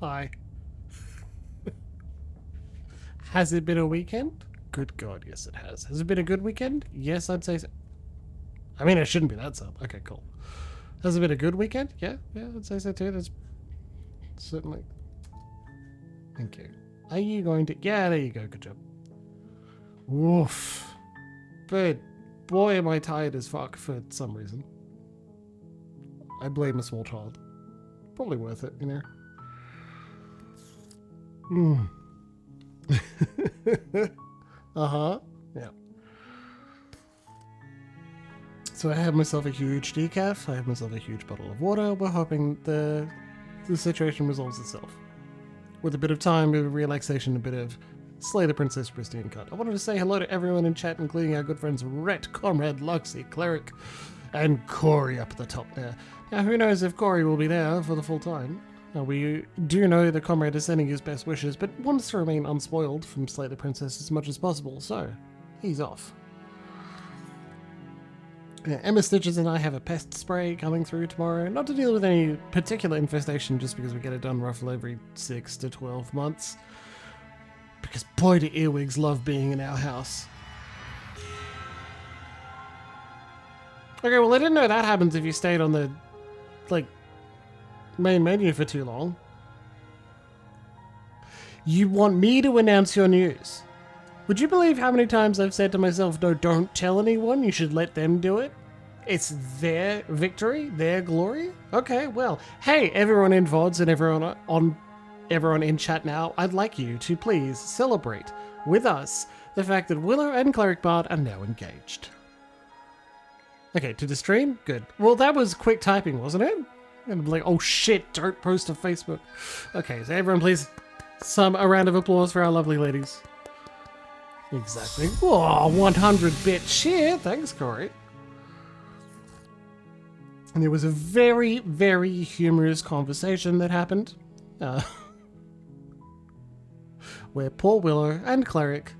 Hi. Has it been a weekend? Good God, yes it has. Has it been a good weekend? Yes, I'd say so. I mean, it shouldn't be that sad. Okay, cool. Has it been a good weekend? Yeah, I'd say so too. That's certainly. Thank you. Are you going to... Yeah, there you go. Good job. Woof. But boy, am I tired as fuck for some reason. I blame a small child. Probably worth it, you know? Mm. Uh-huh. Yeah. So I have myself a huge decaf. I have myself a huge bottle of water. We're hoping the situation resolves itself. With a bit of time, a bit of relaxation, a bit of Slay the Princess Pristine cut. I wanted to say hello to everyone in chat, including our good friends Rhett, Comrade, Luxie, Cleric, and Corey up at the top there. Now, who knows if Corey will be there for the full time. Now, we do know the Comrade is sending his best wishes, but wants to remain unspoiled from Slay the Princess as much as possible, so he's off. Emma Stitches and I have a pest spray coming through tomorrow. Not to deal with any particular infestation, just because we get it done roughly every 6 to 12 months. Because boy do earwigs love being in our house. Okay, well I didn't know that happens if you stayed on the, main menu for too long. You want me to announce your news? Would you believe how many times I've said to myself, no, don't tell anyone, you should let them do it? It's their victory, their glory? Okay, well, hey, everyone in VODs and everyone in chat now, I'd like you to please celebrate with us the fact that Willow and Cleric Bard are now engaged. Okay, to the stream? Good. Well, that was quick typing, wasn't it? And I'm like, oh shit, don't post to Facebook. Okay, so everyone please, a round of applause for our lovely ladies. Exactly. Oh, 100-bit cheer. Thanks, Corey. And there was a very, very humorous conversation that happened. Where poor Willow and Cleric...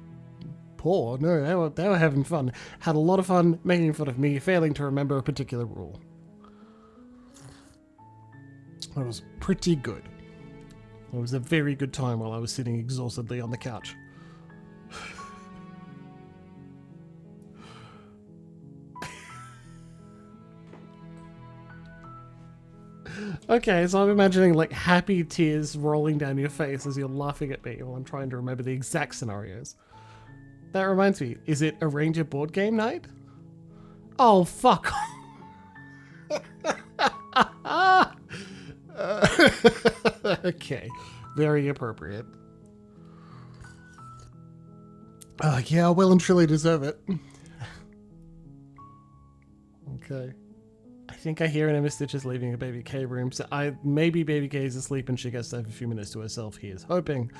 Poor? No, they were having fun. Had a lot of fun making fun of me failing to remember a particular rule. It was pretty good. It was a very good time while I was sitting exhaustedly on the couch. Okay, so I'm imagining like happy tears rolling down your face as you're laughing at me while I'm trying to remember the exact scenarios. That reminds me, is it arrange a board game night? Oh, fuck. Okay, very appropriate. Yeah, I well and truly deserve it. Okay. I think I hear an Emma Stitch is leaving a Baby K room, so maybe Baby K is asleep and she gets to have a few minutes to herself. He is hoping,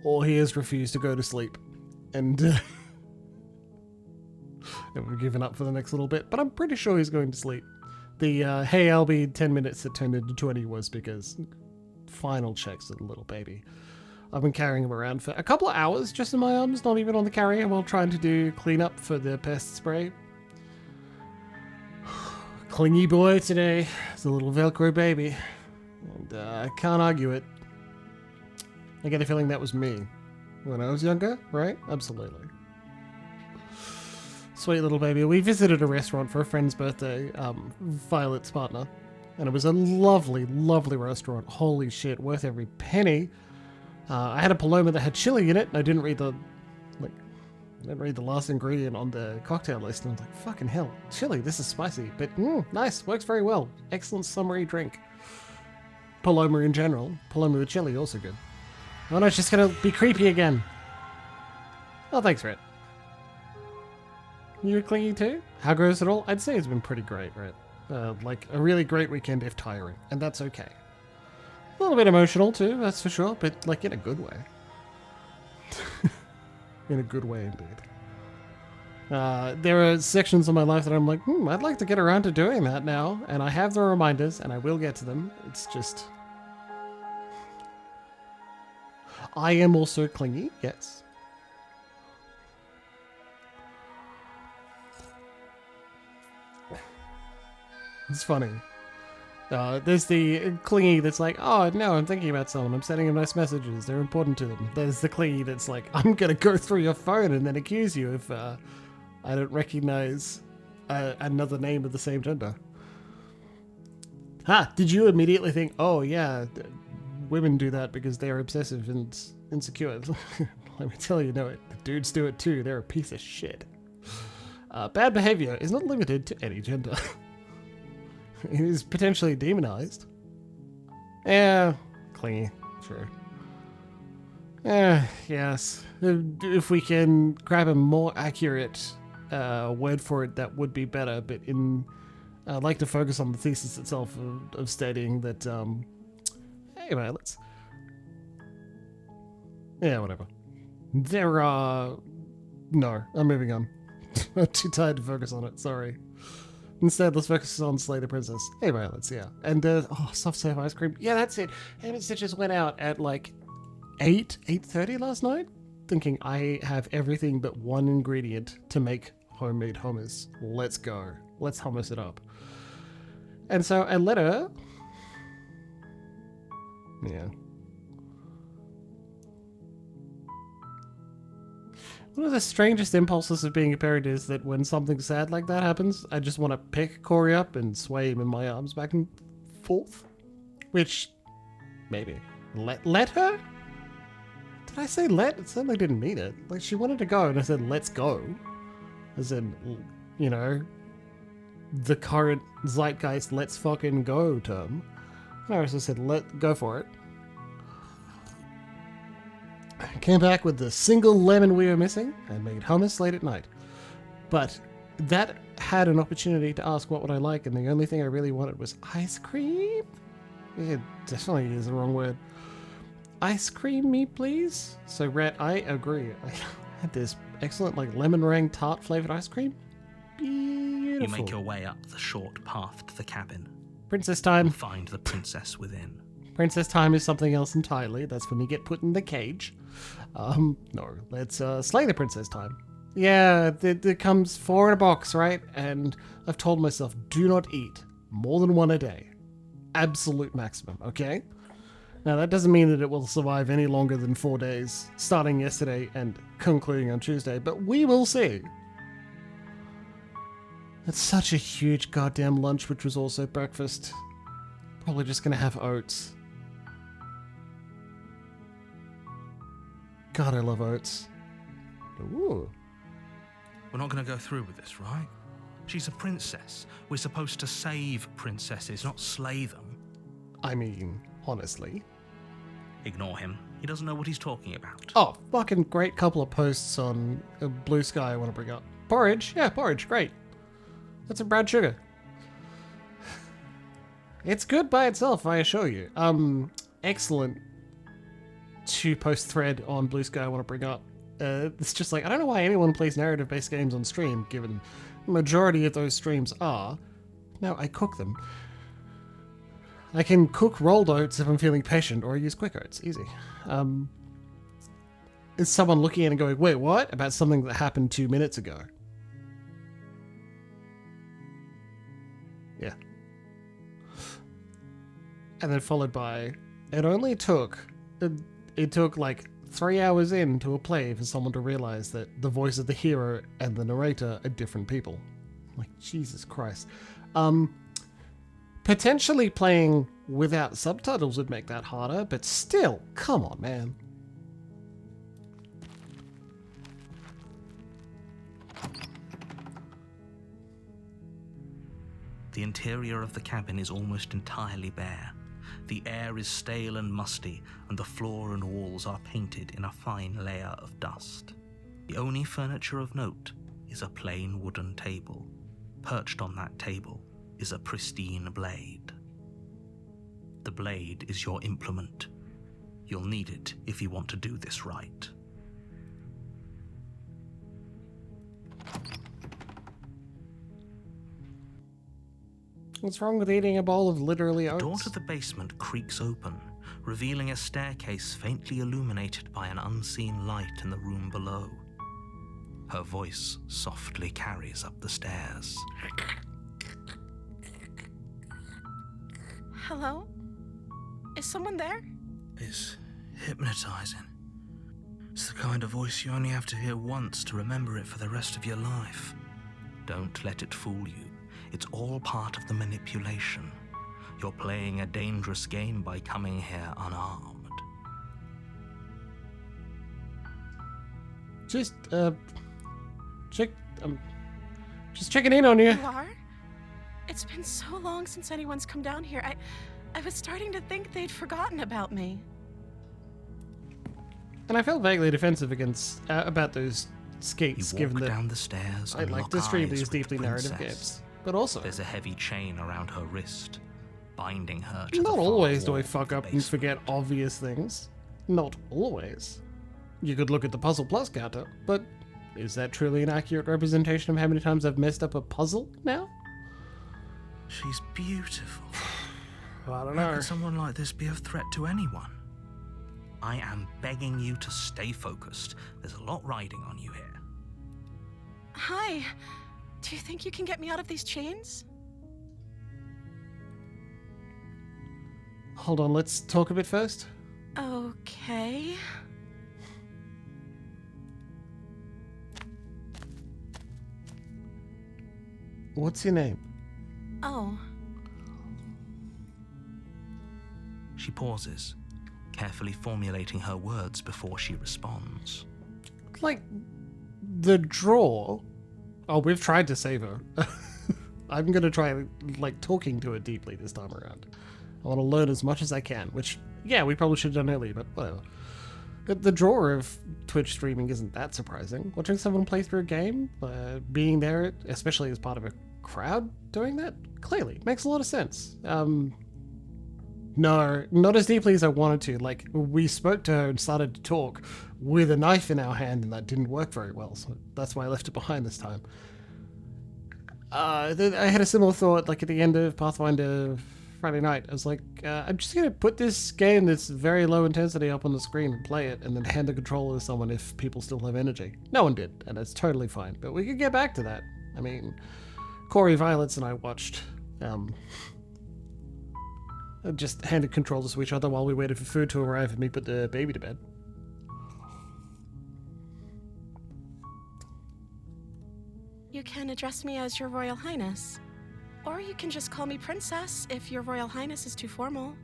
or he has refused to go to sleep, and we've given up for the next little bit. But I'm pretty sure he's going to sleep. The hey, I'll be 10 minutes that turned into 20 was because final checks of the little baby. I've been carrying him around for a couple of hours just in my arms, not even on the carrier, while trying to do cleanup for the pest spray. Clingy boy today. It's a little Velcro baby. And I can't argue it. I get a feeling that was me when I was younger, right? Absolutely. Sweet little baby. We visited a restaurant for a friend's birthday, Violet's partner. And it was a lovely, lovely restaurant. Holy shit, worth every penny. I had a Paloma that had chili in it, and I didn't read the last ingredient on the cocktail list, and I was like, fucking hell, chili, this is spicy, but nice, works very well. Excellent summery drink. Paloma in general. Paloma with chili, also good. Oh no, it's just gonna be creepy again. Oh, thanks, Rhett. You were clingy too? How gross at all? I'd say it's been pretty great, Rhett. Like a really great weekend if tiring, and that's okay. A little bit emotional too, that's for sure, but like in a good way. In a good way, indeed. There are sections of my life that I'm like, I'd like to get around to doing that now, and I have the reminders, and I will get to them. It's just... I am also clingy, yes. It's funny. There's the clingy that's like, oh no, I'm thinking about someone. I'm sending them nice messages. They're important to them. There's the clingy that's like, I'm gonna go through your phone and then accuse you if I don't recognize another name of the same gender. Did you immediately think, oh yeah, women do that because they're obsessive and insecure? Let me tell you, no, the dudes do it too. They're a piece of shit. Bad behavior is not limited to any gender. It is potentially demonized. Yeah, clingy, sure. Yes. If we can grab a more accurate word for it, that would be better. But I'd like to focus on the thesis itself of stating that. Anyway, whatever. No, I'm moving on. I'm too tired to focus on it. Sorry. Instead, let's focus on Slay the Princess. Anyway, And, soft serve ice cream. Yeah, that's it. Ham and Stitches went out at like 8:30 last night, thinking I have everything but one ingredient to make homemade hummus. Let's go. Let's hummus it up. And so I let her... Yeah. One of the strangest impulses of being a parent is that when something sad like that happens, I just want to pick Corey up and sway him in my arms back and forth. Which, maybe. Let her? Did I say let? It certainly didn't mean it. Like, she wanted to go, and I said, let's go. As in, you know, the current zeitgeist let's fucking go term. No, I just said, go for it. Came back with the single lemon we were missing and made hummus late at night. But that had an opportunity to ask what would I like, and the only thing I really wanted was ice cream. It definitely is the wrong word. Ice cream me, please? So, Rhett, I agree. I had this excellent, lemon meringue tart flavored ice cream. Beautiful. You make your way up the short path to the cabin. Princess time. And find the princess within. Princess time is something else entirely. That's when you get put in the cage. No, let's slay the princess time. Yeah, there comes 4 in a box, right? And I've told myself, do not eat more than 1 a day. Absolute maximum, okay? Now, that doesn't mean that it will survive any longer than 4 days, starting yesterday and concluding on Tuesday, but we will see. That's such a huge goddamn lunch, which was also breakfast. Probably just gonna have oats. God, I love oats. Ooh. We're not going to go through with this, right? She's a princess. We're supposed to save princesses, not slay them. I mean, honestly. Ignore him. He doesn't know what he's talking about. Oh, fucking great couple of posts on Blue Sky I want to bring up. Porridge? Yeah, porridge, great. That's a brown sugar. It's good by itself, I assure you. Excellent 2-post thread on Blue Sky I want to bring up. It's just like, I don't know why anyone plays narrative-based games on stream, given the majority of those streams are. No, I cook them. I can cook rolled oats if I'm feeling patient, or I use quick oats. Easy. Is someone looking at it and going, wait, what? About something that happened 2 minutes ago. Yeah. And then followed by, it took like 3 hours into a play for someone to realize that the voice of the hero and the narrator are different people. Like, Jesus Christ. Potentially playing without subtitles would make that harder, but still, come on, man. The interior of the cabin is almost entirely bare. The air is stale and musty, and the floor and walls are painted in a fine layer of dust. The only furniture of note is a plain wooden table. Perched on that table is a pristine blade. The blade is your implement. You'll need it if you want to do this right. What's wrong with eating a bowl of literally oats? The door to the basement creaks open, revealing a staircase faintly illuminated by an unseen light in the room below. Her voice softly carries up the stairs. Hello? Is someone there? It's hypnotizing. It's the kind of voice you only have to hear once to remember it for the rest of your life. Don't let it fool you. It's all part of the manipulation. You're playing a dangerous game by coming here unarmed. Just checking in on you. You are? It's been so long since anyone's come down here. I was starting to think they'd forgotten about me. And I felt vaguely defensive about those skates, You given walk that down the stairs I and like lock to stream eyes these with the deeply narrative princess. games. But also, There's a heavy chain around her wrist, binding her to the not far always do wall I of fuck the up and basement. forget obvious things. Not always. You could look at the puzzle plus counter, but is that truly an accurate representation of how many times I've messed up a puzzle now? She's beautiful. I don't How know. could someone like this be a threat to anyone? I am begging you to stay focused. There's a lot riding on you here. Hi. Do you think you can get me out of these chains? Hold on, let's talk a bit first. Okay. What's your name? Oh. She pauses, carefully formulating her words before she responds. Like, the draw... Oh, we've tried to save her. I'm gonna try, like, talking to her deeply this time around. I want to learn as much as I can, which, yeah, we probably should have done earlier, but whatever. The draw of Twitch streaming isn't that surprising. Watching someone play through a game, being there, especially as part of a crowd doing that, clearly makes a lot of sense. No, not as deeply as I wanted to. Like, we spoke to her and started to talk with a knife in our hand, and that didn't work very well, so that's why I left it behind this time. I had a similar thought, like, at the end of Pathfinder Friday night. I was like, I'm just going to put this game that's very low intensity up on the screen and play it, and then hand the controller to someone if people still have energy. No one did, and it's totally fine, but we could get back to that. I mean, Corey Violets and I watched... just handed controllers to each other while we waited for food to arrive and me put the baby to bed. You can address me as Your Royal Highness. Or you can just call me Princess if Your Royal Highness is too formal.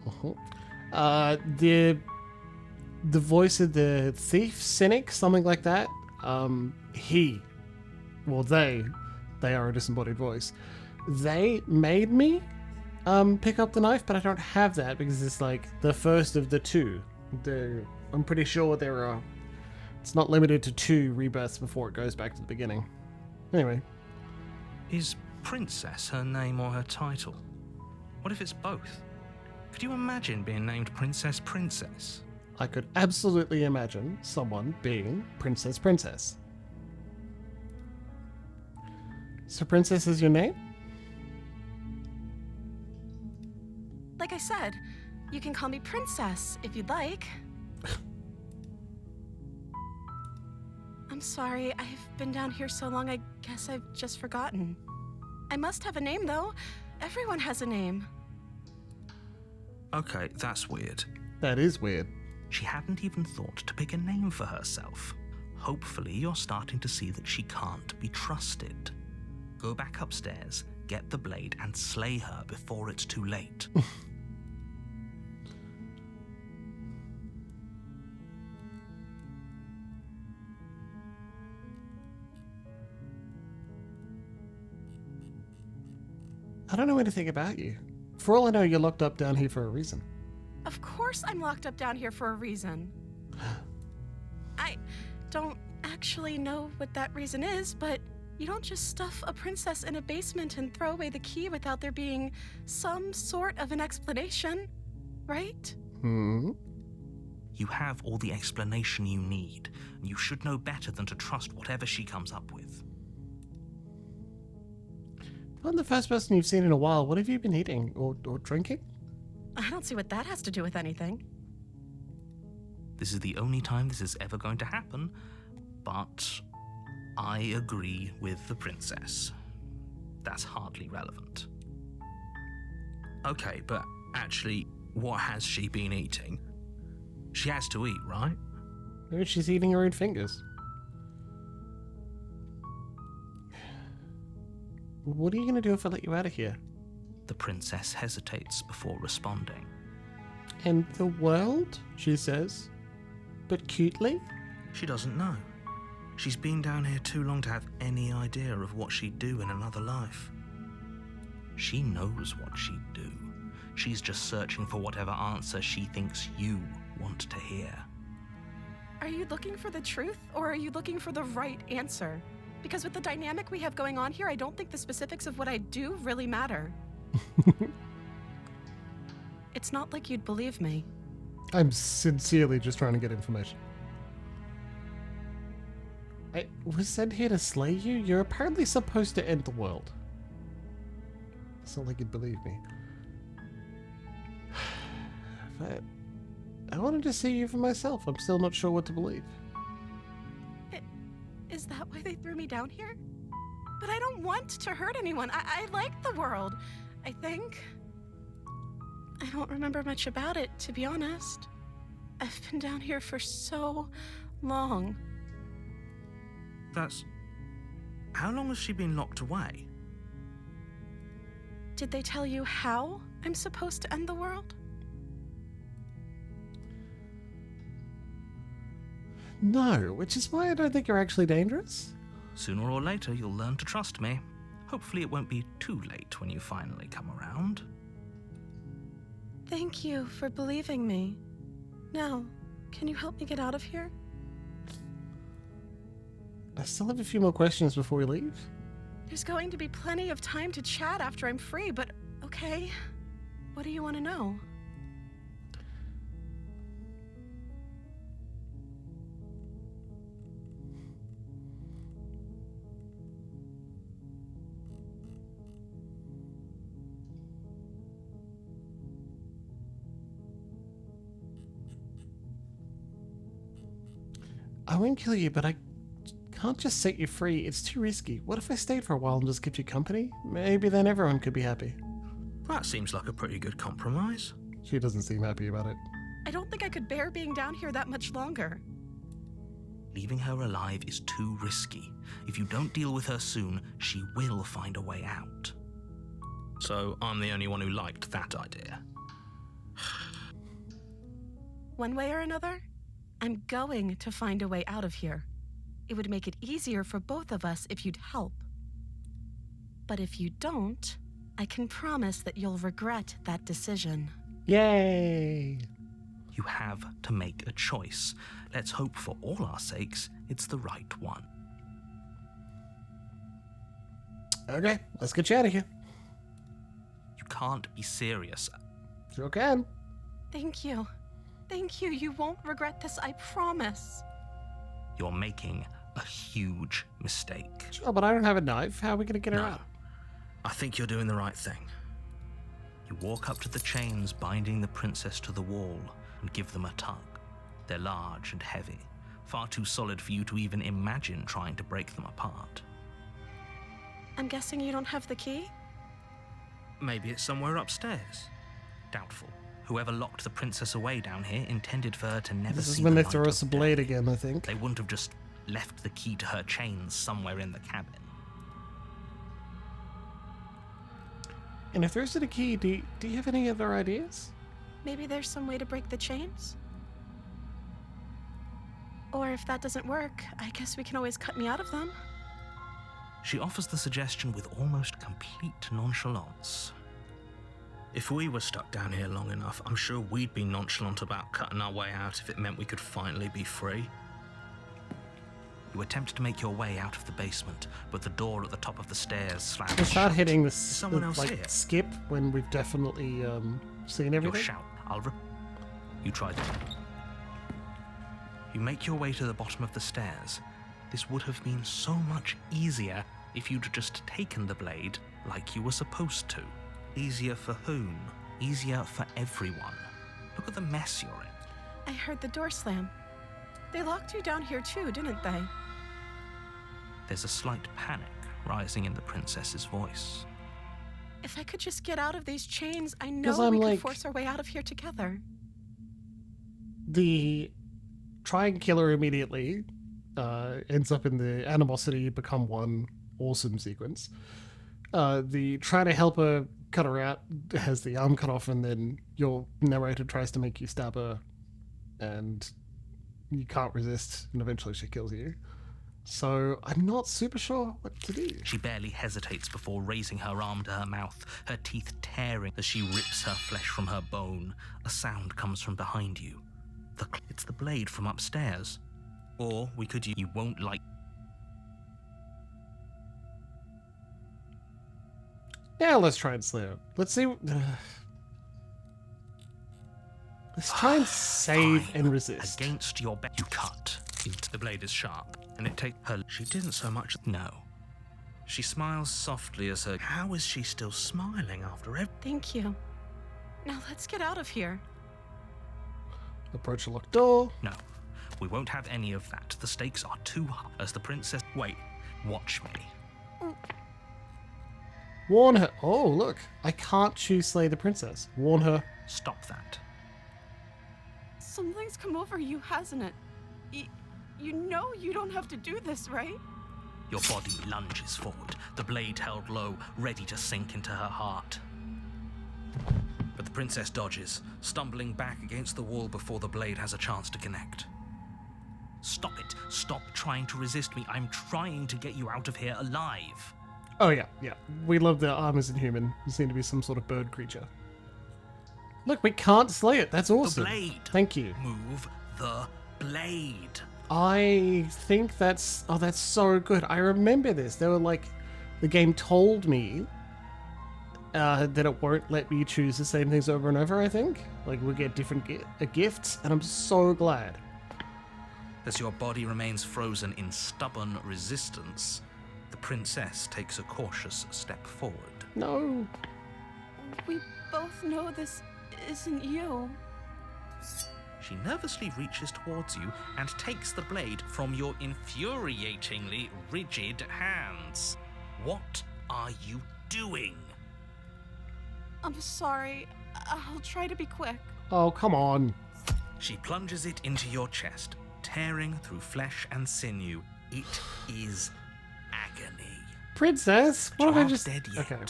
The voice of the thief, cynic, something like that. They are a disembodied voice. They made me pick up the knife, but I don't have that because it's like the first of the two. I'm pretty sure it's not limited to 2 rebirths before it goes back to the beginning. Anyway. Is Princess her name or her title? What if it's both? Could you imagine being named Princess Princess? I could absolutely imagine someone being Princess. So Princess is your name? Like I said, you can call me Princess if you'd like. I'm sorry, I've been down here so long, I guess I've just forgotten. I must have a name, though. Everyone has a name. Okay, that's weird. That is weird. She hadn't even thought to pick a name for herself. Hopefully you're starting to see that she can't be trusted. Go back upstairs, get the blade, and slay her before it's too late. I don't know anything about you. For all I know, you're locked up down here for a reason. Of course I'm locked up down here for a reason. I don't actually know what that reason is, but you don't just stuff a princess in a basement and throw away the key without there being some sort of an explanation, right? Hmm? You have all the explanation you need, and you should know better than to trust whatever she comes up with. I'm the first person you've seen in a while. What have you been eating or drinking? I don't see what that has to do with anything. This is the only time this is ever going to happen, but I agree with the princess. That's hardly relevant. Okay, but Actually, what has she been eating? She has to eat, right? Maybe she's eating her own fingers. What are you going to do if I let you out of here? The princess hesitates before responding. And the world, she says, but cutely. She doesn't know. She's been down here too long to have any idea of what she'd do in another life. She knows what she'd do. She's just searching for whatever answer she thinks you want to hear. Are you looking for the truth, or are you looking for the right answer? Because with the dynamic we have going on here, I don't think the specifics of what I do really matter. It's not like you'd believe me. I'm sincerely just trying to get information. I was sent here to slay you? You're apparently supposed to end the world. It's not like you'd believe me. But I wanted to see you for myself. I'm still not sure what to believe. Is that why they threw me down here? But I don't want to hurt anyone. I like the world, I think. I don't remember much about it, to be honest. I've been down here for so long. How long has she been locked away? Did they tell you how I'm supposed to end the world? No, which is why I don't think you're actually dangerous. Sooner or later, you'll learn to trust me. Hopefully it won't be too late when you finally come around. Thank you for believing me. Now, can you help me get out of here? I still have a few more questions before we leave. There's going to be plenty of time to chat after I'm free, but okay. What do you want to know? I won't kill you, but I can't just set you free. It's too risky. What if I stayed for a while and just kept you company? Maybe then everyone could be happy. That seems like a pretty good compromise. She doesn't seem happy about it. I don't think I could bear being down here that much longer. Leaving her alive is too risky. If you don't deal with her soon, she will find a way out. So I'm the only one who liked that idea. One way or another, I'm going to find a way out of here. It would make it easier for both of us if you'd help. But if you don't, I can promise that you'll regret that decision. Yay! You have to make a choice. Let's hope for all our sakes it's the right one. Okay, let's get you out of here. You can't be serious. Sure can. Thank you. Thank you. You won't regret this, I promise. You're making a huge mistake. Sure, but I don't have a knife. How are we going to get her No. out? I think you're doing the right thing. You walk up to the chains binding the princess to the wall and give them a tug. They're large and heavy, far too solid for you to even imagine trying to break them apart. I'm guessing you don't have the key? Maybe it's somewhere upstairs. Doubtful. Whoever locked the princess away down here intended for her to never This see is when the they throw light us a of blade day. again, I think. They wouldn't have just left the key to her chains somewhere in the cabin. And if there isn't a key, do you have any other ideas? Maybe there's some way to break the chains? Or if that doesn't work, I guess we can always cut me out of them. She offers the suggestion with almost complete nonchalance. If we were stuck down here long enough, I'm sure we'd be nonchalant about cutting our way out if it meant we could finally be free. You attempt to make your way out of the basement, but the door at the top of the stairs slams We start shut. hitting Is someone else here? skip when we've definitely seen Your everything. shout. You tried it. You make your way to the bottom of the stairs. This would have been so much easier if you'd just taken the blade like you were supposed to. Easier for whom? Easier for everyone. Look at the mess you're in. I heard the door slam. They locked you down here too, didn't they? There's a slight panic rising in the princess's voice. If I could just get out of these chains, I know 'Cause I'm we like- could force our way out of here together. The try and kill her immediately ends up in the animosity become one awesome sequence. The try to help her cut her out has the arm cut off, and then your narrator tries to make you stab her, and you can't resist, and eventually she kills you. So I'm not super sure what to do. She barely hesitates before raising her arm to her mouth, her teeth tearing as she rips her flesh from her bone. A sound comes from behind you. It's the blade from upstairs. Or we could use you won't like. Yeah, let's try and slay her. Let's see. Let's try and save Fine. and resist. Against your back, you cut. The blade is sharp, and it takes her. She didn't so much. No. She smiles softly as her. How is she still smiling after everything? Thank you. Now let's get out of here. Approach a locked door. No, we won't have any of that. The stakes are too high. As the princess. Wait, watch me. Warn her. Oh, look. I can't choose slay the princess. Warn her. Stop that. Something's come over you, hasn't it? You know you don't have to do this, right? Your body lunges forward, the blade held low, ready to sink into her heart. But the princess dodges, stumbling back against the wall before the blade has a chance to connect. Stop it. Stop trying to resist me. I'm trying to get you out of here alive. Oh, yeah, yeah. We love the arm as inhuman. You seem to be some sort of bird creature. Look, we can't slay it. That's awesome. The blade. Thank you. Move the blade. I think that's... Oh, that's so good. I remember this. They were like... The game told me that it won't let me choose the same things over and over, I think. Like, we'll get different gifts, and I'm so glad. As your body remains frozen in stubborn resistance, the princess takes a cautious step forward. No. We both know this isn't you. She nervously reaches towards you and takes the blade from your infuriatingly rigid hands. What are you doing? I'm sorry. I'll try to be quick. Oh, come on. She plunges it into your chest, tearing through flesh and sinew. It is agony. Princess? What You if I aren't just... dead yet. Okay.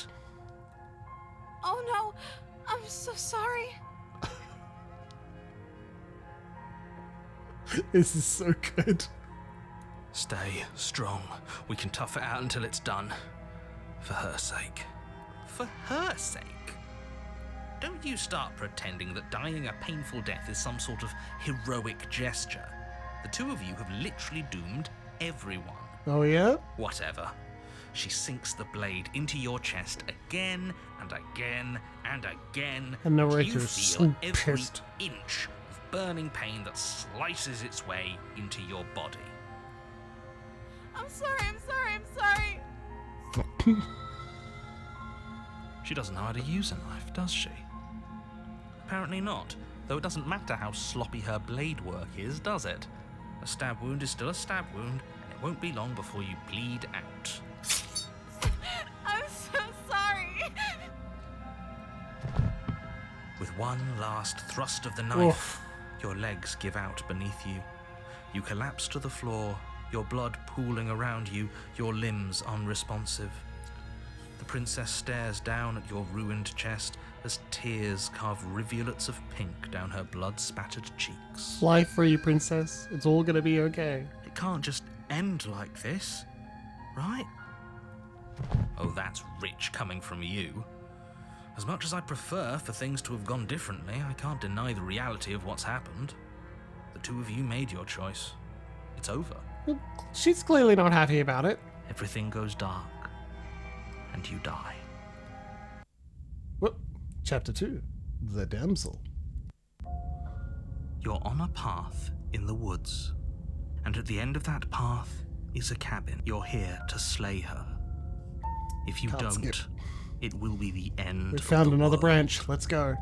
Oh no, I'm so sorry. This is so good. Stay strong. We can tough it out until it's done. For her sake. For her sake? Don't you start pretending that dying a painful death is some sort of heroic gesture. The two of you have literally doomed everyone. Oh, yeah? Whatever. She sinks the blade into your chest again and again and again. And the you narrator's feel so every pissed. inch of burning pain that slices its way into your body. I'm sorry, I'm sorry, I'm sorry. She doesn't know how to use a knife, does she? Apparently not, though it doesn't matter how sloppy her blade work is, does it? A stab wound is still a stab wound, and it won't be long before you bleed out. I'm so sorry. With one last thrust of the knife, Oof. your legs give out beneath you. You collapse to the floor, your blood pooling around you, your limbs unresponsive. The princess stares down at your ruined chest as tears carve rivulets of pink down her blood-spattered cheeks. Fly free, princess. It's all gonna be okay. It can't just end like this, right? Oh, that's rich coming from you. As much as I'd prefer for things to have gone differently, I can't deny the reality of what's happened. The two of you made your choice. It's over. Well, she's clearly not happy about it. Everything goes dark, and you die. Whoop. Chapter 2. The Damsel. You're on a path in the woods, and at the end of that path is a cabin. You're here to slay her. If you Can't don't, skip. it will be the end We of found the another world. branch. Let's go.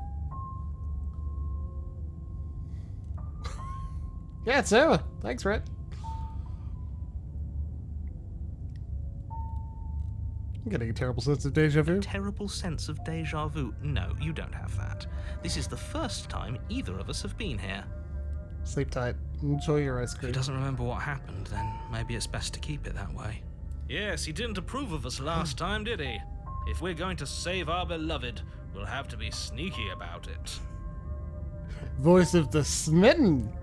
Yeah, it's over. Thanks, Rhett. I'm getting a terrible sense of deja vu. Terrible sense of deja vu. No, you don't have that. This is the first time either of us have been here. Sleep tight. Enjoy your ice If he cream. doesn't remember what happened, then maybe it's best to keep it that way. Yes, he didn't approve of us last time, did he? If we're going to save our beloved, we'll have to be sneaky about it. Voice of the smitten.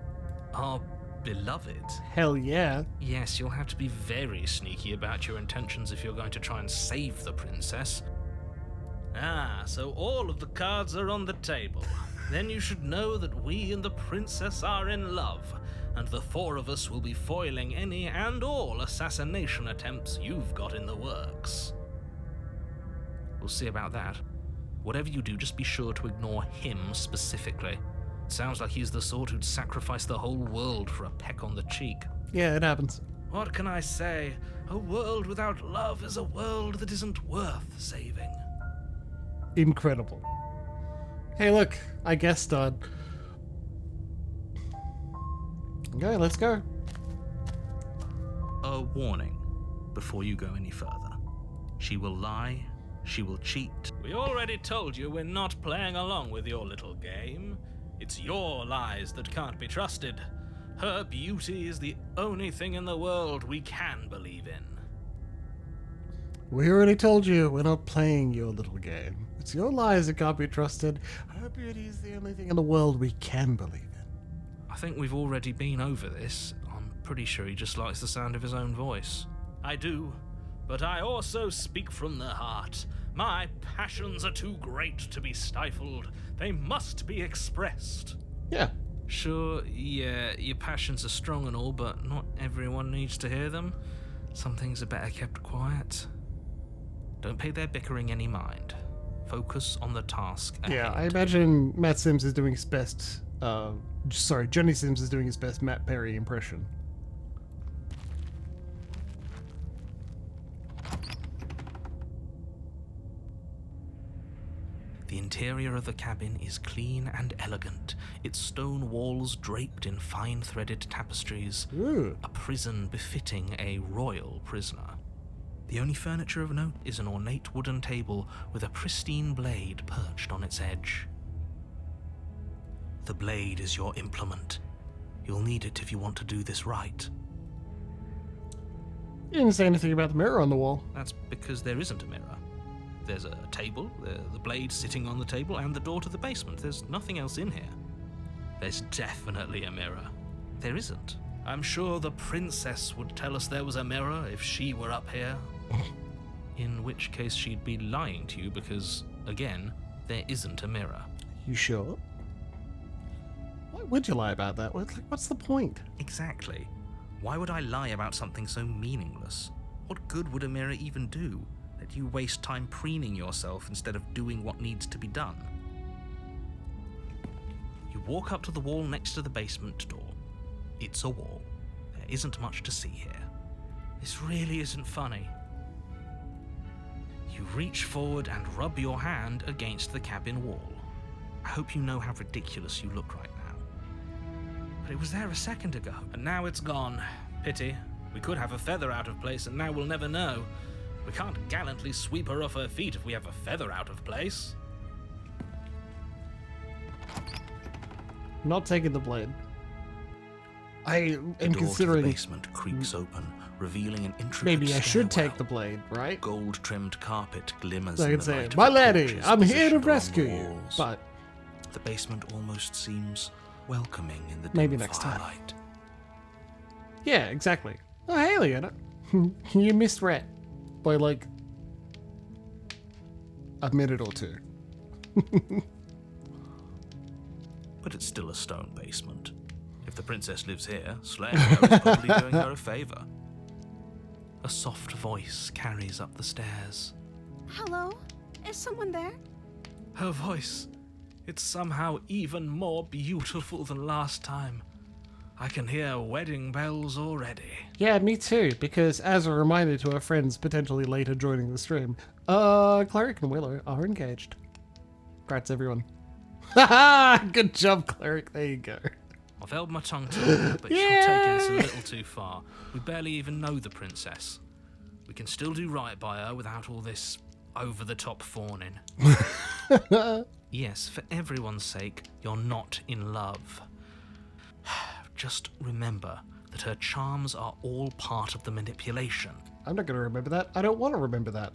Our beloved? Hell yeah. Yes, you'll have to be very sneaky about your intentions if you're going to try and save the princess. Ah, so all of the cards are on the table. Then you should know that we and the princess are in love, and the four of us will be foiling any and all assassination attempts you've got in the works. We'll see about that. Whatever you do, just be sure to ignore him specifically. It sounds like he's the sort who'd sacrifice the whole world for a peck on the cheek. Yeah, it happens. What can I say? A world without love is a world that isn't worth saving. Incredible. Hey, look, I guessed on. Okay, let's go. A warning before you go any further. She will lie, she will cheat. We already told you we're not playing along with your little game. It's your lies that can't be trusted. Her beauty is the only thing in the world we can believe in. We already told you we're not playing your little game. It's your lies that can't be trusted. Her beauty is the only thing in the world we can believe in. I think we've already been over this. I'm pretty sure he just likes the sound of his own voice. I do, but I also speak from the heart. My passions are too great to be stifled. They must be expressed. Yeah. Sure, yeah, your passions are strong and all, but not everyone needs to hear them. Some things are better kept quiet. Don't pay their bickering any mind. Focus on the task ahead. Yeah, I imagine Matt Sims is doing his best. Johnny Sims is doing his best Matt Perry impression. The interior of the cabin is clean and elegant, its stone walls draped in fine-threaded tapestries, Ooh. a prison befitting a royal prisoner. The only furniture of note is an ornate wooden table with a pristine blade perched on its edge. The blade is your implement. You'll need it if you want to do this right. You didn't say anything about the mirror on the wall. That's because there isn't a mirror. There's a table, the blade sitting on the table, and the door to the basement. There's nothing else in here. There's definitely a mirror. There isn't. I'm sure the princess would tell us there was a mirror if she were up here. In which case she'd be lying to you because, again, there isn't a mirror. You sure? Why would you lie about that? What's the point? Exactly. Why would I lie about something so meaningless? What good would a mirror even do? That you waste time preening yourself instead of doing what needs to be done. You walk up to the wall next to the basement door. It's a wall. There isn't much to see here. This really isn't funny. You reach forward and rub your hand against the cabin wall. I hope you know how ridiculous you look right now. But it was there a second ago, and now it's gone. Pity. We could have a feather out of place, and now we'll never know. We can't gallantly sweep her off her feet if we have a feather out of place. Not taking the blade. I am The door considering. to the basement creaks open, revealing an intricate Maybe I should stairwell. take the blade, right? Gold-trimmed carpet glimmers So I in can the say, light of my the lady, torches I'm here to positioned along the rescue you. walls. But The basement almost seems welcoming in the dim Maybe next time. firelight. yeah, exactly. Oh, hey, Leona. You misread by like a minute or two. But it's still a stone basement. If the princess lives here, slaying her is probably doing her a favor. A soft voice carries up the stairs. Hello? Is someone there? Her voice, it's somehow even more beautiful than last time. I can hear wedding bells already. Yeah, me too, because as a reminder to our friends potentially later joining the stream, Cleric and Willow are engaged. Congrats, everyone. Haha! Good job, Cleric. There you go. I've held my tongue to her, but you're taking this a little too far. We barely even know the princess. We can still do right by her without all this over-the-top fawning. Yes, for everyone's sake, you're not in love. Just remember that her charms are all part of the manipulation. I'm not going to remember that. I don't want to remember that.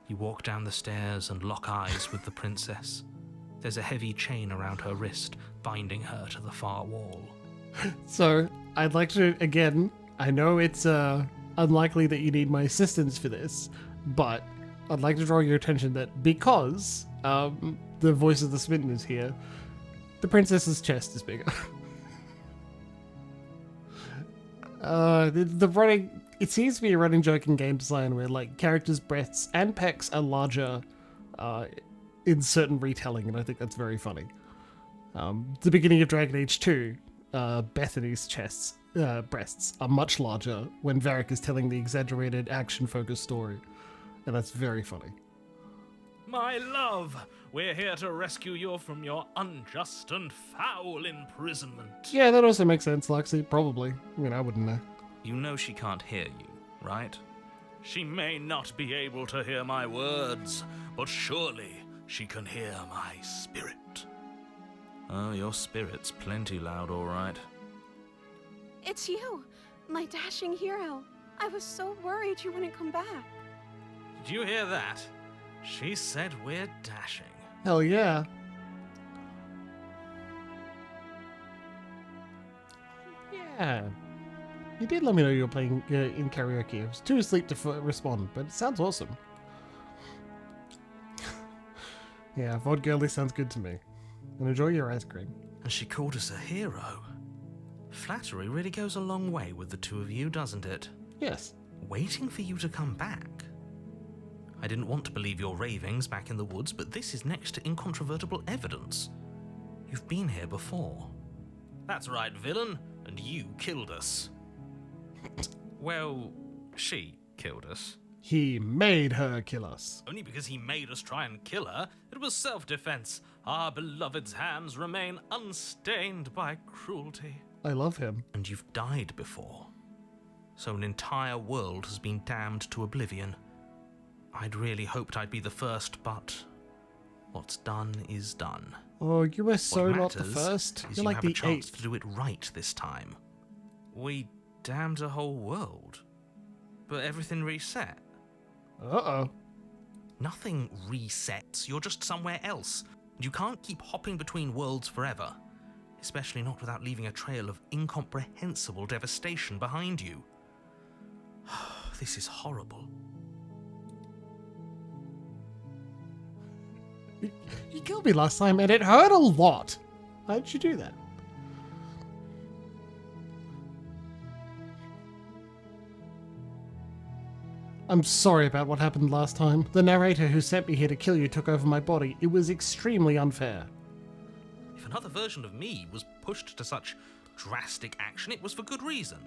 You walk down the stairs and lock eyes with the princess. There's a heavy chain around her wrist, binding her to the far wall. So, I'd like to, again, I know it's unlikely that you need my assistance for this, but I'd like to draw your attention that because the voice of the smitten is here, the princess's chest is bigger. The running, it seems to be a running joke in game design where like characters' breasts and pecs are larger in certain retelling, and I think that's very funny. The beginning of Dragon Age 2, Bethany's breasts are much larger when Varric is telling the exaggerated action-focused story, and that's very funny. My love, we're here to rescue you from your unjust and foul imprisonment. Yeah, that also makes sense, Luxie. Probably. I mean, I wouldn't know. You know she can't hear you, right? She may not be able to hear my words, but surely she can hear my spirit. Oh, your spirit's plenty loud, all right. It's you, my dashing hero. I was so worried you wouldn't come back. Did you hear that? She said we're dashing. Hell yeah. Yeah. You did let me know you were playing in karaoke. I was too asleep to respond, but it sounds awesome. Yeah, VOD girly sounds good to me. And enjoy your ice cream. And she called us a hero. Flattery really goes a long way with the two of you, doesn't it? Yes. Waiting for you to come back. I didn't want to believe your ravings back in the woods, but this is next to incontrovertible evidence. You've been here before. That's right, villain, and you killed us. Well, she killed us. He made her kill us. Only because he made us try and kill her. It was self-defense. Our beloved's hands remain unstained by cruelty. I love him. And you've died before. So an entire world has been damned to oblivion. I'd really hoped I'd be the first, but what's done is done. Oh, you were so What not the matters first. is You're you like have a the chance eighth. to do it right this time. We damned a whole world, but everything reset. Uh-oh. Nothing resets. You're just somewhere else. You can't keep hopping between worlds forever, especially not without leaving a trail of incomprehensible devastation behind you. This is horrible. You killed me last time and it hurt a lot. How'd you do that? I'm sorry about what happened last time. The narrator who sent me here to kill you took over my body. It was extremely unfair. If another version of me was pushed to such drastic action, it was for good reason.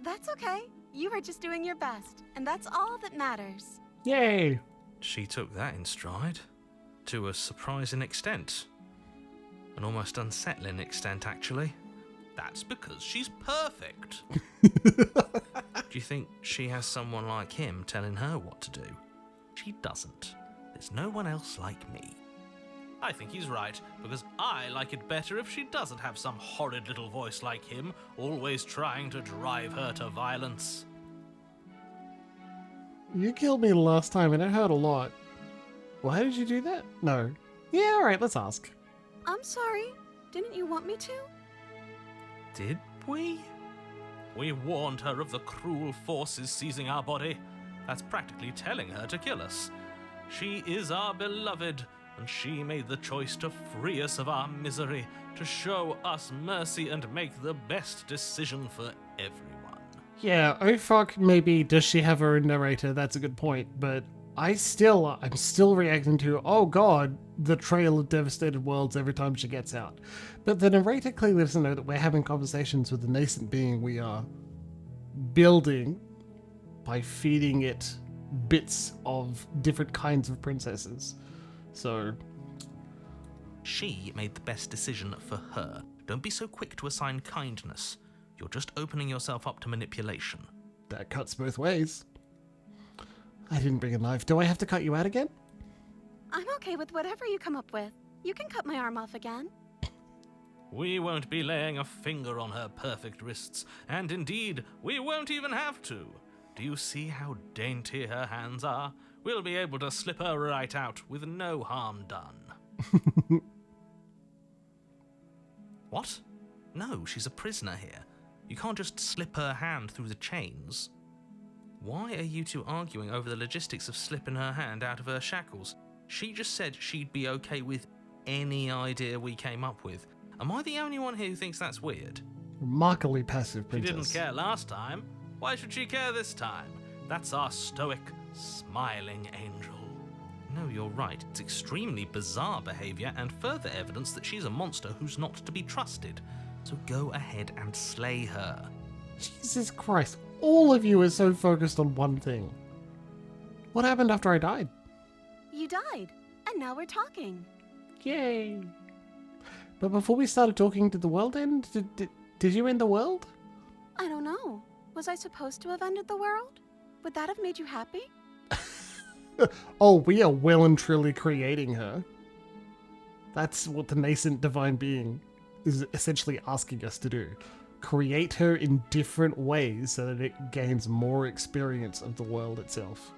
That's okay. You were just doing your best, and that's all that matters. Yay! She took that in stride, to a surprising extent. An almost unsettling extent, actually. That's because she's perfect. Do you think she has someone like him telling her what to do? She doesn't. There's no one else like me. I think he's right, because I like it better if she doesn't have some horrid little voice like him, always trying to drive her to violence. You killed me last time and it hurt a lot. Why did you do that? No. Yeah, alright, let's ask. I'm sorry. Didn't you want me to? Did we? We warned her of the cruel forces seizing our body. That's practically telling her to kill us. She is our beloved, and she made the choice to free us of our misery, to show us mercy and make the best decision for everyone. Yeah, oh fuck, maybe does she have her own narrator? That's a good point, but I'm still reacting to, oh god, the trail of devastated worlds every time she gets out. But the narrator clearly doesn't know that we're having conversations with the nascent being we are building by feeding it bits of different kinds of princesses. So... She made the best decision for her. Don't be so quick to assign kindness. You're just opening yourself up to manipulation. That cuts both ways. I didn't bring a knife. Do I have to cut you out again? I'm okay with whatever you come up with. You can cut my arm off again. We won't be laying a finger on her perfect wrists, and indeed, we won't even have to. Do you see how dainty her hands are? We'll be able to slip her right out with no harm done. What? No, she's a prisoner here. You can't just slip her hand through the chains. Why are you two arguing over the logistics of slipping her hand out of her shackles? She just said she'd be okay with any idea we came up with. Am I the only one here who thinks that's weird? Remarkably passive princess. She didn't care last time. Why should she care this time? That's our stoic, smiling angel. No, you're right. It's extremely bizarre behavior and further evidence that she's a monster who's not to be trusted. So go ahead and slay her. Jesus Christ. All of you are so focused on one thing. What happened after I died? You died, and now we're talking. Yay. But before we started talking, did the world end? Did you end the world? I don't know. Was I supposed to have ended the world? Would that have made you happy? Oh, we are well and truly creating her. That's what the nascent divine being is essentially asking us to do. Create her in different ways so that it gains more experience of the world itself.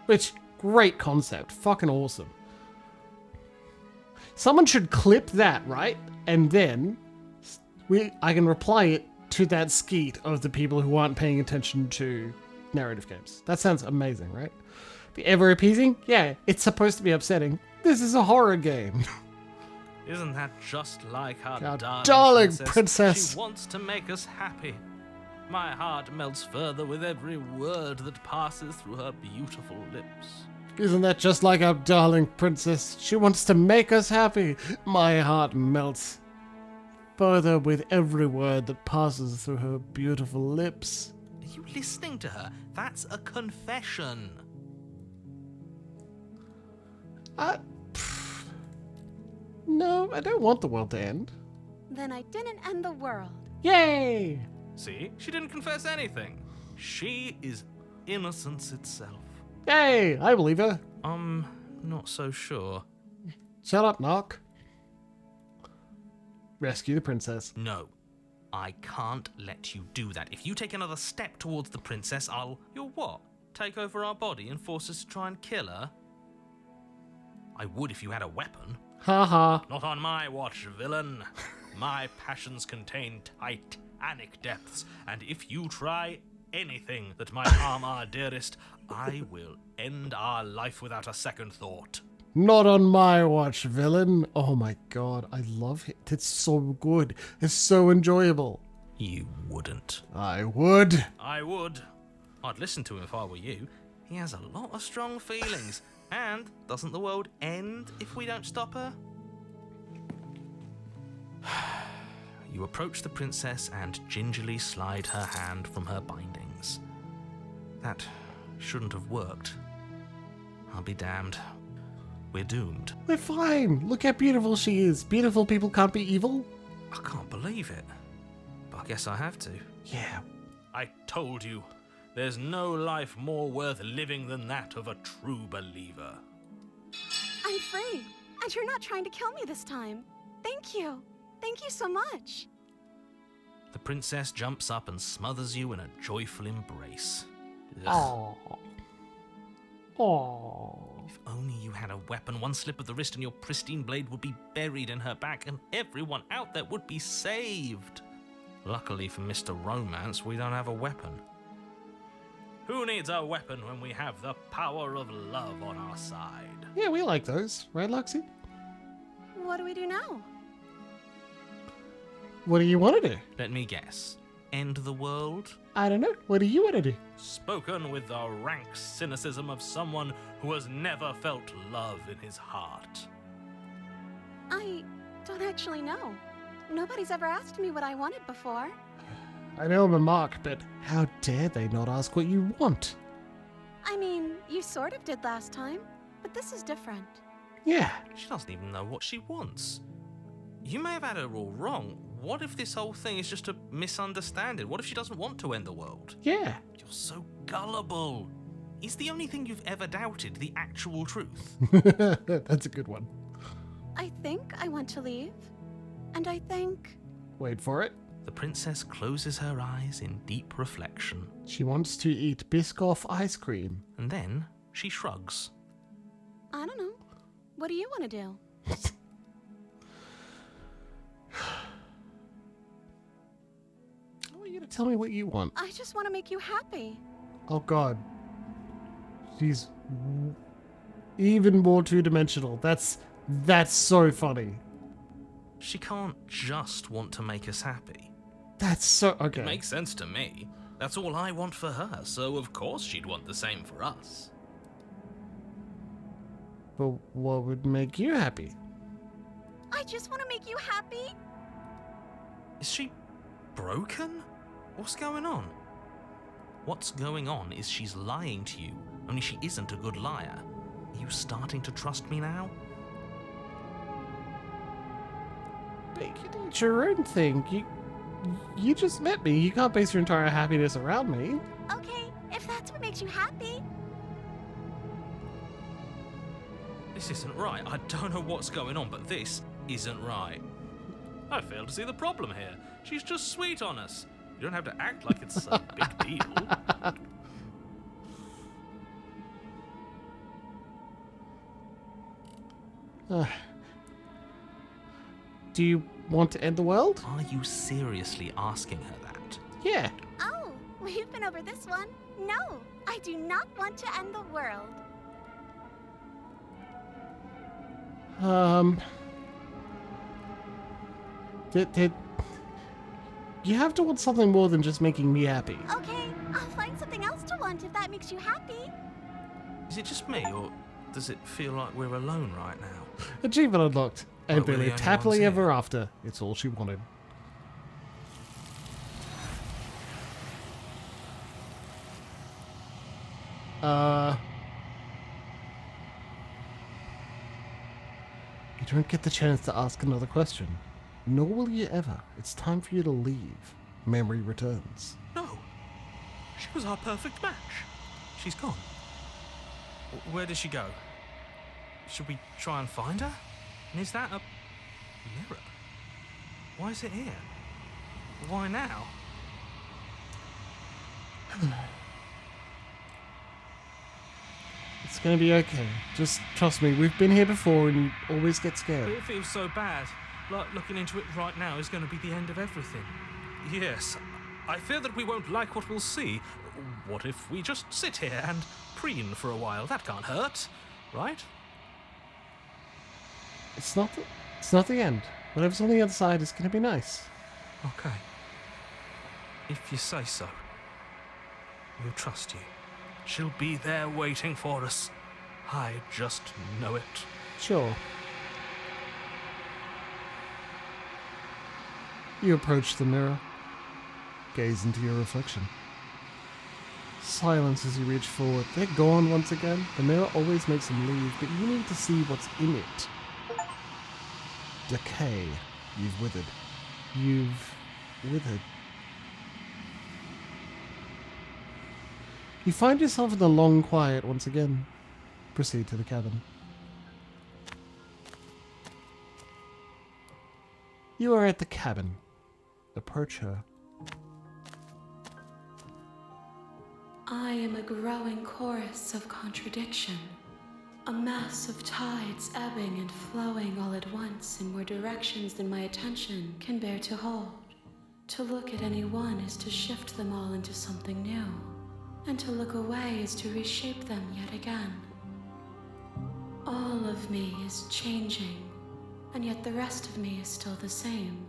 Which, great concept. Fucking awesome. Someone should clip that, right? And then I can reply it to that skeet of the people who aren't paying attention to narrative games. That sounds amazing, right? The ever-appeasing? Yeah, it's supposed to be upsetting. This is a horror game. Isn't that just like our darling princess? She wants to make us happy. My heart melts further with every word that passes through her beautiful lips. Isn't that just like our darling princess? She wants to make us happy. My heart melts further with every word that passes through her beautiful lips. Are you listening to her? That's a confession. No, I don't want the world to end. Then I didn't end the world. Yay! See? She didn't confess anything. She is innocence itself. Yay! I believe her. Not so sure. Shut up, Knock. Rescue the princess. No. I can't let you do that. If you take another step towards the princess, You'll what? Take over our body and force us to try and kill her? I would if you had a weapon. Ha ha. Not on my watch, villain. My passions contain titanic depths, and if you try anything that might harm our dearest, I will end our life without a second thought. Not on my watch, villain. Oh my god, I love it. It's so good. It's so enjoyable. You wouldn't. I would. I would. I'd listen to him if I were you. He has a lot of strong feelings. And doesn't the world end if we don't stop her? You approach the princess and gingerly slide her hand from her bindings. That shouldn't have worked. I'll be damned. We're doomed. We're fine. Look how beautiful she is. Beautiful people can't be evil. I can't believe it. But I guess I have to. Yeah. I told you. There's no life more worth living than that of a true believer. I'm free, and you're not trying to kill me this time. Thank you. Thank you so much. The princess jumps up and smothers you in a joyful embrace. Aww. Aww. If only you had a weapon, one slip of the wrist and your pristine blade would be buried in her back and everyone out there would be saved. Luckily for Mr. Romance, we don't have a weapon. Who needs a weapon when we have the power of love on our side? Yeah, we like those. Right, Luxie? What do we do now? What do you want to do? Let me guess. End the world? I don't know. What do you want to do? Spoken with the rank cynicism of someone who has never felt love in his heart. I don't actually know. Nobody's ever asked me what I wanted before. I know I'm a mark, but how dare they not ask what you want? I mean, you sort of did last time, but this is different. Yeah. She doesn't even know what she wants. You may have had her all wrong. What if this whole thing is just a misunderstanding? What if she doesn't want to end the world? Yeah. You're so gullible. Is the only thing you've ever doubted the actual truth? That's a good one. I think I want to leave. And I think... Wait for it. The princess closes her eyes in deep reflection, She wants to eat Biscoff ice cream. and then she shrugs. I don't know. What do you want to do? I want you to tell me what you want. I just want to make you happy. Oh god. She's even more two-dimensional. That's so funny. She can't just want to make us happy. That's so... Okay. It makes sense to me. That's all I want for her, so of course she'd want the same for us. But what would make you happy? I just want to make you happy. Is she broken? What's going on? What's going on is she's lying to you, only she isn't a good liar. Are you starting to trust me now? But you did your own thing. You just met me. You can't base your entire happiness around me. Okay, if that's what makes you happy. This isn't right. I don't know what's going on, but this isn't right. I fail to see the problem here. She's just sweet on us. You don't have to act like it's a big deal. Do you want to end the world? Are you seriously asking her that? Yeah. Oh, we've been over this one. No, I do not want to end the world. You have to want something more than just making me happy. Okay, I'll find something else to want if that makes you happy. Is it just me, or does it feel like we're alone right now? Achievement unlocked. And Like we're the they lived only happily ones ever here. after. It's all she wanted. You don't get the chance to ask another question. Nor will you ever. It's time for you to leave. Memory returns. No. She was our perfect match. She's gone. Where did she go? Should we try and find her? And is that a mirror? Why is it here? Why now? It's gonna be okay. Just trust me, we've been here before and you always get scared. It feels so bad. Like looking into it right now is going to be the end of everything. Yes, I fear that we won't like what we'll see. What if we just sit here and preen for a while? That can't hurt, right? It's not the end. Whatever's on the other side is gonna be nice. Okay. If you say so. We'll trust you. She'll be there waiting for us. I just know it. Sure. You approach the mirror. Gaze into your reflection. Silence as you reach forward. They're gone once again. The mirror always makes them leave, but you need to see what's in it. Decay. You've withered. You've withered. You find yourself in the long quiet once again. Proceed to the cabin. You are at the cabin. Approach her. I am a growing chorus of contradiction, a mass of tides ebbing and flowing all at once in more directions than my attention can bear to hold. To look at any one is to shift them all into something new, and to look away is to reshape them yet again. All of me is changing, and yet the rest of me is still the same.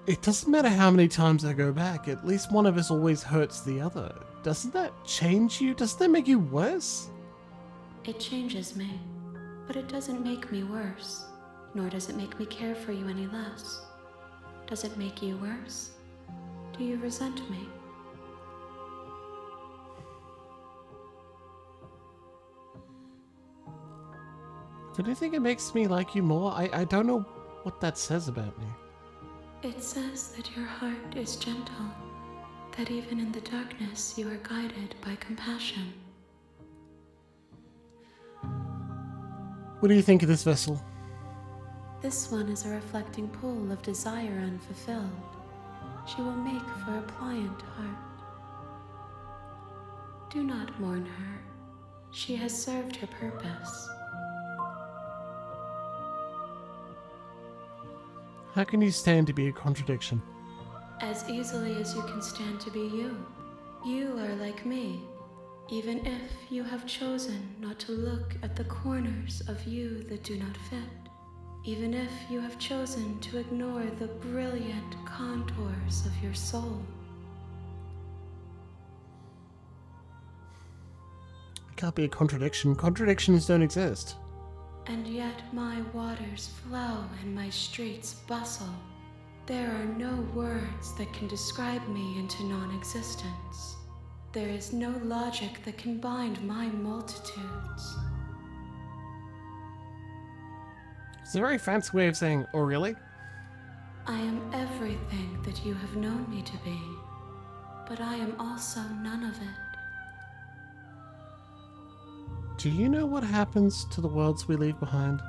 It doesn't matter how many times I go back, at least one of us always hurts the other. Doesn't that change you? Doesn't that make you worse? It changes me, but it doesn't make me worse, nor does it make me care for you any less. Does it make you worse? Do you resent me? Do you think it makes me like you more? I don't know what that says about me. It says that your heart is gentle, that even in the darkness you are guided by compassion. What do you think of this vessel? This one is a reflecting pool of desire unfulfilled. She will make for a pliant heart. Do not mourn her. She has served her purpose. How can you stand to be a contradiction? As easily as you can stand to be you. You are like me, even if you have chosen not to look at the corners of you that do not fit. Even if you have chosen to ignore the brilliant contours of your soul. It can't be a contradiction. Contradictions don't exist. And yet my waters flow and my streets bustle. There are no words that can describe me into non-existence. There is no logic that can bind my multitudes. It's a very fancy way of saying, oh really? I am everything that you have known me to be, but I am also none of it. Do you know what happens to the worlds we leave behind?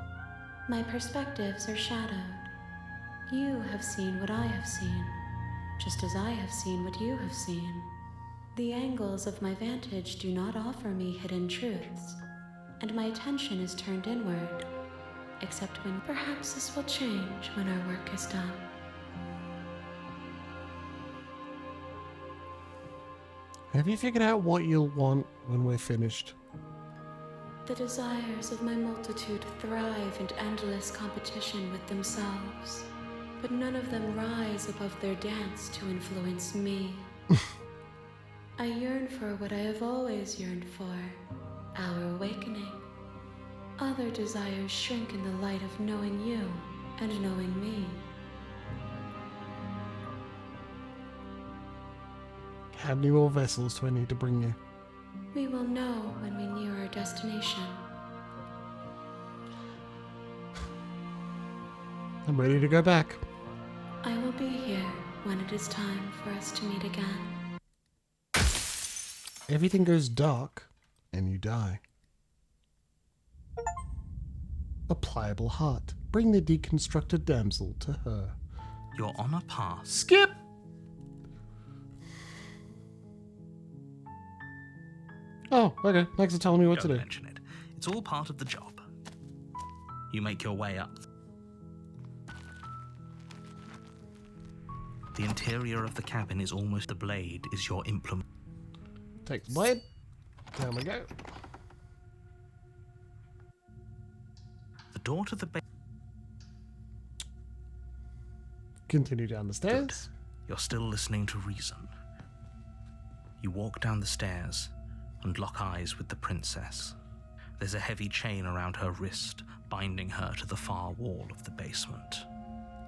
My perspectives are shadowed. You have seen what I have seen, just as I have seen what you have seen. The angles of my vantage do not offer me hidden truths, and my attention is turned inward, except when perhaps this will change when our work is done. Have you figured out what you'll want when we're finished? The desires of my multitude thrive in endless competition with themselves, but none of them rise above their dance to influence me. I yearn for what I have always yearned for, our awakening. Other desires shrink in the light of knowing you and knowing me. How many more vessels do I need to bring you? We will know when we near our destination. I'm ready to go back. I will be here when it is time for us to meet again. Everything goes dark, and you die. A pliable heart. Bring the deconstructed damsel to her. You're on a path. Skip! Oh, okay. Thanks for telling me what to Don't do. mention it. It's all part of the job. You make your way up. The interior of the cabin is almost the blade is your implement. Take the blade. Down we go. The door to the base. Continue down the stairs. You're still listening to reason. You walk down the stairs and lock eyes with the princess. There's a heavy chain around her wrist, binding her to the far wall of the basement.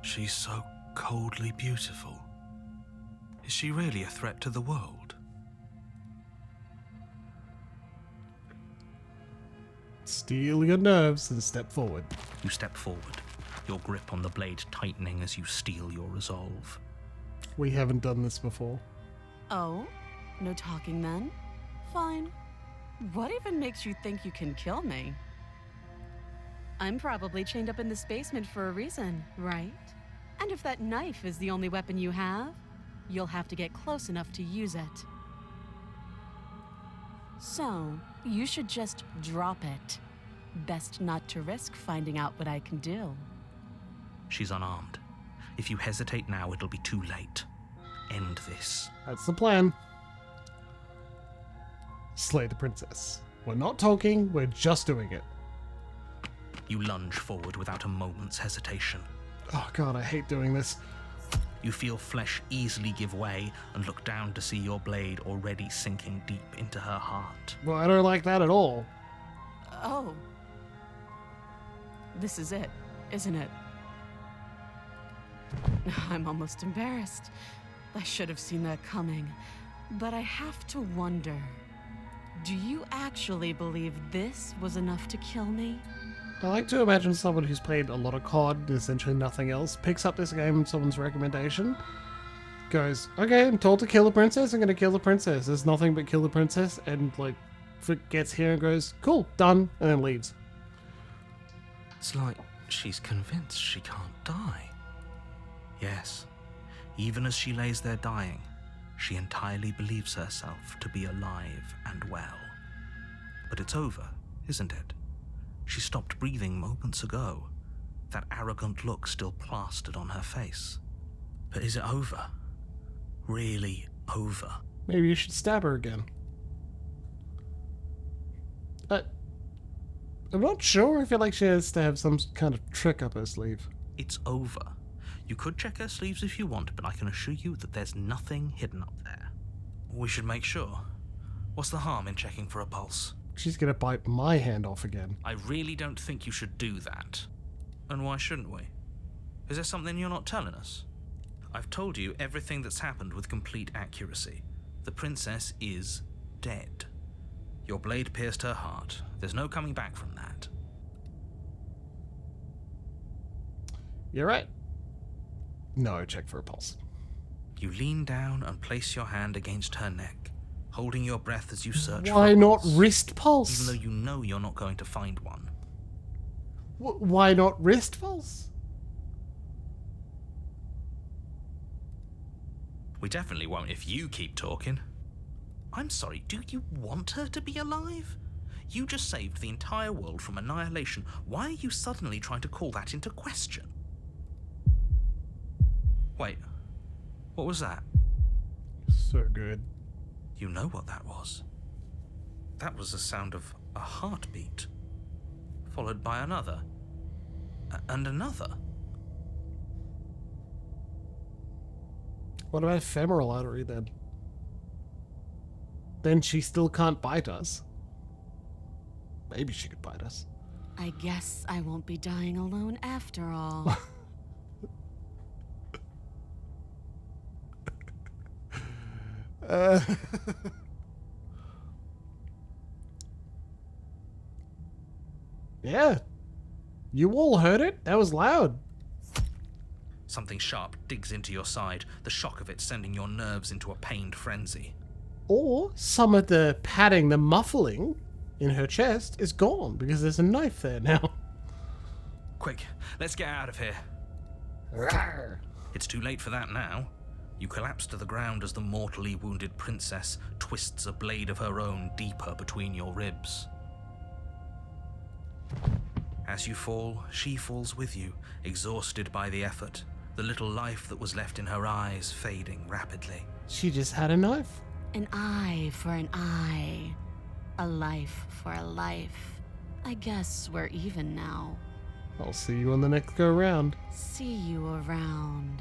She's so coldly beautiful. Is she really a threat to the world? Steel your nerves and step forward. You step forward, your grip on the blade tightening as you steel your resolve. We haven't done this before. Oh? No talking then? Fine. What even makes you think you can kill me? I'm probably chained up in this basement for a reason, right? And if that knife is the only weapon you have, you'll have to get close enough to use it. So, you should just drop it. Best not to risk finding out what I can do. She's unarmed. If you hesitate now, it'll be too late. End this. That's the plan. Slay the princess. We're not talking, we're just doing it. You lunge forward without a moment's hesitation. Oh god, I hate doing this. You feel flesh easily give way and look down to see your blade already sinking deep into her heart. Well, I don't like that at all. Oh. This is it, isn't it? I'm almost embarrassed. I should have seen that coming. But I have to wonder, do you actually believe this was enough to kill me? I like to imagine someone who's played a lot of COD and essentially nothing else, picks up this game on someone's recommendation, goes, okay, I'm told to kill the princess, I'm gonna kill the princess. There's nothing but kill the princess, and like, gets here and goes, cool, done, and then leaves. It's like she's convinced she can't die. Yes, even as she lays there dying, she entirely believes herself to be alive and well. But it's over, isn't it? She stopped breathing moments ago, that arrogant look still plastered on her face. But is it over? Really over? Maybe you should stab her again. I'm not sure. I feel like she has to have some kind of trick up her sleeve. It's over. You could check her sleeves if you want, but I can assure you that there's nothing hidden up there. We should make sure. What's the harm in checking for a pulse? She's gonna bite my hand off again. I really don't think you should do that. And why shouldn't we? Is there something you're not telling us? I've told you everything that's happened with complete accuracy. The princess is dead. Your blade pierced her heart. There's no coming back from that. You're right. No, check for a pulse. You lean down and place your hand against her neck, holding your breath as you search for Why a not pulse, wrist pulse? even though you know you're not going to find one. Why not wrist pulse? We definitely won't if you keep talking. I'm sorry, do you want her to be alive? You just saved the entire world from annihilation. Why are you suddenly trying to call that into question? Wait, what was that? So good. You know what that was. That was the sound of a heartbeat, followed by another, and another. What about femoral artery then? Then she still can't bite us. Maybe she could bite us. I guess I won't be dying alone after all. Yeah. You all heard it. That was loud. Something sharp digs into your side, the shock of it sending your nerves into a pained frenzy. Or some of the padding, the muffling in her chest is gone because there's a knife there now. Quick, let's get out of here. Rawr. It's too late for that now. You collapse to the ground as the mortally wounded princess twists a blade of her own deeper between your ribs. As you fall, she falls with you, exhausted by the effort, the little life that was left in her eyes fading rapidly. She just had a knife. An eye for an eye. A life for a life. I guess we're even now. I'll see you on the next go round. See you around.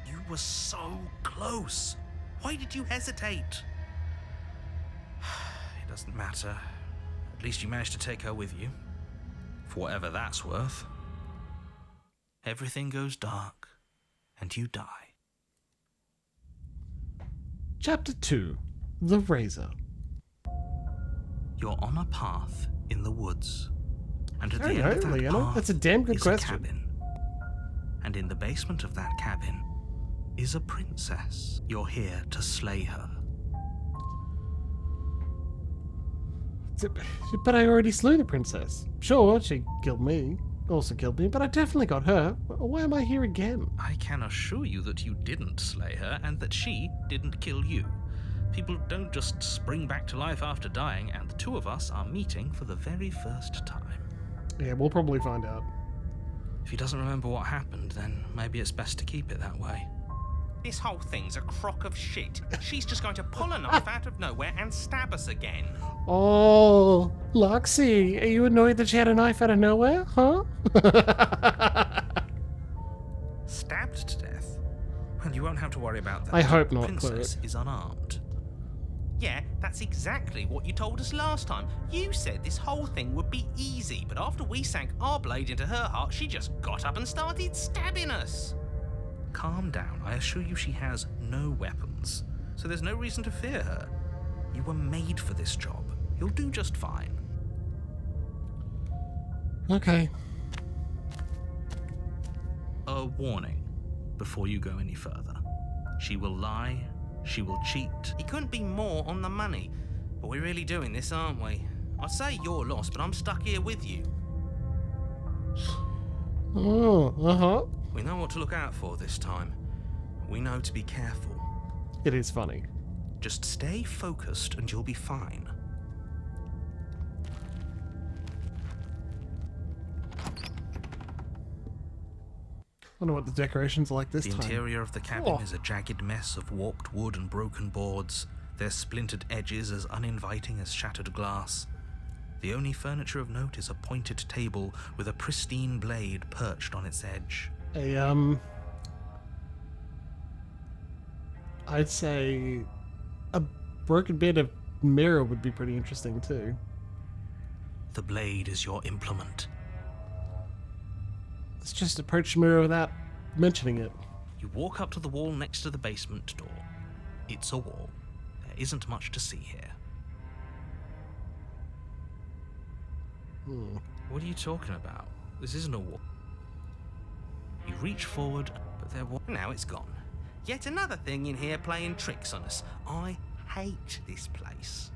You were so close. Why did you hesitate? It doesn't matter. At least you managed to take her with you. For whatever that's worth. Everything goes dark, and you die. Chapter 2. The Razor. You're on a path in the woods. And at the Very end of that Leona. path That's a damn good is question. a cabin. And in the basement of that cabin is a princess. You're here to slay her. But I already slew the princess. Sure, she killed me. Also killed me, but I definitely got her. Why am I here again? I can assure you that you didn't slay her and that she didn't kill you. People don't just spring back to life after dying, and the two of us are meeting for the very first time. Yeah, we'll probably find out. If he doesn't remember what happened, then maybe it's best to keep it that way. This whole thing's a crock of shit. She's just going to pull a knife out of nowhere and stab us again. Oh, Loxy, are you annoyed that she had a knife out of nowhere, huh? Stabbed to death? Well, you won't have to worry about that. I hope not, The princess is unarmed. Yeah, that's exactly what you told us last time. You said this whole thing would be easy, but after we sank our blade into her heart, she just got up and started stabbing us. Calm down. I assure you she has no weapons, so there's no reason to fear her. You were made for this job. You'll do just fine. Okay. A warning before you go any further. She will lie, she will cheat. He couldn't be more on the money. But we're really doing this, aren't we? I'd say you're lost, but I'm stuck here with you. Oh, uh-huh. We know what to look out for this time. We know to be careful. It is funny. Just stay focused and you'll be fine. Wonder what the decorations are like this The time. interior of the cabin Oh. is a jagged mess of warped wood and broken boards, their splintered edges as uninviting as shattered glass. The only furniture of note is a pointed table with a pristine blade perched on its edge. I'd say a broken bit of mirror would be pretty interesting too. The blade is your implement. Let's just approach the mirror without mentioning it. You walk up to the wall next to the basement door. It's a wall. There isn't much to see here. What are you talking about? This isn't a wall. You reach forward, but there was... Now it's gone. Yet another thing in here playing tricks on us. I hate this place.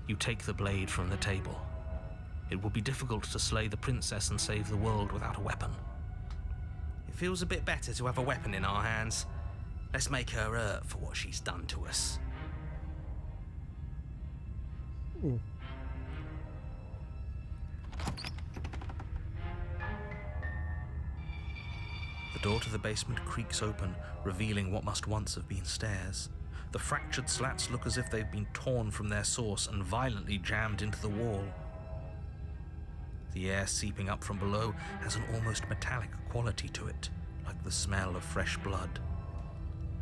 You take the blade from the table. It will be difficult to slay the princess and save the world without a weapon. It feels a bit better to have a weapon in our hands. Let's make her hurt for what she's done to us. The door to the basement creaks open, revealing what must once have been stairs. The fractured slats look as if they've been torn from their source and violently jammed into the wall. The air seeping up from below has an almost metallic quality to it, like the smell of fresh blood.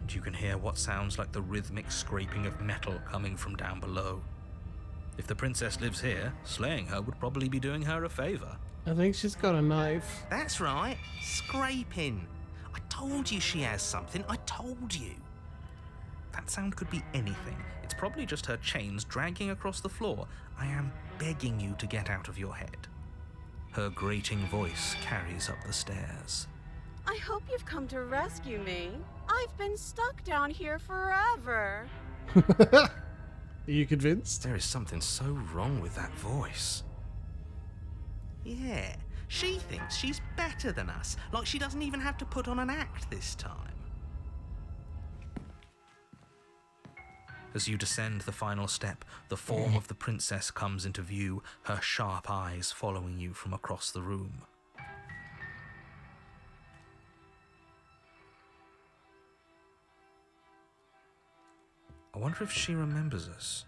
And you can hear what sounds like the rhythmic scraping of metal coming from down below. If the princess lives here, slaying her would probably be doing her a favor. I think she's got a knife. That's right, scraping. I told you she has something, I told you. That sound could be anything. It's probably just her chains dragging across the floor. I am begging you to get out of your head. Her grating voice carries up the stairs. I hope you've come to rescue me. I've been stuck down here forever. Are you convinced? There is something so wrong with that voice. Yeah, she thinks she's better than us, like she doesn't even have to put on an act this time. As you descend the final step, the form of the princess comes into view, her sharp eyes following you from across the room. I wonder if she remembers us.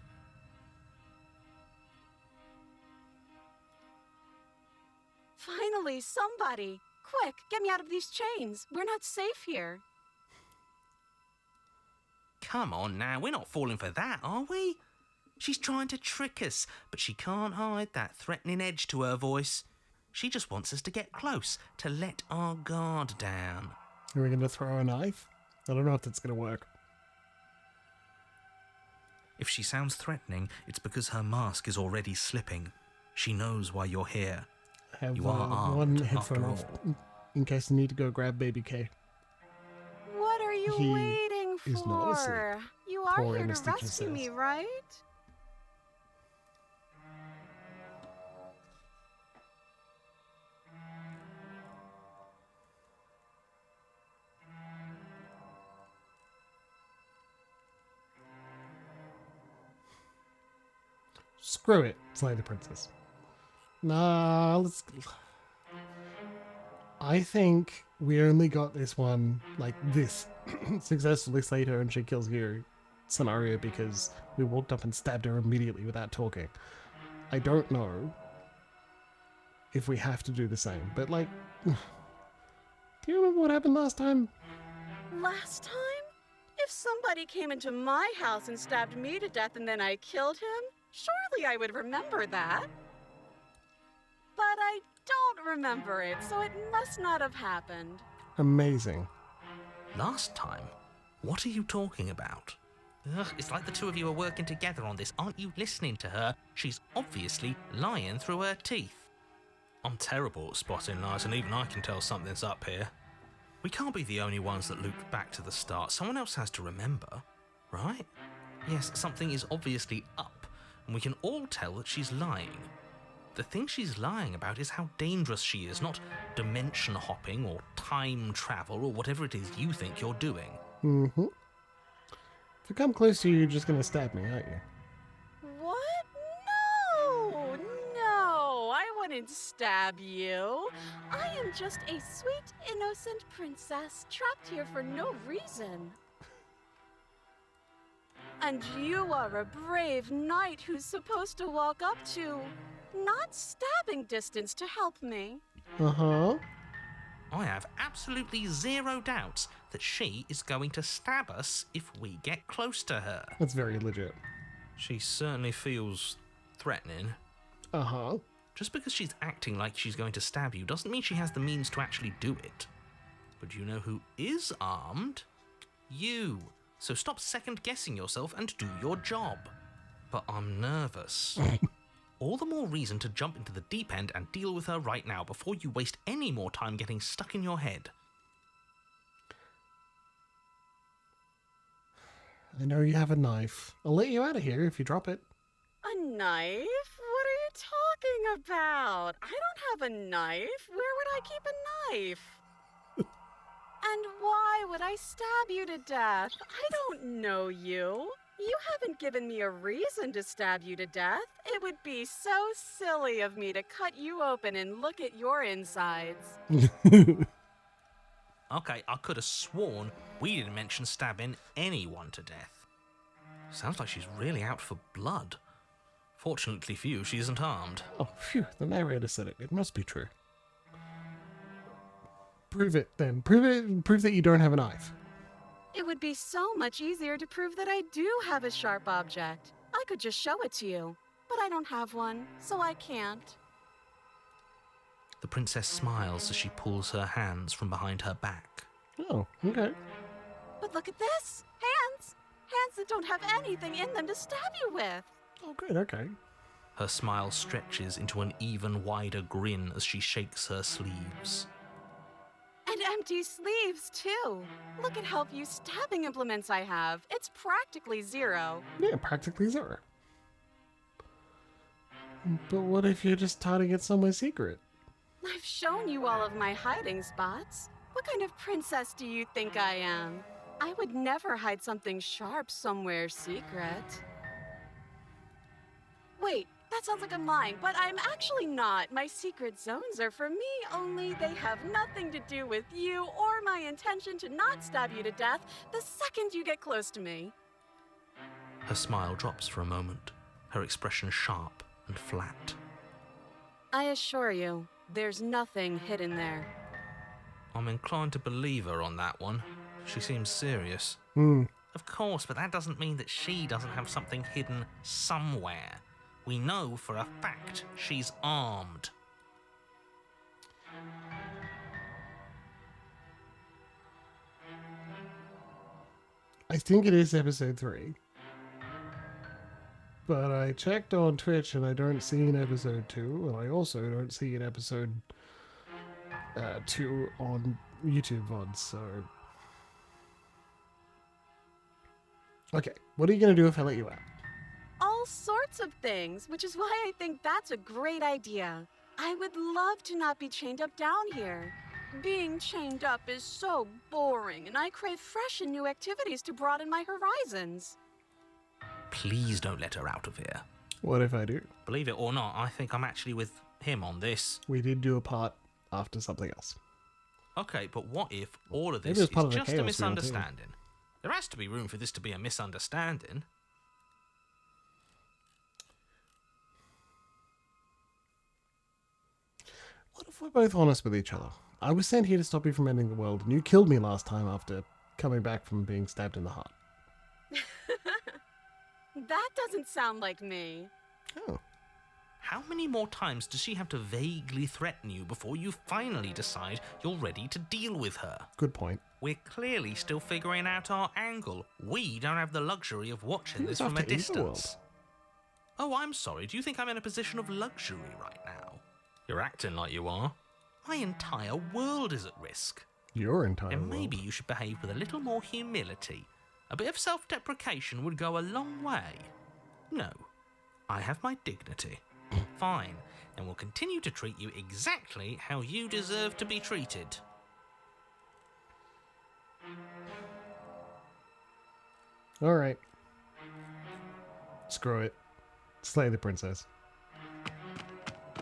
Finally, somebody! Quick, get me out of these chains. We're not safe here. Come on now, we're not falling for that, are we? She's trying to trick us, but she can't hide that threatening edge to her voice. She just wants us to get close, to let our guard down. Are we going to throw a knife? I don't know if that's going to work. If she sounds threatening, it's because her mask is already slipping. She knows why you're here. I have You are armed, one after headphone off all. in case I need to go grab Baby K. What are you He waiting for? is not asleep. You are Poor here to Anastasia rescue me, says. right? Screw it. Slay the princess. Nah, let's... I think we only got this one, like this, successfully slayed her and she kills you scenario because we walked up and stabbed her immediately without talking. I don't know if we have to do the same, but like... Do you remember what happened last time? Last time? If somebody came into my house and stabbed me to death and then I killed him, surely I would remember that. But I don't remember it, so it must not have happened. Amazing. Last time? What are you talking about? Ugh, it's like the two of you are working together on this. Aren't you listening to her? She's obviously lying through her teeth. I'm terrible at spotting lies, and even I can tell something's up here. We can't be the only ones that looped back to the start. Someone else has to remember, right? Yes, something is obviously up, and we can all tell that she's lying. The thing she's lying about is how dangerous she is, not dimension hopping or time travel or whatever it is you think you're doing. Mm-hmm. If I come close to you, you're just gonna stab me, aren't you? What? No! No! I wouldn't stab you. I am just a sweet, innocent princess trapped here for no reason. And you are a brave knight who's supposed to walk up to, not stabbing distance to help me. Uh-huh. I have absolutely zero doubts that she is going to stab us if we get close to her. That's very legit. She certainly feels threatening. Uh-huh. Just because she's acting like she's going to stab you doesn't mean she has the means to actually do it. But you know who is armed? You. So stop second-guessing yourself and do your job. But I'm nervous. All the more reason to jump into the deep end and deal with her right now before you waste any more time getting stuck in your head. I know you have a knife. I'll let you out of here if you drop it. A knife? What are you talking about? I don't have a knife. Where would I keep a knife? And why would I stab you to death? I don't know you. You haven't given me a reason to stab you to death. It would be so silly of me to cut you open and look at your insides. Okay, I could have sworn we didn't mention stabbing anyone to death. Sounds like she's really out for blood. Fortunately for you, she isn't armed. Oh, phew, the narrator said it. It must be true. Prove it, then. Prove it, and prove that you don't have a knife. It would be so much easier to prove that I do have a sharp object. I could just show it to you, but I don't have one, so I can't. The princess smiles as she pulls her hands from behind her back. Oh, okay. But look at this! Hands! Hands that don't have anything in them to stab you with! Oh, good, okay. Her smile stretches into an even wider grin as she shakes her sleeves. And empty sleeves, too! Look at how few stabbing implements I have. It's practically zero. Yeah, practically zero. But what if you're just hiding it somewhere secret? I've shown you all of my hiding spots. What kind of princess do you think I am? I would never hide something sharp somewhere secret. Wait, that sounds like I'm lying, but I'm actually not. My secret zones are for me, only they have nothing to do with you or my intention to not stab you to death the second you get close to me. Her smile drops for a moment, her expression sharp and flat. I assure you, there's nothing hidden there. I'm inclined to believe her on that one. She seems serious. Of course, but that doesn't mean that she doesn't have something hidden somewhere. We know for a fact she's armed. I think it is episode 3. But I checked on Twitch and I don't see an episode 2, and I also don't see an episode 2 on YouTube VODs, so... Okay, what are you going to do if I let you out? All sorts of things, which is why I think that's a great idea. I would love to not be chained up down here. Being chained up is so boring, and I crave fresh and new activities to broaden my horizons. Please don't let her out of here. What if I do? Believe it or not, I think I'm actually with him on this. We did do a part after something else. Okay, but what if all of Maybe this it was is part of the just a chaos wheel, too. misunderstanding? There has to be room for this to be a misunderstanding. What if we're both honest with each other? I was sent here to stop you from ending the world, and you killed me last time after coming back from being stabbed in the heart. That doesn't sound like me. Oh. How many more times does she have to vaguely threaten you before you finally decide you're ready to deal with her? Good point. We're clearly still figuring out our angle. We don't have the luxury of watching He this was from a after Everworld. distance. Oh, I'm sorry. Do you think I'm in a position of luxury right now? You're acting like you are. My entire world is at risk. Your entire And maybe world. you should behave with a little more humility. A bit of self-deprecation would go a long way. No, I have my dignity. Fine, and will continue to treat you exactly how you deserve to be treated. All right. Screw it. Slay the princess.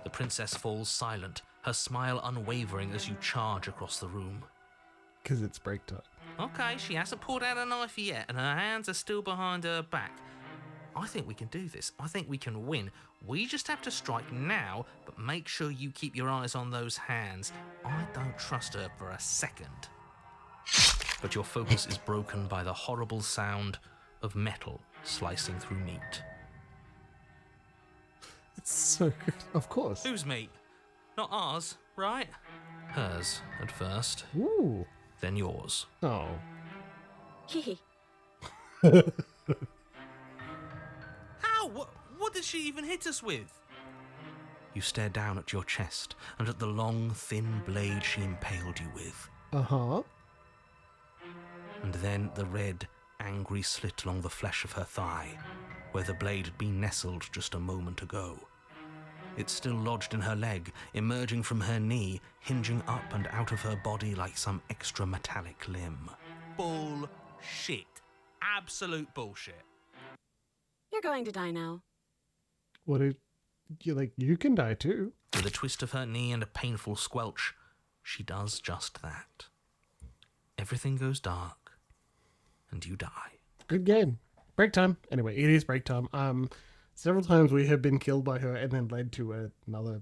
The princess falls silent, her smile unwavering as you charge across the room. Because it's break time. Okay, she hasn't pulled out a knife yet, and her hands are still behind her back. I think we can do this. I think we can win. We just have to strike now, but make sure you keep your eyes on those hands. I don't trust her for a second. But your focus is broken by the horrible sound of metal slicing through meat. It's so good. Of course. Whose meat? Not ours, right? Hers at first, Ooh. then yours. Oh. Hee. How? What did she even hit us with? You stare down at your chest and at the long, thin blade she impaled you with. Uh-huh. And then the red, angry slit along the flesh of her thigh, where the blade had been nestled just a moment ago. It's still lodged in her leg, emerging from her knee, hinging up and out of her body like some extra metallic limb. Bullshit. Absolute bullshit. You're going to die now. What did you like? You can die too. With a twist of her knee and a painful squelch, she does just that. Everything goes dark, and you die. Good game. Break time. Anyway, it is break time. Several times we have been killed by her and then led to another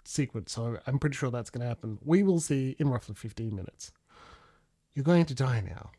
sequence, so I'm pretty sure that's going to happen. We will see in roughly 15 minutes. You're going to die now.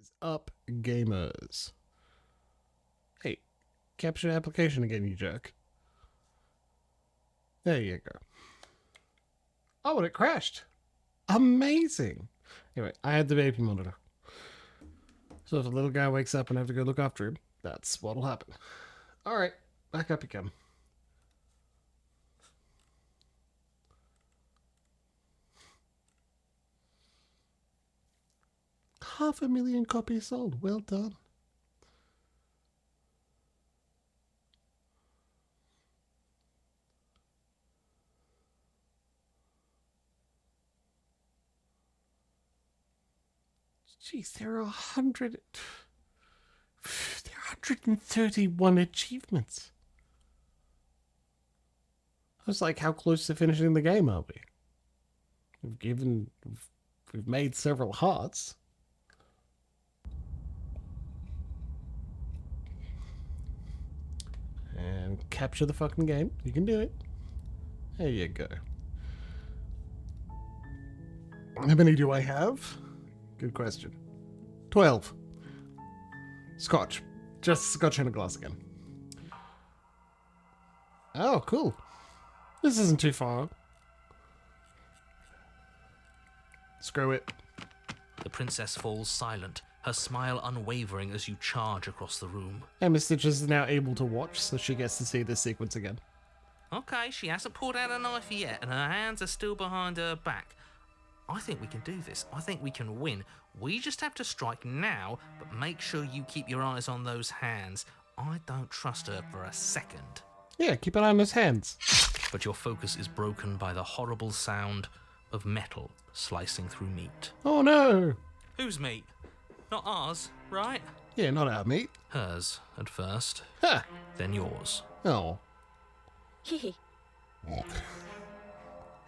is up, gamers? Hey, capture application again, you jerk. There you go. Oh, and it crashed. Amazing. Anyway, I had the baby monitor. So if the little guy wakes up and I have to go look after him, that's what'll happen. Alright, back up you come. Half a million copies sold. Well done. Jeez, there are 131 achievements. I was like, how close to finishing the game are we? We've made several hearts. And capture the fucking game. You can do it. There you go. How many do I have? Good question. 12. Scotch. Just scotch in a glass again. Oh, cool. This isn't too far. Screw it. The princess falls silent, her smile unwavering as you charge across the room. And Miss Stitches is now able to watch, so she gets to see this sequence again. Okay, she hasn't pulled out a knife yet, and her hands are still behind her back. I think we can do this. I think we can win. We just have to strike now, but make sure you keep your eyes on those hands. I don't trust her for a second. Yeah, keep an eye on those hands. But your focus is broken by the horrible sound of metal slicing through meat. Oh no! Whose meat? Not ours, right? Yeah, not our meat. Hers at first, Ha! then yours. Oh. Hee.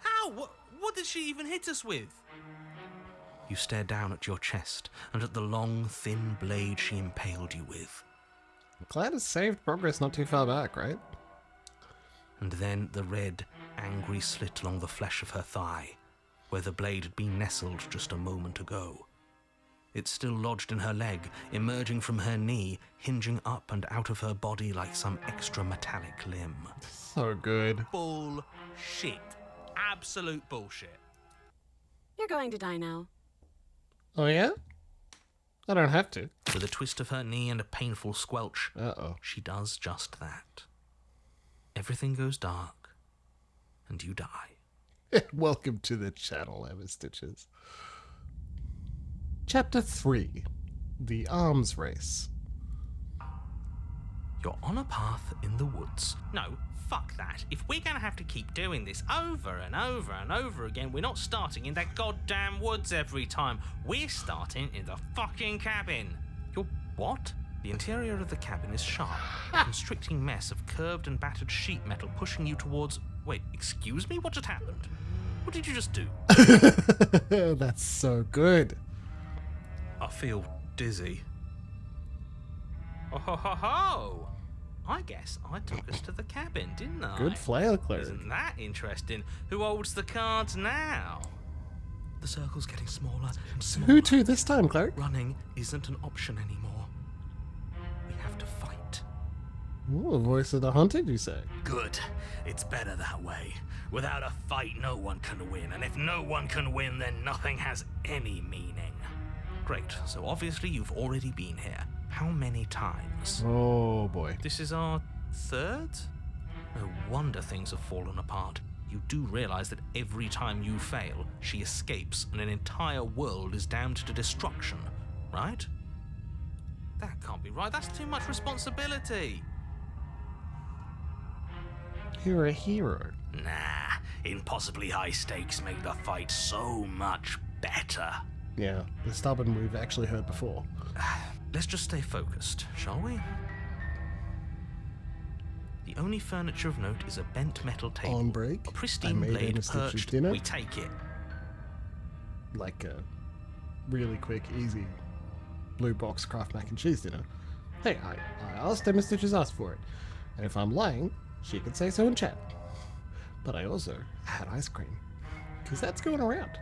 How? What did she even hit us with? You stare down at your chest and at the long, thin blade she impaled you with. I'm glad it saved progress not too far back, right? And then the red, angry slit along the flesh of her thigh, where the blade had been nestled just a moment ago. It still lodged in her leg, emerging from her knee, hinging up and out of her body like some extra metallic limb. So good. Bullshit. Absolute bullshit. You're going to die now. Oh yeah? I don't have to. With a twist of her knee and a painful squelch, Uh-oh. she does just that. Everything goes dark, and you die. Welcome to the channel, Emma Stitches. Chapter 3. The Arms Race. You're on a path in the woods. No, fuck that. If we're gonna have to keep doing this over and over and over again, we're not starting in that goddamn woods every time. We're starting in the fucking cabin. You're what? The interior of the cabin is sharp, a constricting mess of curved and battered sheet metal pushing you towards... Wait, excuse me? What just happened? What did you just do? That's so good. I feel dizzy. Oh ho ho ho! I guess I took us to the cabin, didn't I? Good flail cleric. Isn't that interesting? Who holds the cards now? The circle's getting smaller and smaller. Who to this time, cleric? Running isn't an option anymore. We have to fight. Ooh, voice of the hunted, you say? Good. It's better that way. Without a fight, no one can win. And if no one can win, then nothing has any meaning. Great, so obviously you've already been here. How many times? Oh boy. This is our third? No wonder things have fallen apart. You do realize that every time you fail, she escapes and an entire world is damned to destruction, right? That can't be right. That's too much responsibility. You're a hero. Nah, impossibly high stakes make the fight so much better. Yeah, the stubborn we've actually heard before. Let's just stay focused, shall we? The only furniture of note is a bent metal table. On break, A I pristine made blade Emma Stitches perched. dinner. We take it. Like a really quick, easy blue box Kraft mac and cheese dinner. Hey, I asked Emma Stitches asked for it. And if I'm lying, she could say so in chat. But I also had ice cream. Because that's going around.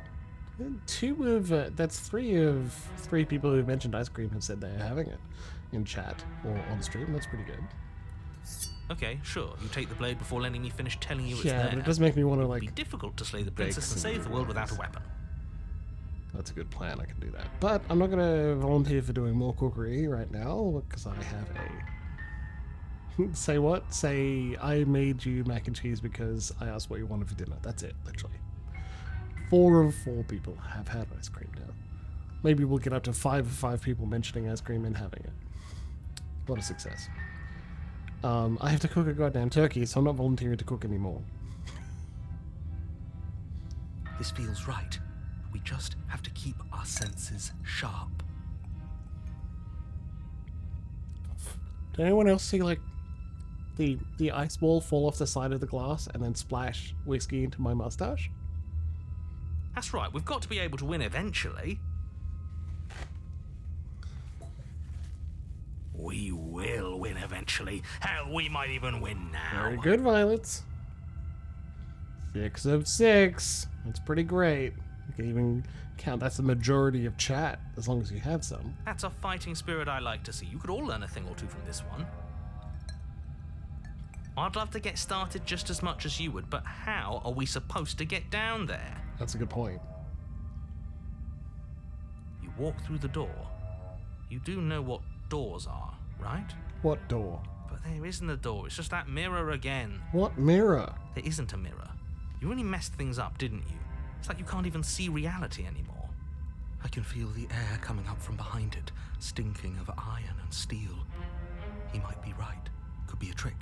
That's three people who mentioned ice cream have said they're having it in chat or on stream. That's pretty good. Okay, sure. You take the blade before letting me finish telling you it's Yeah, there. but it does make me want to It would be like. difficult to slay the princess and some save the world without a weapon. That's a good plan. I can do that, but I'm not gonna volunteer for doing more cookery right now because I have a. Say what? Say I made you mac and cheese because I asked what you wanted for dinner. That's it, literally. 4 of 4 people have had ice cream now. Maybe we'll get up to 5 of 5 people mentioning ice cream and having it. What a success. I have to cook a goddamn turkey, so I'm not volunteering to cook anymore. This feels right. We just have to keep our senses sharp. Did anyone else see, like, the ice ball fall off the side of the glass and then splash whiskey into my mustache? That's right, we've got to be able to win eventually. We will win eventually. Hell, we might even win now. Very good, Violets. 6 of 6. That's pretty great. You can even count that's the majority of chat, as long as you have some. That's a fighting spirit I like to see. You could all learn a thing or two from this one. I'd love to get started just as much as you would, but how are we supposed to get down there? That's a good point. You walk through the door. You do know what doors are, right? What door? But there isn't a door, it's just that mirror again. What mirror? There isn't a mirror. You really messed things up, didn't you? It's like you can't even see reality anymore. I can feel the air coming up from behind it, stinking of iron and steel. He might be right. Could be a trick.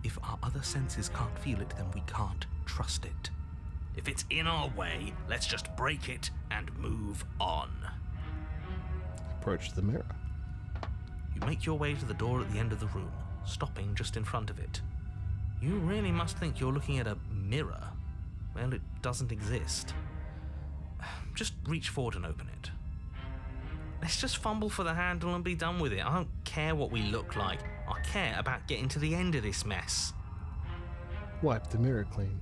If our other senses can't feel it, then we can't trust it. If it's in our way, let's just break it and move on. Approach the mirror. You make your way to the door at the end of the room, stopping just in front of it. You really must think you're looking at a mirror. Well, it doesn't exist. Just reach forward and open it. Let's just fumble for the handle and be done with it. I don't care what we look like. I care about getting to the end of this mess. Wipe the mirror clean.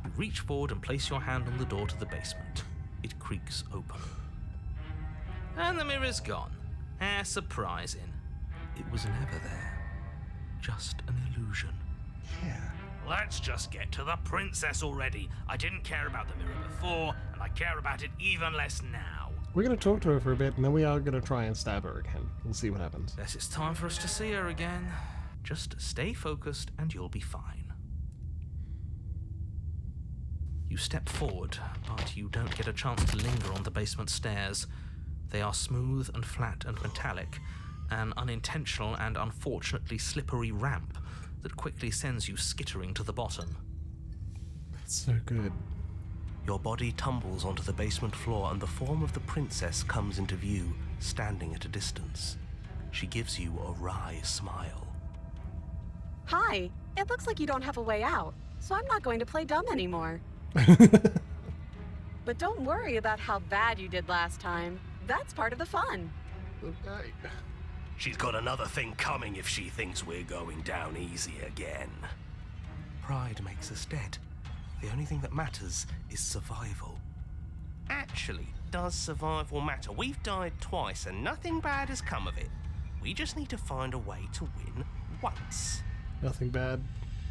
You reach forward and place your hand on the door to the basement. It creaks open. And the mirror's gone. How surprising. It was never there. Just an illusion. Yeah. Let's just get to the princess already. I didn't care about the mirror before, and I care about it even less now. We're going to talk to her for a bit, and then we are going to try and stab her again. We'll see what happens. Guess it's time for us to see her again. Just stay focused and you'll be fine. You step forward, but you don't get a chance to linger on the basement stairs. They are smooth and flat and metallic, an unintentional and unfortunately slippery ramp that quickly sends you skittering to the bottom. That's so good. Your body tumbles onto the basement floor and the form of the princess comes into view, standing at a distance. She gives you a wry smile. Hi, it looks like you don't have a way out, so I'm not going to play dumb anymore. But don't worry about how bad you did last time. That's part of the fun. Okay. She's got another thing coming if she thinks we're going down easy again. Pride makes us dead. The only thing that matters is survival. Actually, does survival matter? We've died twice and nothing bad has come of it. We just need to find a way to win once. Nothing bad.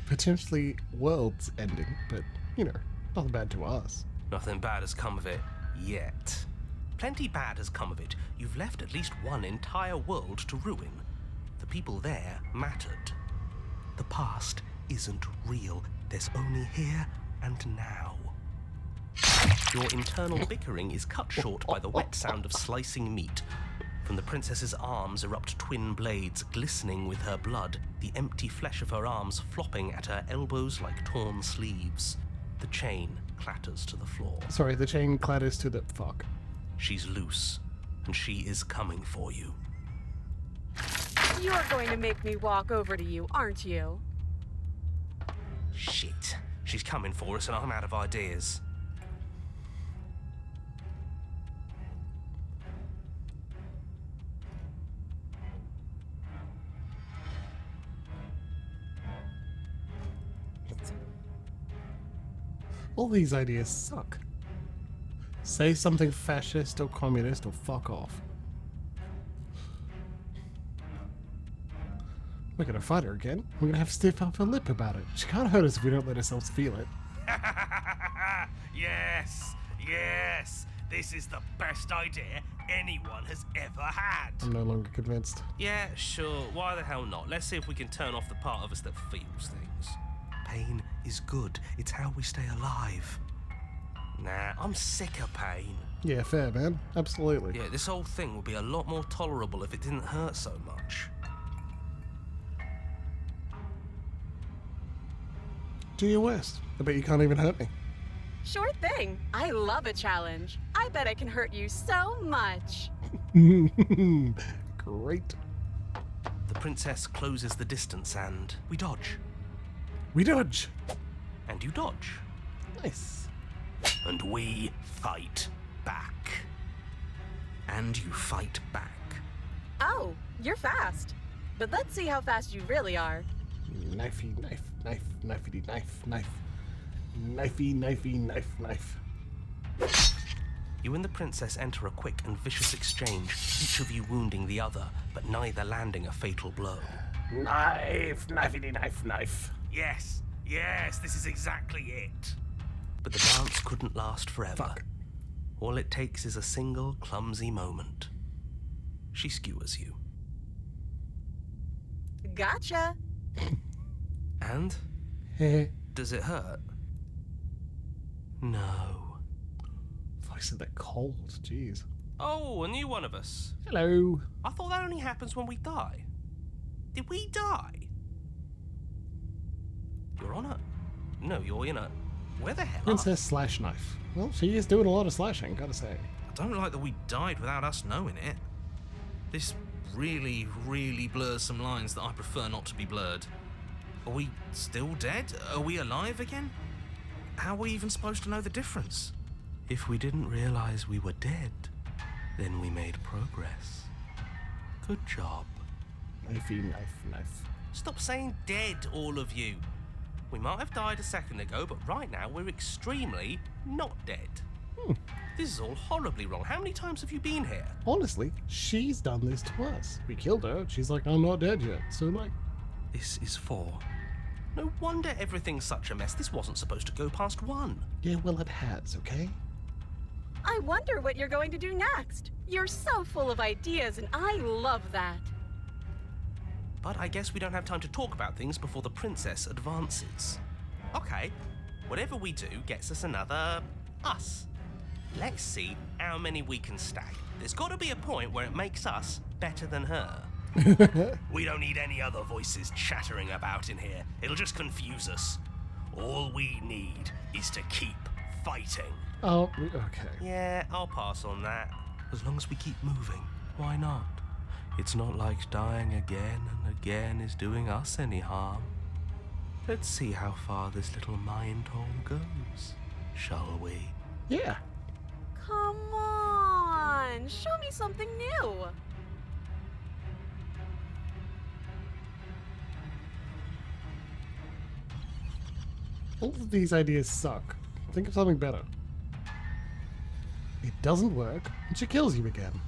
Potentially world's ending, but, you know, nothing bad to us. Nothing bad has come of it yet. Plenty bad has come of it. You've left at least one entire world to ruin. The people there mattered. The past isn't real. There's only here and now. Your internal bickering is cut short by the wet sound of slicing meat. From the princess's arms erupt twin blades glistening with her blood, the empty flesh of her arms flopping at her elbows like torn sleeves. The chain clatters to the floor. Sorry, the chain clatters to the fuck. She's loose, and she is coming for you. You're going to make me walk over to you, aren't you? Shit. She's coming for us and I'm out of ideas. All these ideas suck. Say something fascist or communist or fuck off. We're gonna fight her again. We're gonna have to stiff up her lip about it. She can't hurt us if we don't let ourselves feel it. Yes, yes. This is the best idea anyone has ever had. I'm no longer convinced. Yeah, sure. Why the hell not? Let's see if we can turn off the part of us that feels things. Pain is good. It's how we stay alive. Nah, I'm sick of pain. Yeah, fair, man. Absolutely. Yeah, this whole thing would be a lot more tolerable if it didn't hurt so much. Do your worst. I bet you can't even hurt me. Sure thing. I love a challenge. I bet I can hurt you so much. Great. The princess closes the distance and we dodge. We dodge. And you dodge. Nice. And we fight back. And you fight back. Oh, you're fast. But let's see how fast you really are. Knifey, knife, knife, knifey, knife, knife. Knifey, knifey, knife, knife. You and the princess enter a quick and vicious exchange, each of you wounding the other, but neither landing a fatal blow. Knife, knifey, knife, knife. Yes, yes, this is exactly it. But the dance couldn't last forever. Fuck. All it takes is a single clumsy moment. She skewers you. Gotcha. And? Heh. Does it hurt? No. Voice of the cold, jeez. Oh, a new one of us. Hello. I thought that only happens when we die. Did we die? You're on it. No, you're in it. Where the hell Princess slash knife. Well, she is doing a lot of slashing, gotta say. I don't like that we died without us knowing it. This really, really blurs some lines that I prefer not to be blurred. Are we still dead? Are we alive again? How are we even supposed to know the difference? If we didn't realize we were dead, then we made progress. Good job. Knifey, knife, knife. Stop saying dead, all of you. We might have died a second ago, but right now we're extremely not dead. This is all horribly wrong. How many times have you been here? Honestly, she's done this to us. We killed her. She's like, I'm not dead yet. So, like, This is 4. No wonder everything's such a mess. This wasn't supposed to go past 1. yeah, well, it has, okay? I wonder what you're going to do next. You're so full of ideas, and I love that. But I guess we don't have time to talk about things before the princess advances. Okay, whatever we do gets us another us. Let's see how many we can stack. There's got to be a point where it makes us better than her. We don't need any other voices chattering about in here. It'll just confuse us. All we need is to keep fighting. Oh, okay. Yeah, I'll pass on that. As long as we keep moving, why not? It's not like dying again and again is doing us any harm. Let's see how far this little mind hole goes, shall we? Yeah. Come on, show me something new. All of these ideas suck. Think of something better. It doesn't work, and she kills you again.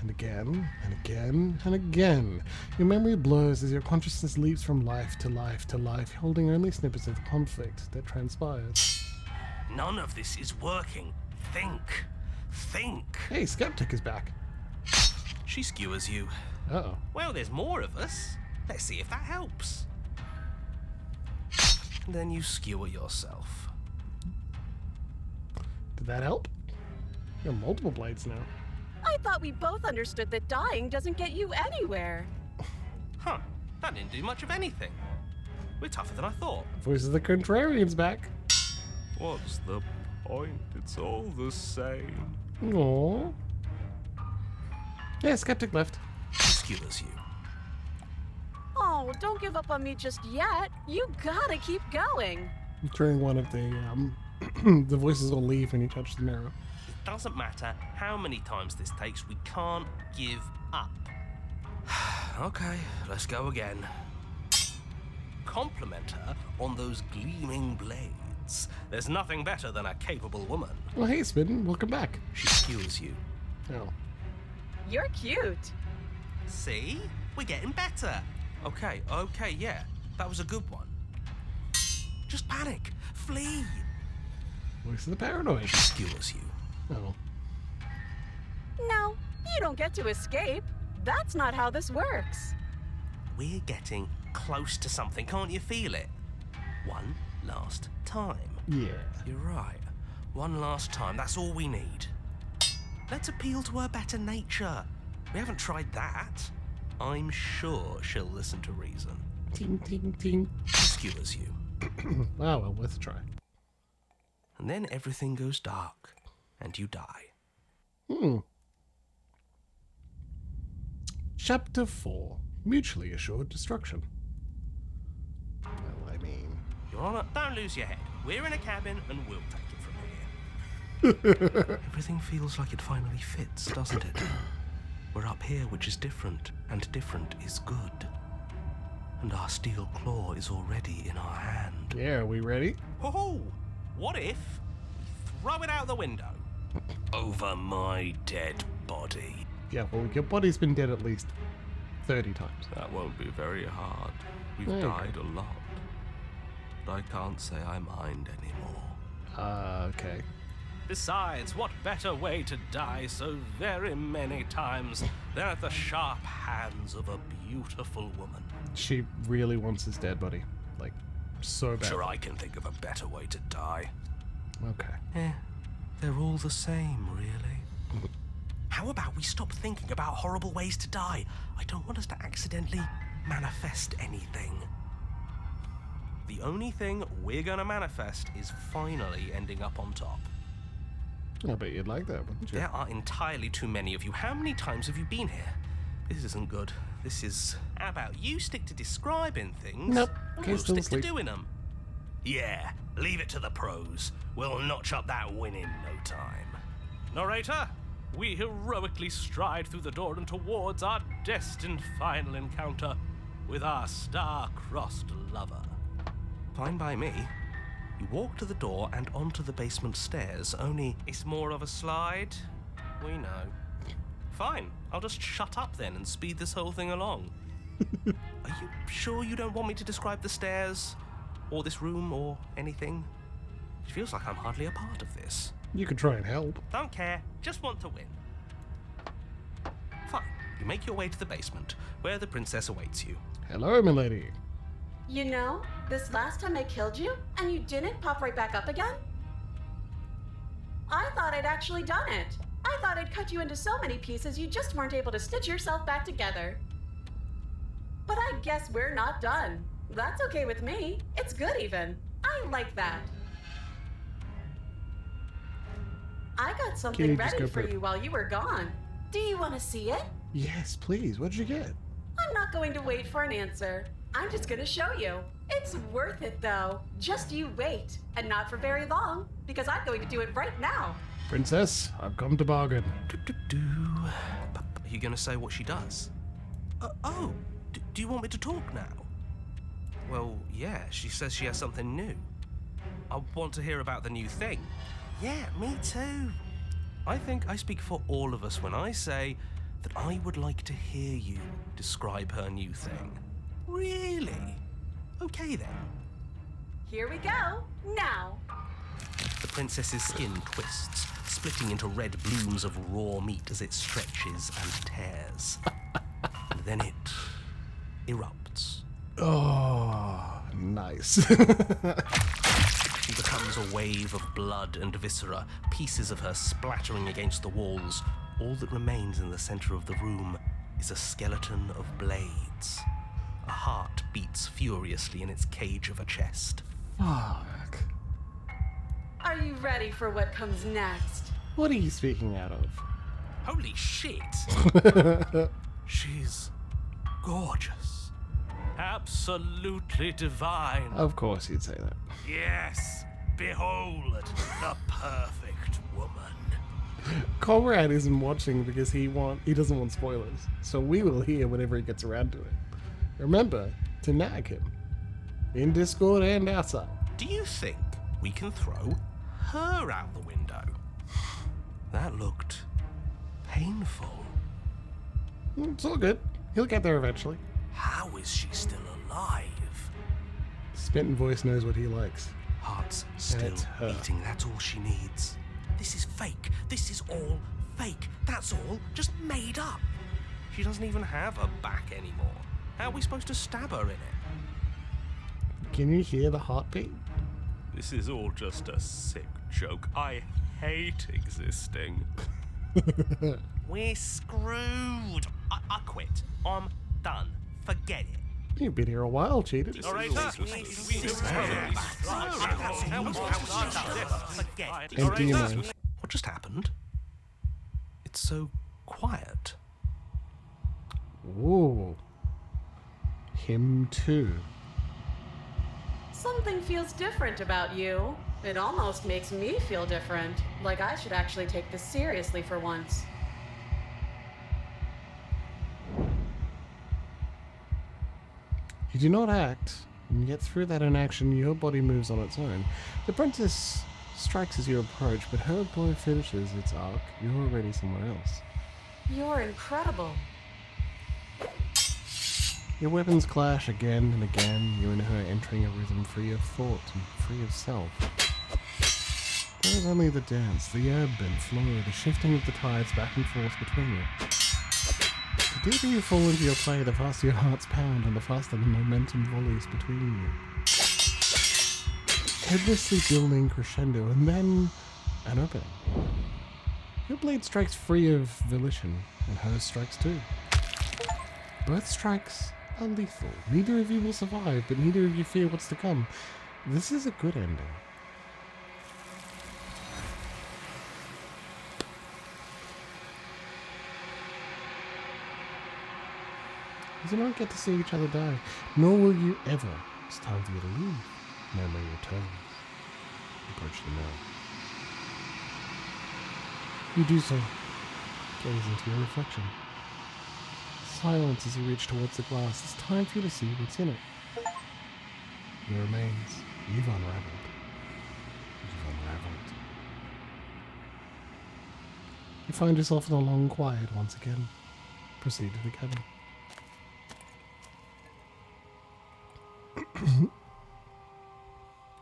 And again, and again, and again. Your memory blurs as your consciousness leaps from life to life to life, holding only snippets of the conflict that transpires. None of this is working. Think. Think. Hey, Skeptic is back. She skewers you. Uh-oh. Well, there's more of us. Let's see if that helps. Then you skewer yourself. Did that help? You have multiple blades now. I thought we both understood that dying doesn't get you anywhere. Huh. That didn't do much of anything. We're tougher than I thought. Voice of the Contrarian's back. What's the point? It's all the same. Aww. Yeah, Skeptic left. She skewers you. Oh, don't give up on me just yet. You gotta keep going. During one of the, the voices will leave when you touch the mirror. It doesn't matter how many times this takes, we can't give up. Okay, let's go again. Compliment her on those gleaming blades. facets. There's nothing better than a capable woman. Well, hey, Spin, welcome back. She skewers you. Oh. You're cute. See? We're getting better. Okay, yeah. That was a good one. Just panic. Flee. Voice of the paranoid. She skewers you. Oh. No, you don't get to escape. That's not how this works. We're getting close to something. Can't you feel it? One last time. Yeah. You're right. One last time. That's all we need. Let's appeal to her better nature. We haven't tried that. I'm sure she'll listen to reason. Ting, ting, ting. She skewers you. Oh, well, worth a try. And then everything goes dark, and you die. Chapter 4. Mutually Assured Destruction. Well, I mean... Your Honor, don't lose your head. We're in a cabin, and we'll take it from here. Everything feels like it finally fits, doesn't it? We're up here, which is different, and different is good. And our steel claw is already in our hand. Yeah, are we ready? Ho-ho! What if we throw it out the window? Over my dead body. Yeah, well, your body's been dead at least 30 times. That won't be very hard. We've Okay. died a lot. But I can't say I mind anymore. Okay. Besides, what better way to die so very many times than at the sharp hands of a beautiful woman? She really wants his dead body. Like, so bad. Sure, I can think of a better way to die. Okay. They're all the same, really. How about we stop thinking about horrible ways to die? I don't want us to accidentally manifest anything. The only thing we're gonna manifest is finally ending up on top. I bet you'd like that, wouldn't you? There are entirely too many of you. How many times have you been here? This isn't good. This is... How about you stick to describing things? Nope. And Okay, we'll still stick asleep. to doing them. Yeah, leave it to the pros. We'll notch up that win in no time. Narrator, we heroically stride through the door and towards our destined final encounter with our star-crossed lover. Fine by me. You walk to the door and onto the basement stairs, only it's more of a slide. We know. Fine, I'll just shut up then and speed this whole thing along. Are you sure you don't want me to describe the stairs, or this room, or anything? It feels like I'm hardly a part of this. You could try and help. Don't care, just want to win. Fine, you make your way to the basement, where the princess awaits you. Hello, milady. You know, this last time I killed you, and you didn't pop right back up again? I thought I'd actually done it. I thought I'd cut you into so many pieces you just weren't able to stitch yourself back together. But I guess we're not done. That's okay with me. It's good even. I like that. I got Can something you just ready go for for it? you while you were gone. Do you want to see it? Yes, please. What'd you get? I'm not going to wait for an answer. I'm just going to show you. It's worth it, though. Just you wait. And not for very long, because I'm going to do it right now. Princess, I've come to bargain. But are you going to say what she does? Do you want me to talk now? Well, yeah, she says she has something new. I want to hear about the new thing. Yeah, me too. I think I speak for all of us when I say that I would like to hear you describe her new thing. Really? Okay then. Here we go. Now. The princess's skin twists, splitting into red blooms of raw meat as it stretches and tears. And then it erupts. Oh, nice. She becomes a wave of blood and viscera, pieces of her splattering against the walls. All that remains in the center of the room is a skeleton of blades. A heart beats furiously in its cage of a chest. Fuck. Are you ready for what comes next? What are you speaking out of? Holy shit! She's gorgeous. Absolutely divine. Of course you'd say that. Yes, behold the perfect woman. Conrad isn't watching because he doesn't want spoilers, so we will hear whenever he gets around to it. Remember to nag him in Discord and outside. Do you think we can throw her out the window. That looked painful. It's all good. He'll get there eventually. How is she still alive? Spitting voice knows what he likes. Heart's still it's her. beating, that's all she needs. This is fake. This is all fake. That's all just made up. She doesn't even have a back anymore. How are we supposed to stab her in it? Can you hear the heartbeat? This is all just a sick joke. I hate existing. We're screwed. I quit. I'm done. Forget it. You've been here a while, cheated. Empty your mind. What just happened? It's so quiet. Ooh. Him too. Something feels different about you. It almost makes me feel different. Like I should actually take this seriously for once. You do not act, and yet through that inaction your body moves on its own. The princess strikes as you approach, but her blow finishes its arc. You're already somewhere else. You're incredible. Your weapons clash again and again, you and her entering a rhythm free of thought and free of self. There is only the dance, the ebb and flow, the shifting of the tides back and forth between you. The deeper you fall into your play, the faster your hearts pound and the faster the momentum volleys between you. Endlessly building crescendo and then an opening. Your blade strikes free of volition, and hers strikes too. Both strikes are lethal. Neither of you will survive, but neither of you fear what's to come. This is a good ending. You do not get to see each other die, nor will you ever. It's time for you to leave. Memory returns. Approach the mirror. You do so. Gaze into your reflection. Silence as you reach towards the glass. It's time for you to see what's in it. Your remains. You've unraveled. You've unraveled. You find yourself in a long quiet once again. Proceed to the cabin.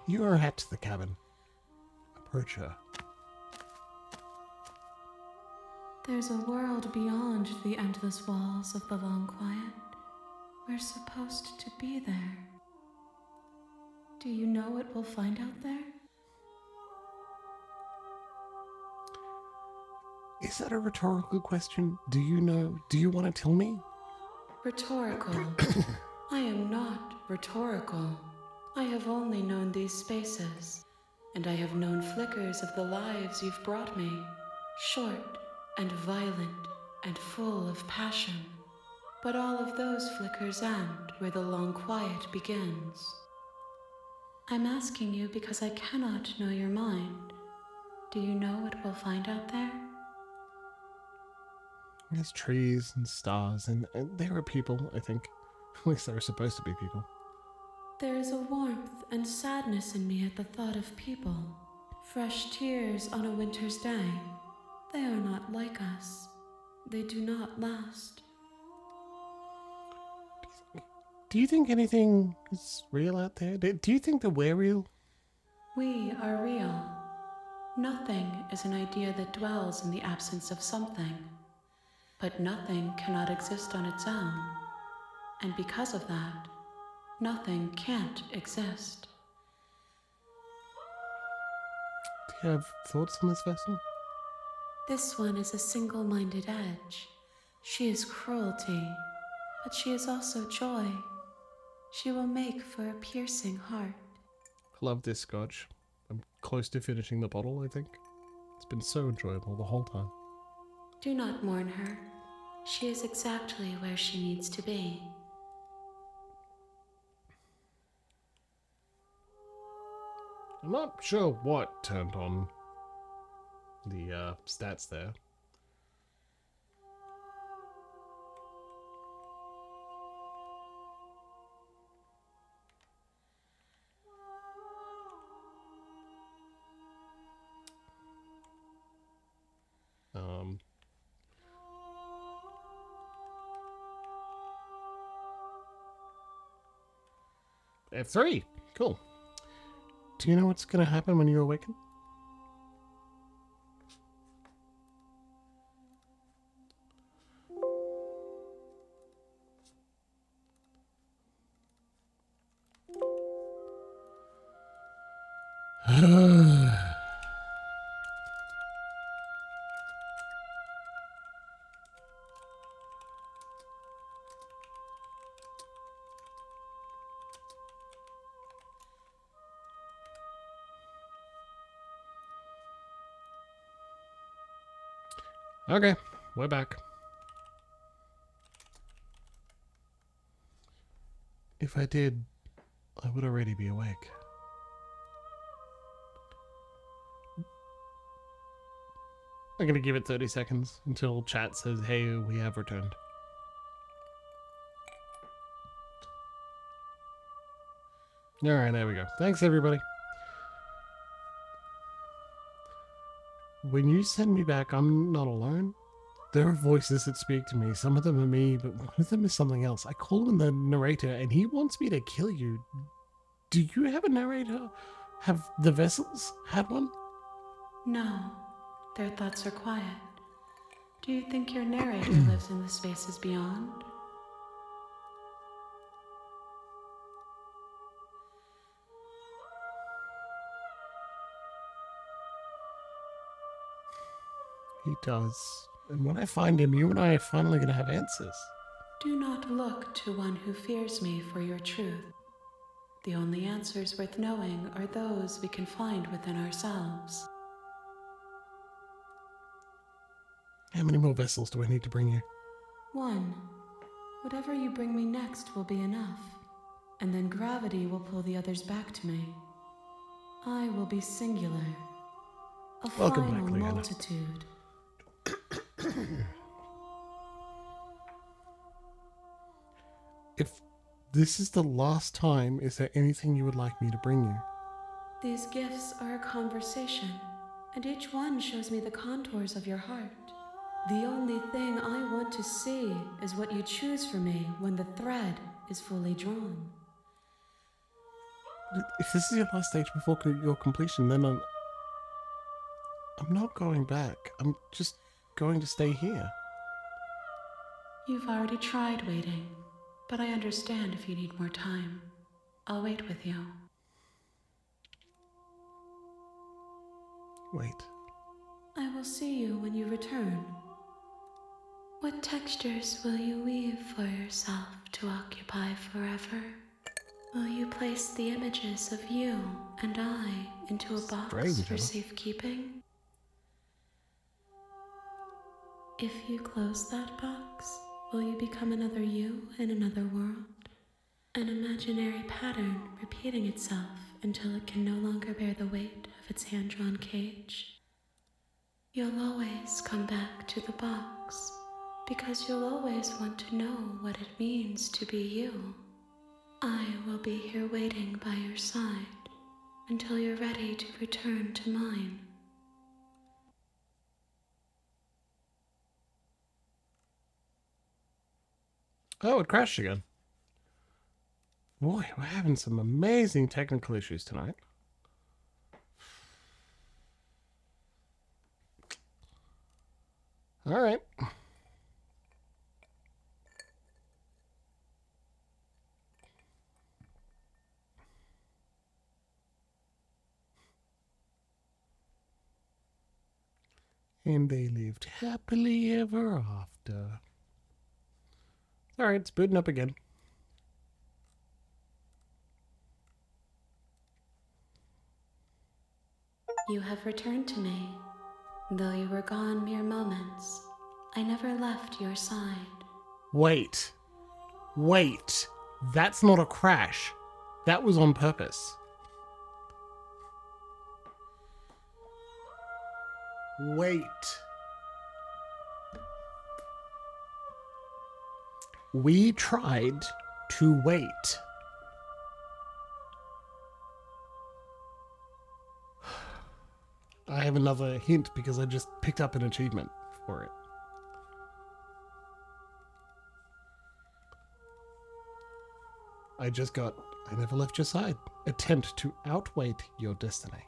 You are at the cabin. Approach her. There's a world beyond the endless walls of the long quiet. We're supposed to be there. Do you know what we'll find out there? Is that a rhetorical question? Do you know? Do you want to tell me? Rhetorical. I am not rhetorical. I have only known these spaces, and I have known flickers of the lives you've brought me. Short and violent and full of passion. But all of those flickers end where the long quiet begins. I'm asking you because I cannot know your mind. Do you know what we'll find out there? There's trees and stars, and there are people, I think. At least there are supposed to be people. There is a warmth and sadness in me at the thought of people. Fresh tears on a winter's day. They are not like us. They do not last. Do you think anything is real out there? Do you think that we're real? We are real. Nothing is an idea that dwells in the absence of something. But nothing cannot exist on its own. And because of that, nothing can't exist. Do you have thoughts on this vessel? This one is a single-minded edge. She is cruelty, but she is also joy. She will make for a piercing heart. I love this scotch. I'm close to finishing the bottle, I think. It's been so enjoyable the whole time. Do not mourn her. She is exactly where she needs to be. I'm not sure what turned on the stats there. F3. Cool. Do you know what's going to happen when you awaken? Okay, we're back. If I did, I would already be awake. I'm gonna give it 30 seconds until chat says, hey, we have returned. Alright, there we go. Thanks, everybody. When you send me back, I'm not alone. There are voices that speak to me. Some of them are me, but one of them is something else. I call him the narrator, and he wants me to kill you. Do you have a narrator? Have the vessels had one? No, their thoughts are quiet. Do you think your narrator lives in the spaces beyond? He does. And when I find him, you and I are finally going to have answers. Do not look to one who fears me for your truth. The only answers worth knowing are those we can find within ourselves. How many more vessels do I need to bring you? One. Whatever you bring me next will be enough, and then gravity will pull the others back to me. I will be singular. A Welcome final back, Leanna. multitude. If this is the last time, is there anything you would like me to bring you? These gifts are a conversation, and each one shows me the contours of your heart. The only thing I want to see is what you choose for me when the thread is fully drawn. If this is your last stage before your completion, then I'm not going back. I'm just going to stay here. You've already tried waiting, but I understand if you need more time. I'll wait with you. Wait. I will see you when you return. What textures will you weave for yourself to occupy forever? Will you place the images of you and I into a box Strange, for huh? safekeeping? If you close that box, will you become another you in another world? An imaginary pattern repeating itself until it can no longer bear the weight of its hand-drawn cage? You'll always come back to the box, because you'll always want to know what it means to be you. I will be here waiting by your side until you're ready to return to mine. Oh, it crashed again. Boy, we're having some amazing technical issues tonight. All right. And they lived happily ever after. All right, it's booting up again. You have returned to me. Though you were gone mere moments, I never left your side. Wait. Wait. That's not a crash. That was on purpose. Wait. We tried to wait. I have another hint because I just picked up an achievement for it. I never left your side. Attempt to outweight your destiny.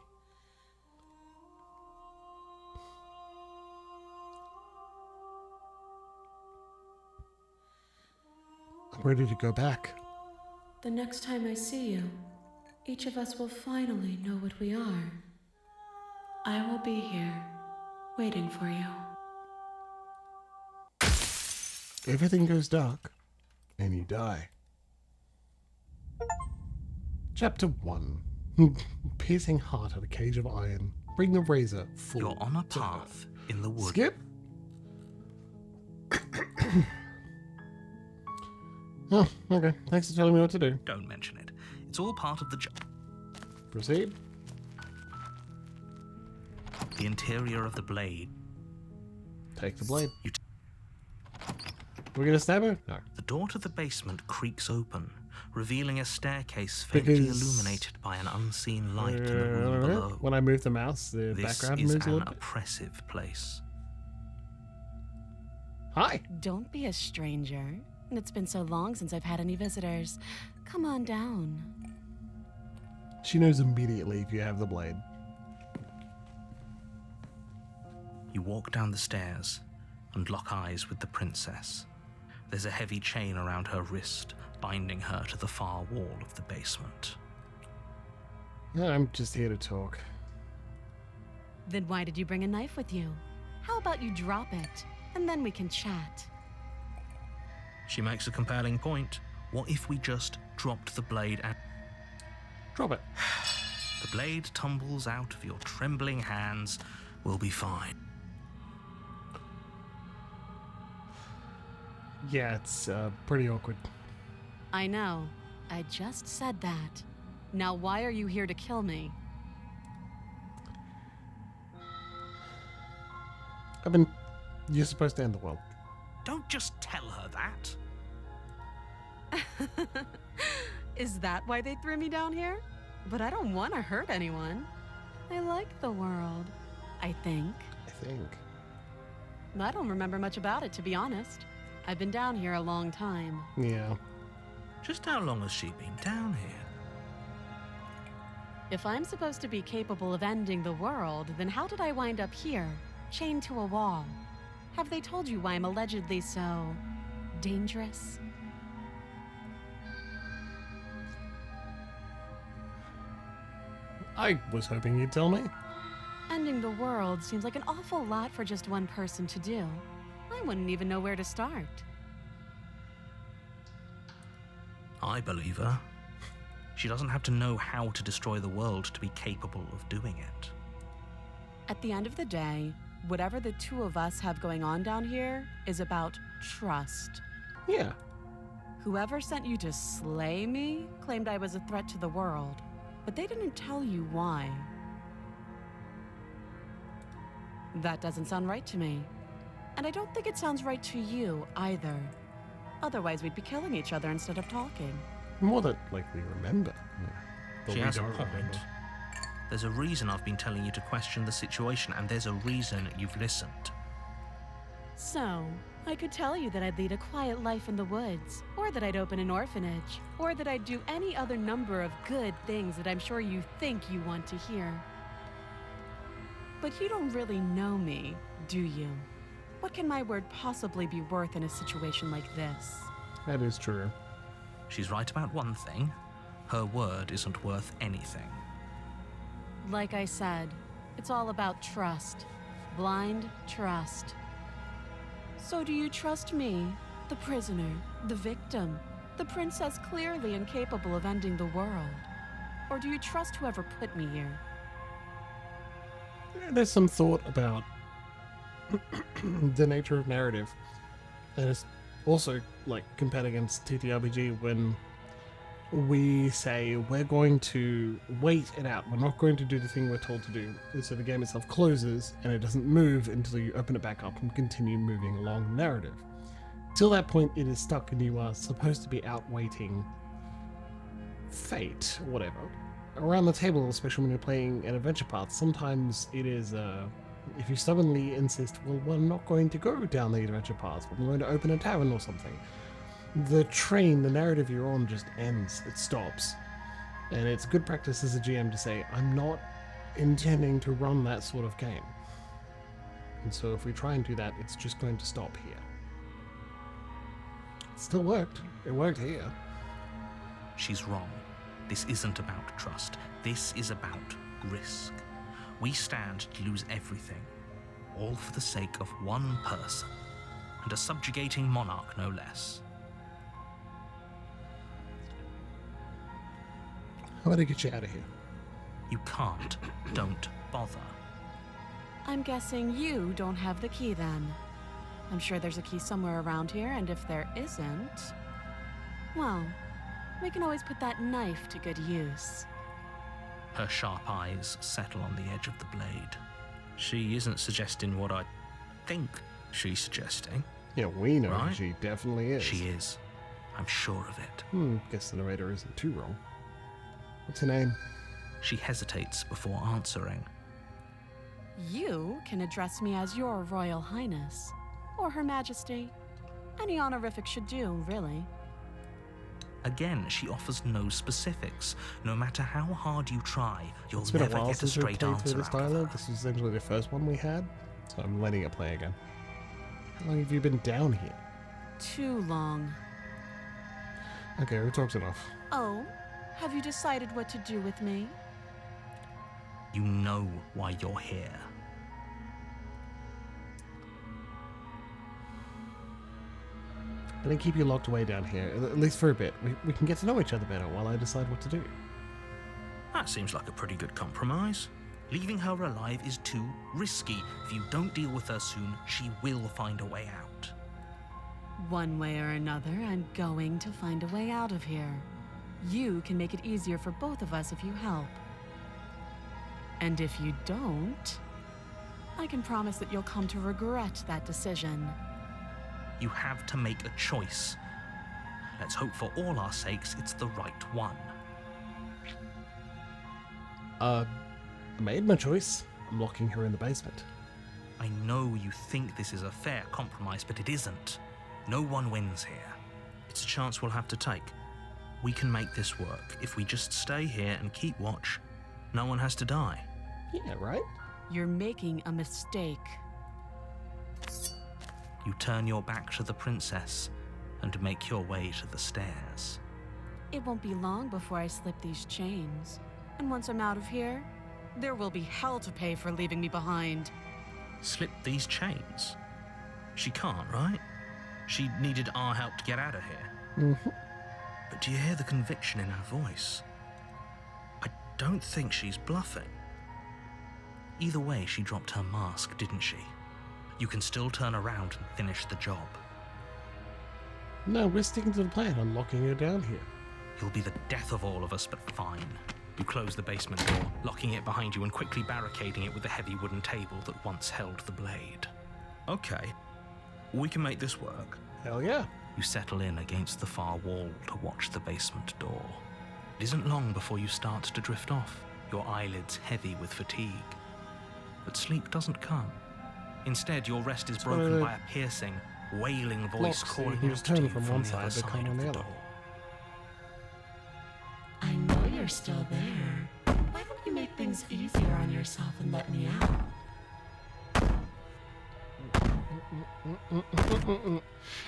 I'm ready to go back. The next time I see you, each of us will finally know what we are. I will be here, waiting for you. Everything goes dark, and you die. Chapter 1. Piercing heart at a cage of iron. Bring the razor full. You're on a path in the wood. Skip. Oh, okay. Thanks for telling me what to do. Don't mention it. It's all part of the job. Proceed. The interior of the blade. Take the blade. You We're gonna stab her? No. The door to the basement creaks open, revealing a staircase faintly Because- illuminated by an unseen light in the room below. When I move the mouse, the This background is moves a an little bit. oppressive place. Hi. Don't be a stranger. It's been so long since I've had any visitors. Come on down. She knows immediately if you have the blade. You walk down the stairs and lock eyes with the princess. There's a heavy chain around her wrist, binding her to the far wall of the basement. I'm just here to talk. Then why did you bring a knife with you? How about you drop it, and then we can chat? She makes a compelling point. What if we just dropped the blade and... Drop it. The blade tumbles out of your trembling hands. We'll be fine. Yeah, it's pretty awkward. I know. I just said that. Now why are you here to kill me? You're supposed to end the world. Don't just tell her that. Is that why they threw me down here? But I don't want to hurt anyone. I like the world, I think. I think. I don't remember much about it, to be honest. I've been down here a long time. Yeah. Just how long has she been down here? If I'm supposed to be capable of ending the world, then how did I wind up here, chained to a wall? Have they told you why I'm allegedly so dangerous? I was hoping you'd tell me. Ending the world seems like an awful lot for just one person to do. I wouldn't even know where to start. I believe her. She doesn't have to know how to destroy the world to be capable of doing it. At the end of the day, whatever the two of us have going on down here is about trust. Yeah. Whoever sent you to slay me claimed I was a threat to the world, but they didn't tell you why. That doesn't sound right to me. And I don't think it sounds right to you either. Otherwise, we'd be killing each other instead of talking. More that, like, we remember. Yeah. But She we has a don't point. remember. There's a reason I've been telling you to question the situation, and there's a reason you've listened. So, I could tell you that I'd lead a quiet life in the woods, or that I'd open an orphanage, or that I'd do any other number of good things that I'm sure you think you want to hear. But you don't really know me, do you? What can my word possibly be worth in a situation like this? That is true. She's right about one thing. Her word isn't worth anything. Like I said, it's all about trust. Blind trust. So do you trust me, the prisoner, the victim, the princess clearly incapable of ending the world? Or do you trust whoever put me here? There's some thought about the nature of narrative. And it's also, like, compared against TTRPG when we say we're going to wait it out. We're not going to do the thing we're told to do. So the game itself closes and it doesn't move until you open it back up and continue moving along the narrative. Till that point, it is stuck and you are supposed to be outwaiting fate or whatever. Around the table, especially when you're playing an adventure path, sometimes it is, if you stubbornly insist, well, we're not going to go down the adventure path, we're going to open a tavern or something. the train, the narrative you're on just ends. It stops. And it's good practice as a GM to say, I'm not intending to run that sort of game. And so if we try and do that, it's just going to stop here. It still worked. It worked here. She's wrong. This isn't about trust. This is about risk. We stand to lose everything, all for the sake of one person, and a subjugating monarch no less. How about I get you out of here? You can't. Don't bother. I'm guessing you don't have the key then. I'm sure there's a key somewhere around here, and if there isn't, well, we can always put that knife to good use. Her sharp eyes settle on the edge of the blade. She isn't suggesting what I think she's suggesting. Yeah, we know Right? she definitely is. She is. I'm sure of it. Guess the narrator isn't too wrong. What's her name? She hesitates before answering. You can address me as Your Royal Highness, or Her Majesty. Any honorific should do, really. Again, she offers no specifics. No matter how hard you try, you'll It's been a never while get a since we straight played through answer this out of dialogue. her. This is essentially the first one we had, so I'm letting it play again. How long have you been down here? Too long. Okay, we talked enough. Oh, have you decided what to do with me? You know why you're here. I didn't keep you locked away down here, at least for a bit. We can get to know each other better while I decide what to do. That seems like a pretty good compromise. Leaving her alive is too risky. If you don't deal with her soon, she will find a way out. One way or another, I'm going to find a way out of here. You can make it easier for both of us if you help. And if you don't, I can promise that you'll come to regret that decision. You have to make a choice. Let's hope for all our sakes it's the right one. I made my choice. I'm locking her in the basement. I know you think this is a fair compromise, but it isn't. No one wins here. It's a chance we'll have to take. We can make this work. If we just stay here and keep watch, no one has to die. Yeah, right? You're making a mistake. You turn your back to the princess and make your way to the stairs. It won't be long before I slip these chains. And once I'm out of here, there will be hell to pay for leaving me behind. Slip these chains? She can't, right? She needed our help to get out of here. But do you hear the conviction in her voice? I don't think she's bluffing. Either way, she dropped her mask, didn't she? You can still turn around and finish the job. No, we're sticking to the plan. I'm locking her down here. You'll be the death of all of us, but fine. You close the basement door, locking it behind you and quickly barricading it with the heavy wooden table that once held the blade. Okay, we can make this work. Hell yeah. You settle in against the far wall to watch the basement door. It isn't long before you start to drift off, your eyelids heavy with fatigue. But sleep doesn't come. Instead, your rest is broken by a piercing, wailing voice Locks, so you calling can out just to turn you from from one the side, other they come side on of the the other. door. I know you're still there. Why don't you make things easier on yourself and let me out?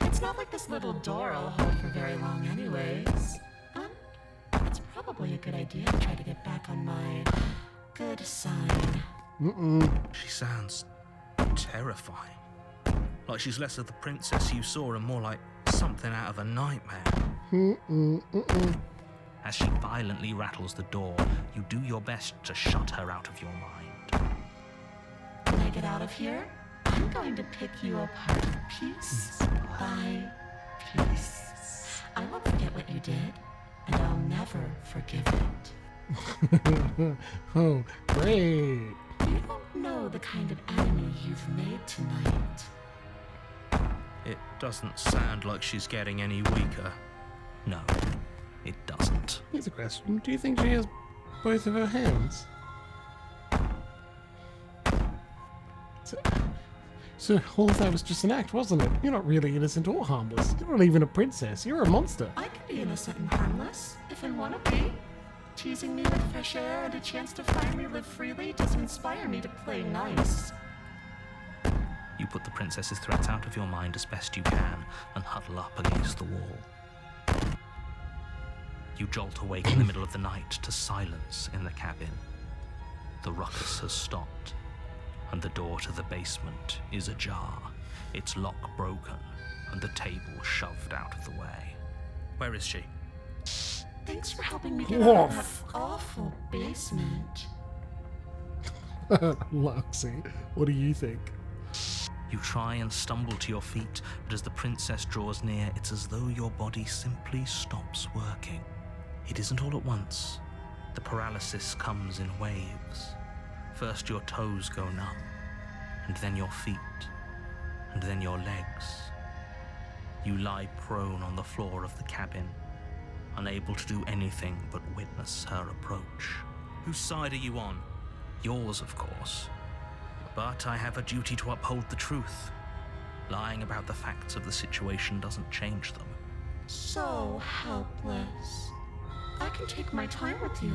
It's not like this little door will hold for very long anyways. It's probably a good idea to try to get back on my good side. She sounds terrifying. Like she's less of the princess you saw and more like something out of a nightmare. As she violently rattles the door, you do your best to shut her out of your mind. When I get out of here, I'm going to pick you apart piece by piece. I won't forget what you did, and I'll never forgive it. Oh, great. You don't know the kind of enemy you've made tonight. It doesn't sound like she's getting any weaker. No, it doesn't. Here's a question. Do you think she has both of her hands? So all of that was just an act, wasn't it? You're not really innocent or harmless. You're not even a princess. You're a monster. I can be innocent and harmless if I want to be. Teasing me with fresh air and a chance to finally live freely does inspire me to play nice. You put the princess's threats out of your mind as best you can and huddle up against the wall. You jolt awake in the middle of the night to silence in the cabin. The ruckus has stopped, and the door to the basement is ajar, its lock broken, and the table shoved out of the way. Where is she? Thanks for helping me get out of that awful basement. Luxie, what do you think? You try and stumble to your feet, but as the princess draws near, it's as though your body simply stops working. It isn't all at once. The paralysis comes in waves. First your toes go numb, and then your feet, and then your legs. You lie prone on the floor of the cabin, unable to do anything but witness her approach. Whose side are you on? Yours, of course. But I have a duty to uphold the truth. Lying about the facts of the situation doesn't change them. So helpless. I can take my time with you,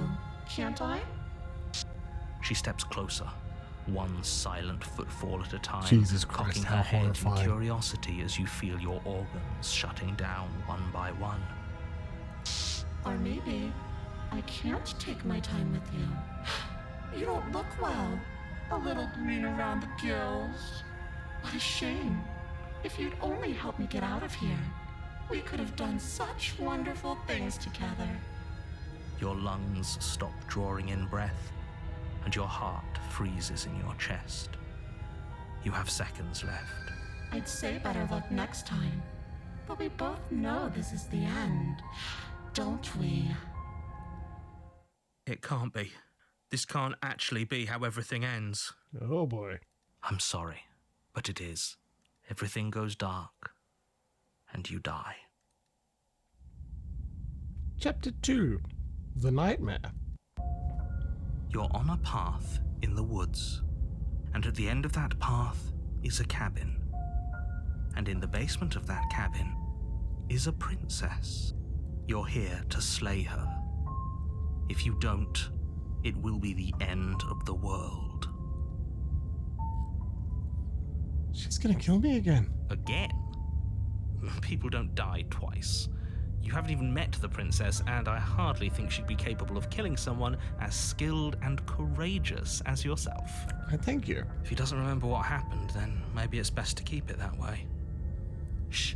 can't I? She steps closer, one silent footfall at a time, Jesus Christ, cocking how her head in horrifying. curiosity as you feel your organs shutting down one by one. Or maybe I can't take my time with you. You don't look well. A little green around the gills. What a shame. If you'd only helped me get out of here, we could have done such wonderful things together. Your lungs stop drawing in breath, and your heart freezes in your chest. You have seconds left. I'd say better luck next time. But we both know this is the end, don't we? It can't be. This can't actually be how everything ends. Oh boy. I'm sorry, but it is. Everything goes dark, and you die. Chapter 2. The Nightmare. You're on a path in the woods, and at the end of that path is a cabin. And in the basement of that cabin is a princess. You're here to slay her. If you don't, it will be the end of the world. She's gonna kill me again. Again? People don't die twice. You haven't even met the princess, and I hardly think she'd be capable of killing someone as skilled and courageous as yourself. Thank you. If he doesn't remember what happened, then maybe it's best to keep it that way. Shh.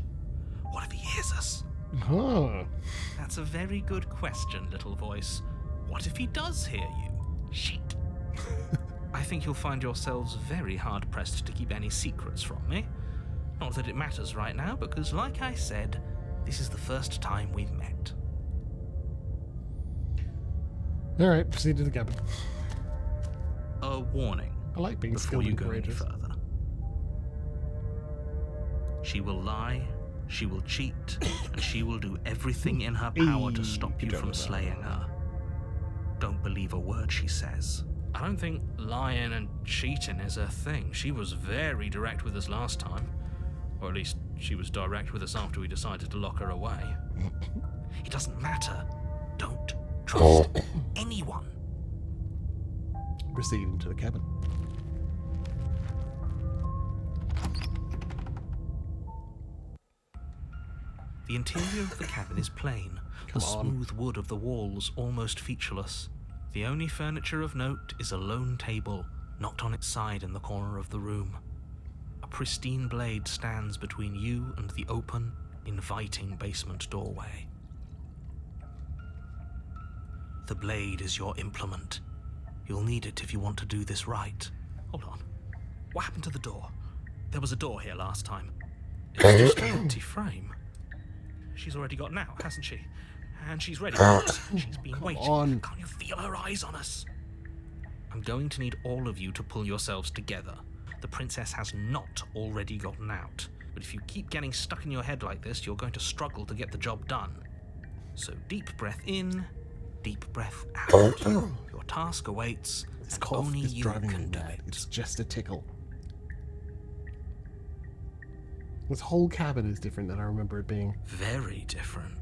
What if he hears us? Huh. That's a very good question, little voice. What if he does hear you? Shit. I think you'll find yourselves very hard-pressed to keep any secrets from me. Not that it matters right now, because like I said, this is the first time we've met. Alright, proceed to the cabin. A warning I like being before skilled you and go any courageous. further. She will lie, she will cheat, and she will do everything in her power to stop you don't from know that. slaying her. Don't believe a word she says. I don't think lying and cheating is her thing. She was very direct with us last time. Or at least she was direct with us after we decided to lock her away. It doesn't matter. Don't trust anyone. Proceed into the cabin. The interior of the cabin is plain, the smooth wood of the walls almost featureless. The only furniture of note is a lone table, knocked on its side in the corner of the room. A pristine blade stands between you and the open, inviting basement doorway. The blade is your implement. You'll need it if you want to do this right. Hold on. What happened to the door? There was a door here last time. It's just an empty frame. She's already gotten out, hasn't she? And she's ready. She's been waiting. on. Can't you feel her eyes on us? I'm going to need all of you to pull yourselves together. The princess has not already gotten out. But if you keep getting stuck in your head like this, you're going to struggle to get the job done. So deep breath in, deep breath out. Your task awaits, This and cough only is you driving me can do mad. it. It's just a tickle. This whole cabin is different than I remember it being. Very different.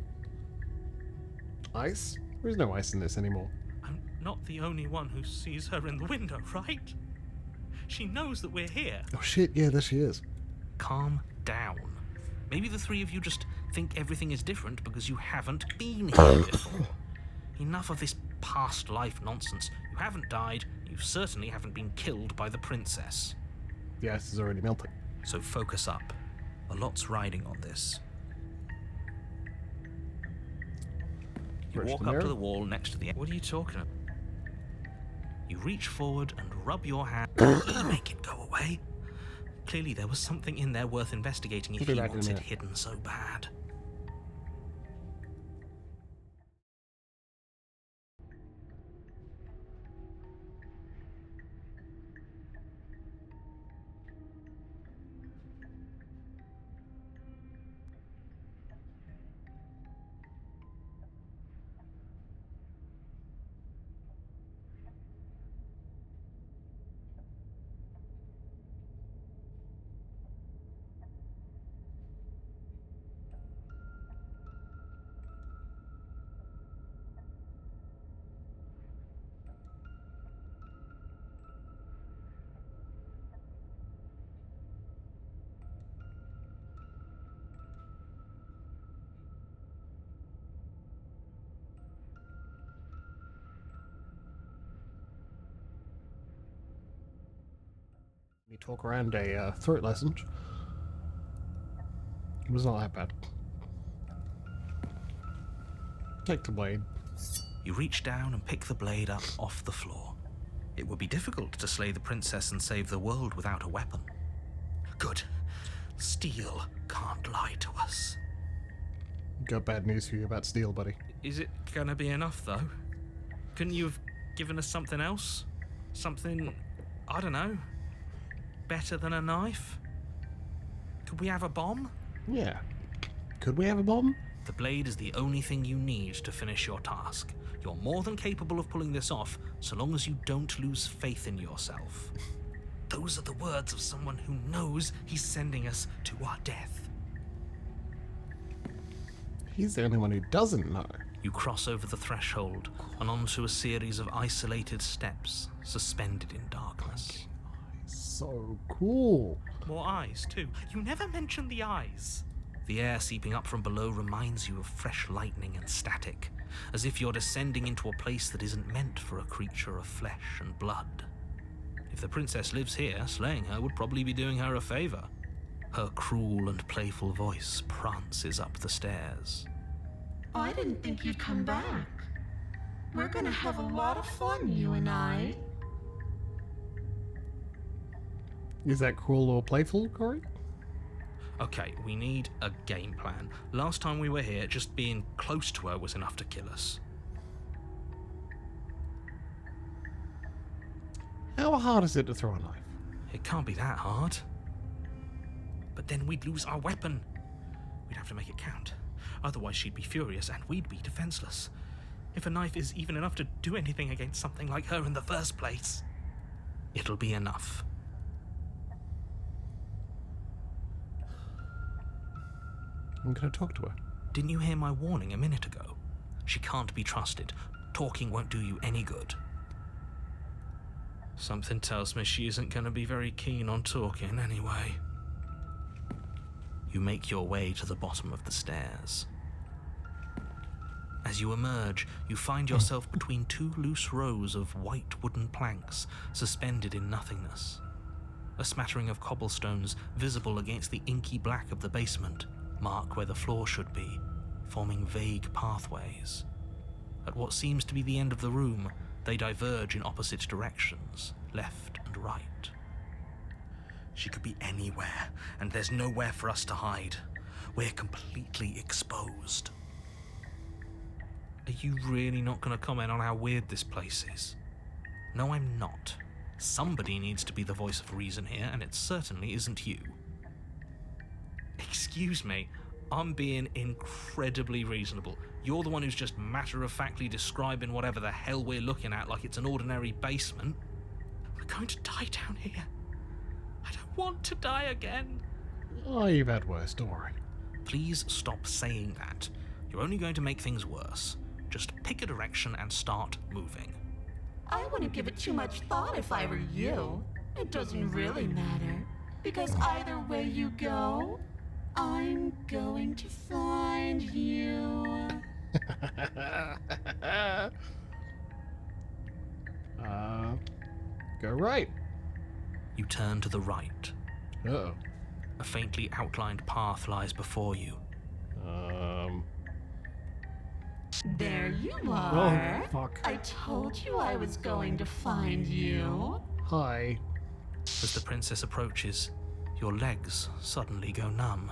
Ice? There's no ice in this anymore. I'm not the only one who sees her in the window, right? She knows that we're here. Oh shit, yeah, there she is. Calm down. Maybe the three of you just think everything is different because you haven't been here before. Enough of this past life nonsense. You haven't died. You certainly haven't been killed by the princess. The ice is already melting. So focus up. A lot's riding on this. You Approach walk the up mirror. to the wall next to the... What are you talking about? You reach forward and rub your hand. Make it go away. Clearly there was something in there worth investigating if We'll be he back in a wants it minute. hidden so bad. We talk around a throat lozenge. It was not that bad. Take the blade. You reach down and pick the blade up off the floor. It would be difficult to slay the princess and save the world without a weapon. Good. Steel can't lie to us. Got bad news for you about steel, buddy. Is it gonna be enough, though? Couldn't you have given us something else? Something, I don't know, better than a knife? Could we have a bomb? Yeah. Could we have a bomb? The blade is the only thing you need to finish your task. You're more than capable of pulling this off, so long as you don't lose faith in yourself. Those are the words of someone who knows he's sending us to our death. He's the only one who doesn't know. You cross over the threshold and onto a series of isolated steps, suspended in darkness. So cool. More eyes, too. You never mentioned the eyes. The air seeping up from below reminds you of fresh lightning and static, as if you're descending into a place that isn't meant for a creature of flesh and blood. If the princess lives here, slaying her would probably be doing her a favor. Her cruel and playful voice prances up the stairs. I didn't think you'd come back. We're gonna have a lot of fun, you and I. Is that cruel or playful, Corey? Okay, we need a game plan. Last time we were here, just being close to her was enough to kill us. How hard is it to throw a knife? It can't be that hard. But then we'd lose our weapon. We'd have to make it count. Otherwise she'd be furious and we'd be defenseless. If a knife is even enough to do anything against something like her in the first place. It'll be enough. I'm gonna talk to her. Didn't you hear my warning a minute ago? She can't be trusted. Talking won't do you any good. Something tells me she isn't gonna be very keen on talking anyway. You make your way to the bottom of the stairs. As you emerge, you find yourself between two loose rows of white wooden planks suspended in nothingness. A smattering of cobblestones visible against the inky black of the basement mark where the floor should be, forming vague pathways. At what seems to be the end of the room, they diverge in opposite directions, left and right. She could be anywhere, and there's nowhere for us to hide. We're completely exposed. Are you really not gonna comment on how weird this place is? No, I'm not. Somebody needs to be the voice of reason here, and it certainly isn't you. Excuse me, I'm being incredibly reasonable. You're the one who's just matter-of-factly describing whatever the hell we're looking at like it's an ordinary basement. We're going to die down here. I don't want to die again. Oh, you've had worse, don't worry. Please stop saying that. You're only going to make things worse. Just pick a direction and start moving. I wouldn't give it too much thought if I were you. It doesn't really matter, because either way you go, I'm going to find you. Go right. You turn to the right. Uh-oh. A faintly outlined path lies before you. There you Oh, are. fuck. I told you I was going to find you. Hi. As the princess approaches, your legs suddenly go numb.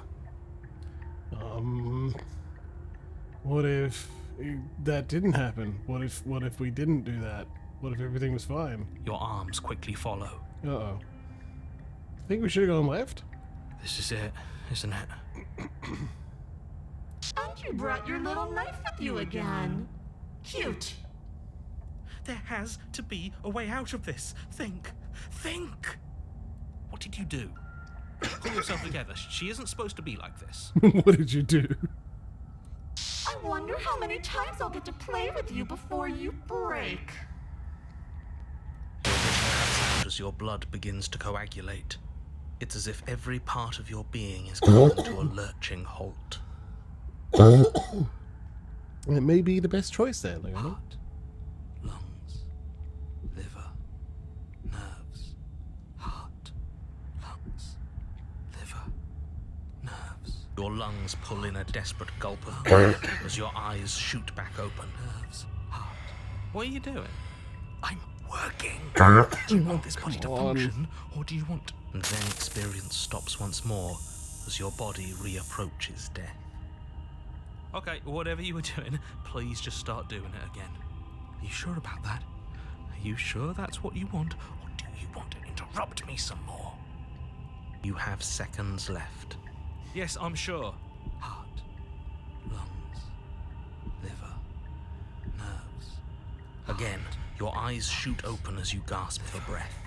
What if that didn't happen? What if we didn't do that? What if everything was fine? Your arms quickly follow. Uh-oh. Think we should have gone left? This is it, isn't it? And you brought your little knife with you again. Cute. There has to be a way out of this. Think! Think! What did you do? Pull yourself together. She isn't supposed to be like this. What did you do? I wonder how many times I'll get to play with you before you break. Your vision cuts out as your blood begins to coagulate. It's as if every part of your being is coming to a lurching halt. It may be the best choice there, Leona. Heart, lungs, liver, nerves. Heart, lungs, liver, nerves. Your lungs pull in a desperate gulp of air as your eyes shoot back open. Nerves, heart. What are you doing? I'm working. Do you want this body to function, or do you want... And then experience stops once more as your body reapproaches death. Okay, whatever you were doing, please just start doing it again. Are you sure about that? Are you sure that's what you want, or do you want to interrupt me some more? You have seconds left. Yes, I'm sure. Heart, lungs, liver, nerves. Again, your eyes shoot open as you gasp for breath.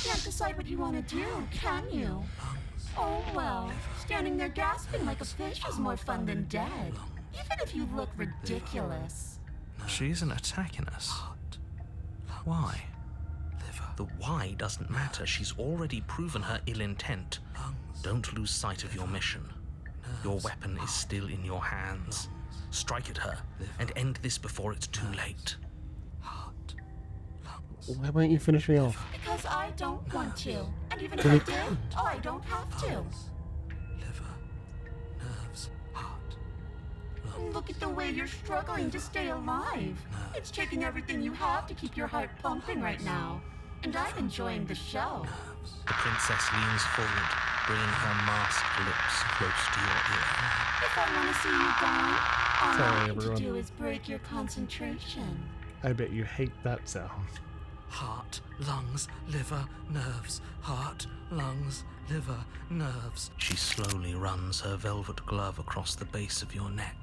Can't decide what you want to do, can you? Oh well, standing there gasping like a fish is more fun than dead. Even if you look ridiculous. She isn't attacking us. Why? The why doesn't matter. She's already proven her ill intent. Don't lose sight of your mission. Your weapon is still in your hands. Strike at her and end this before it's too late. Why won't you finish me off? Because I don't want to. And even if I did, I don't have to. Liver, nerves, heart, Look at the way you're struggling to stay alive. It's taking everything you have to keep your heart pumping right now. And I'm enjoying the show. The princess leans forward, bringing her masked lips close to your ear. If I want to see you gone, all Sorry, I need everyone. to do is break your concentration. I bet you hate that sound. Heart, lungs, liver, nerves. Heart, lungs, liver, nerves. She slowly runs her velvet glove across the base of your neck.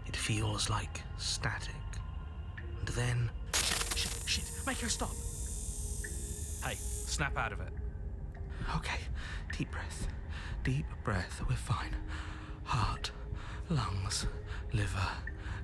It feels like static. And then... Shit, make her stop. Hey, snap out of it. Okay, deep breath, we're fine. Heart, lungs, liver,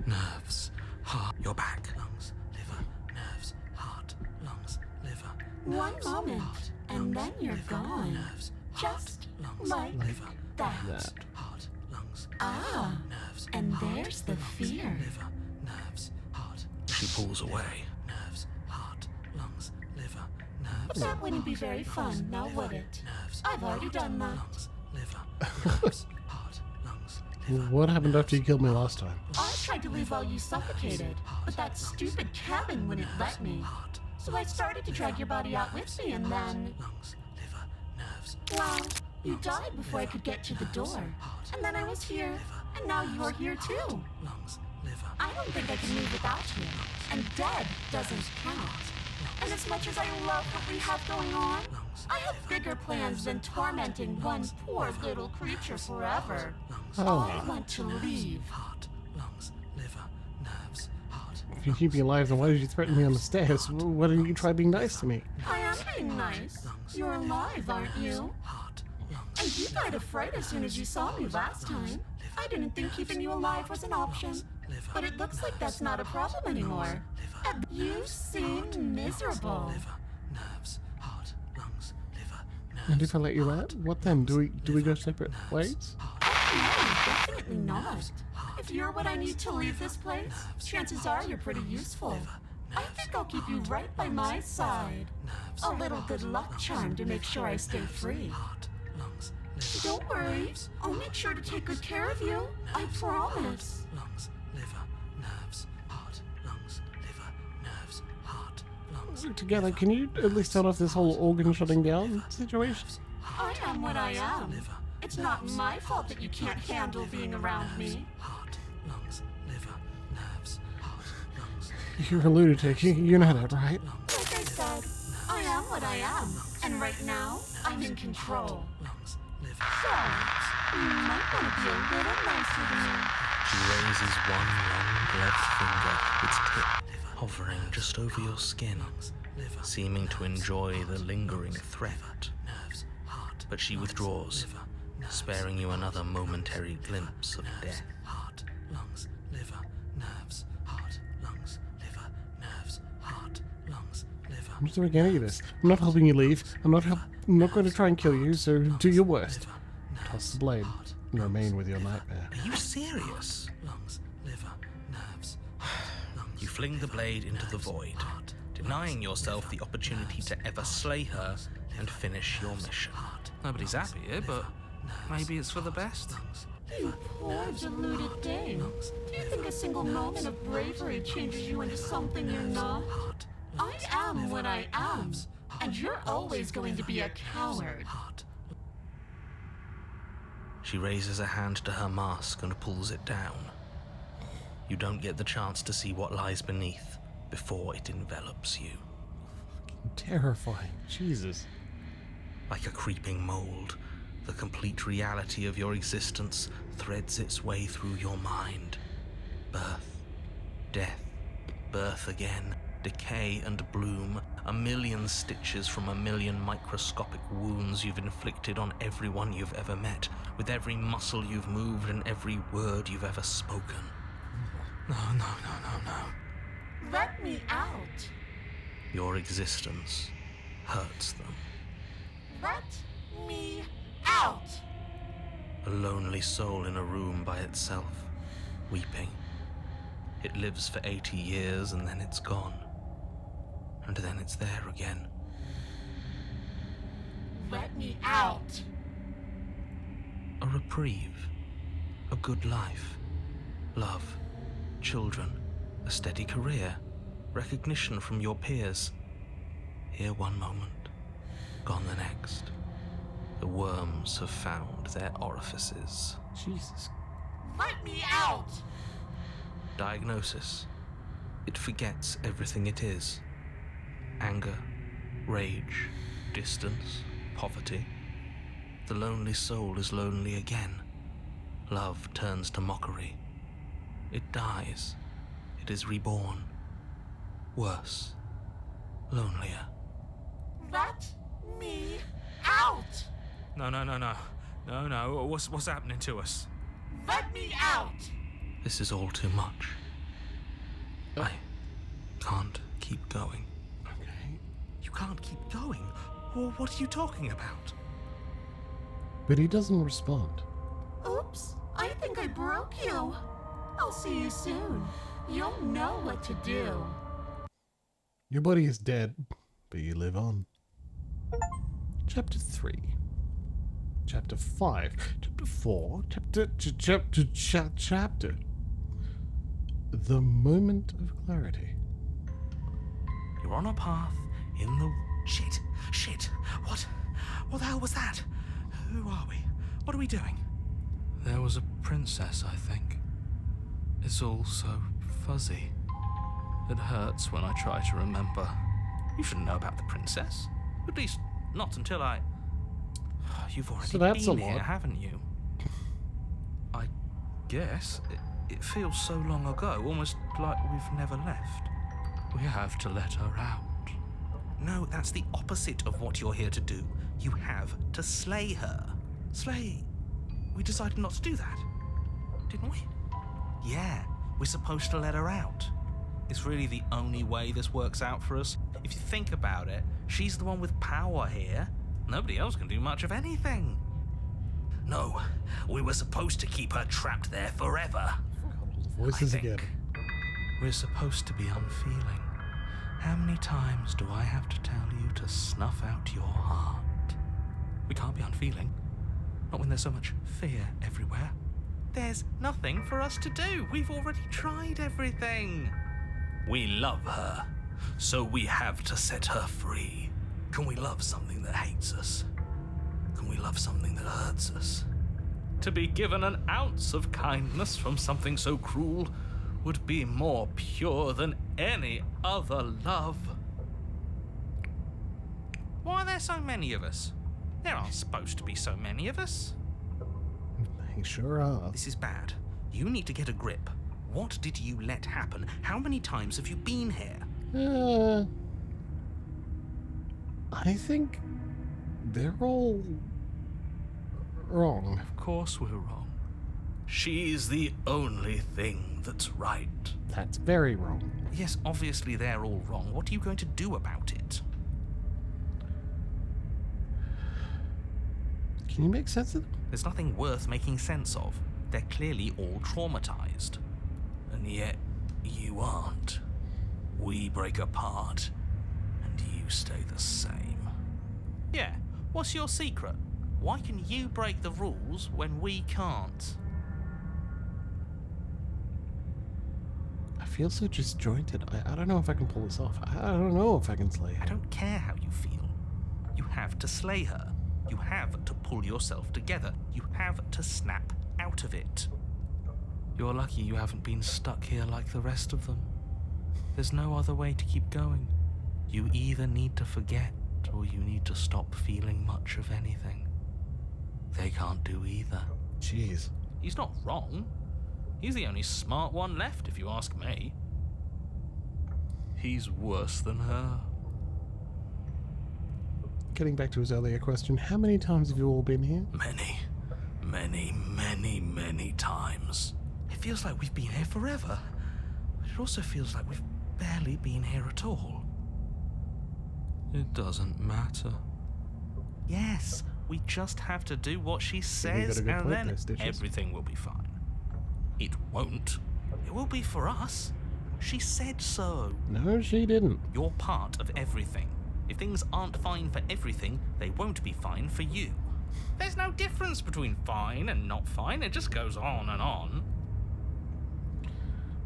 nerves, heart. You're back. Lungs, liver, nerves, heart, lungs, liver, One nerves, moment, heart, and lungs, then you're liver, gone. Nerves, Just heart, lungs, like liver, that. nerves, heart, lungs, Ah, nerves, and heart, there's the lungs, fear. liver, nerves, heart. She pulls away. Nerves, heart, lungs, liver, nerves. That wouldn't be very fun, now would it? Nerves, I've already done that. lungs, liver, nerves, heart, lungs, liver. What happened after you killed me last time? I tried to leave while you suffocated, but that stupid cabin wouldn't let me. Heart, So I started to drag your body out with me, and then, lungs, liver, nerves. well, you died before I could get to the door. And then I was here, and now you're here too. Lungs, liver. I don't think I can move without you, and dead doesn't count. And as much as I love what we have going on, I have bigger plans than tormenting one poor little creature forever. I want to leave. Heart, lungs, liver, nerves, heart. If you keep me alive, then why did you threaten me on the stairs? Why didn't you try being nice to me? I am being nice. You're alive, aren't you? Heart, lungs. And And you died of fright as soon as you saw me last time. I didn't think keeping you alive was an option. But it looks like that's not a problem anymore. And you seem miserable. Nerves, heart, lungs, liver, nerves. And if I let you out, what then? Do we go separate ways? No, definitely not. If you're what I need to leave this place, chances are you're pretty useful. I think I'll keep you right by my side. A little good luck charm to make sure I stay free. Heart, lungs, liver, Don't worry, I'll make sure to take good care of you. I promise. lungs, liver, nerves, heart, lungs, liver, nerves, heart, lungs. Together, can you at least start off this whole organ shutting down situation? I am what I am. It's not my fault that you can't handle being around me. Heart, lungs, liver, nerves, heart, lungs, You're a lunatic. You know that, right? Like I said, I am what I am. And right now, I'm in control. lungs, liver. So, you might want to be a little nicer to me. She raises one long gloved finger, its tip hovering just over your skin, seeming to enjoy the lingering threat. Nerves, heart, But she withdraws, sparing you another momentary glimpse of death. heart, lungs, liver, nerves, heart, lungs, liver, nerves, heart, lungs, liver. I'm not doing any of this. I'm not helping you leave. I'm not going to try and kill you, so do your worst. Toss the blade and remain with your nightmare. Are you serious? Lungs, liver, nerves, heart, lungs. You fling the blade into the void, denying yourself the opportunity to ever slay her and finish your mission. Nobody's happy here, but maybe it's for the best. You poor deluded dame. Do you think a single moment of bravery changes you into something you're not? I am what I am, and you're always going to be a coward. She raises a hand to her mask and pulls it down. You don't get the chance to see what lies beneath before it envelops you. Terrifying. Jesus. Like a creeping mold, the complete reality of your existence threads its way through your mind. Birth, death, birth again, decay and bloom, a million stitches from a million microscopic wounds you've inflicted on everyone you've ever met, with every muscle you've moved and every word you've ever spoken. No. Let me out. Your existence hurts them. Let me out. A lonely soul in a room by itself, weeping. It lives for 80 years and then it's gone. And then it's there again. Let me out. A reprieve. A good life. Love. Children. A steady career. Recognition from your peers. Here one moment. Gone the next. The worms have found their orifices. Jesus. Let me out. Diagnosis. It forgets everything it is. Anger, rage, distance, poverty. The lonely soul is lonely again. Love turns to mockery. It dies. It is reborn. Worse. Lonelier. Let me out. No. What's happening to us? Let me out. This is all too much. I can't keep going. Okay. You can't keep going. Well, what are you talking about? But he doesn't respond. Oops, I think I broke you. I'll see you soon. You'll know what to do. Your body is dead, but you live on. Chapter 3. Chapter 5. Chapter 4. Chapter. The moment of clarity. You're on a path in the... Shit. What the hell was that? Who are we? What are we doing? There was a princess, I think. It's all so fuzzy. It hurts when I try to remember. You shouldn't know about the princess. At least, not until I... You've already So that's been a lot. here, haven't you? I guess it feels so long ago, almost like we've never left. We have to let her out. No, that's the opposite of what you're here to do. You have to slay her. Slay, we decided not to do that, didn't we? Yeah, we're supposed to let her out. It's really the only way this works out for us. If you think about it, she's the one with power here. Nobody else can do much of anything. No, we were supposed to keep her trapped there forever. The voices I think again. we're supposed to be unfeeling. How many times do I have to tell you to snuff out your heart? We can't be unfeeling. Not when there's so much fear everywhere. There's nothing for us to do. We've already tried everything. We love her, so we have to set her free. Can we love something that hates us? Can we love something that hurts us? To be given an ounce of kindness from something so cruel would be more pure than any other love. Why are there so many of us? There aren't supposed to be so many of us. They sure are. This is bad. You need to get a grip. What did you let happen? How many times have you been here? I think they're all wrong. Of course we're wrong. She's the only thing that's right. That's very wrong. Yes, obviously they're all wrong. What are you going to do about it? Can you make sense of them? There's nothing worth making sense of. They're clearly all traumatized. And yet, you aren't. We break apart, and you stay the same. Yeah, what's your secret? Why can you break the rules when we can't? I feel so disjointed. I don't know if I can pull this off. I don't know if I can slay her. I don't care how you feel. You have to slay her. You have to pull yourself together. You have to snap out of it. You're lucky you haven't been stuck here like the rest of them. There's no other way to keep going. You either need to forget or you need to stop feeling much of anything. They can't do either. Jeez. He's not wrong. He's the only smart one left, if you ask me. He's worse than her. Getting back to his earlier question, how many times have you all been here? Many, many, many, many times. It feels like we've been here forever, but it also feels like we've barely been here at all. It doesn't matter. Yes, we just have to do what she says, got a good and point then there, Stitches. everything will be fine. It won't. It will be for us. She said so. No, she didn't. You're part of everything. If things aren't fine for everything, they won't be fine for you. There's no difference between fine and not fine. It just goes on and on.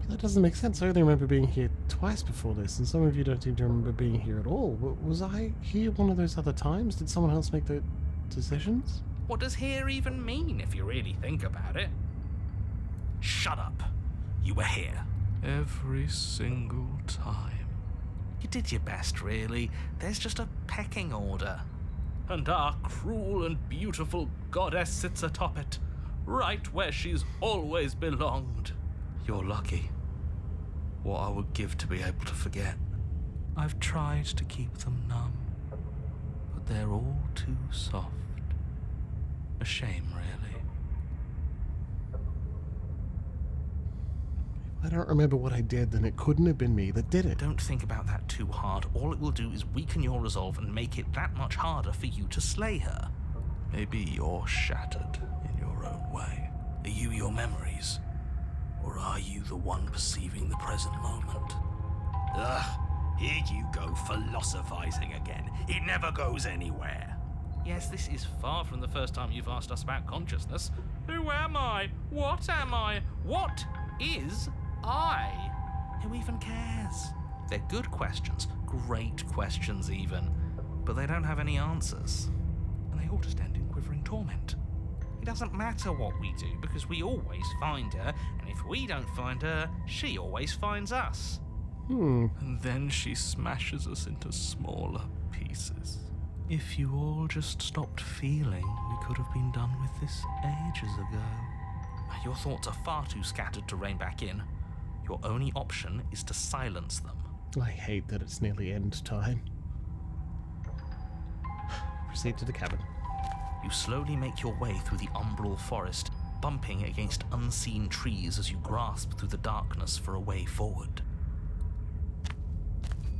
That doesn't make sense. I only remember being here twice before this, and some of you don't seem to remember being here at all. Was I here one of those other times? Did someone else make the decisions? What does here even mean, if you really think about it? Shut up. You were here. Every single time. You did your best, really. There's just a pecking order. And our cruel and beautiful goddess sits atop it, right where she's always belonged. You're lucky. What I would give to be able to forget. I've tried to keep them numb, but they're all too soft. A shame, really. I don't remember what I did, then it couldn't have been me that did it. Don't think about that too hard. All it will do is weaken your resolve and make it that much harder for you to slay her. Maybe you're shattered in your own way. Are you your memories? Or are you the one perceiving the present moment? Ugh, here you go philosophizing again. It never goes anywhere. Yes, this is far from the first time you've asked us about consciousness. Who am I? What am I? What is I? Who even cares? They're good questions, great questions even, but they don't have any answers. And they all just end in quivering torment. It doesn't matter what we do because we always find her, and if we don't find her, she always finds us. And then she smashes us into smaller pieces. If you all just stopped feeling, we could have been done with this ages ago. Your thoughts are far too scattered to rein back in. Your only option is to silence them. I hate that it's nearly end time. Proceed to the cabin. You slowly make your way through the umbral forest, bumping against unseen trees as you grasp through the darkness for a way forward.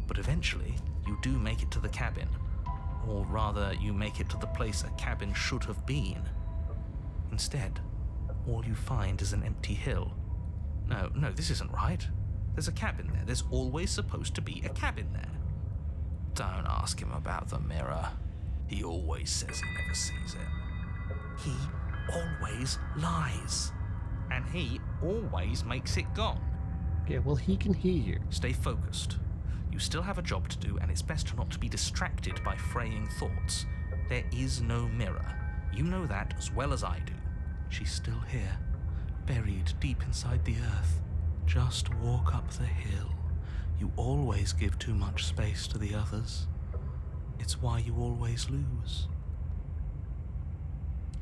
But eventually, you do make it to the cabin. Or rather, you make it to the place a cabin should have been. Instead, all you find is an empty hill. No, this isn't right. There's a cabin there. There's always supposed to be a cabin there. Don't ask him about the mirror. He always says he never sees it. He always lies. And he always makes it gone. Yeah, well, he can hear you. Stay focused. You still have a job to do, and it's best not to be distracted by fraying thoughts. There is no mirror. You know that as well as I do. She's still here, buried deep inside the earth. Just walk up the hill. You always give too much space to the others. It's why you always lose.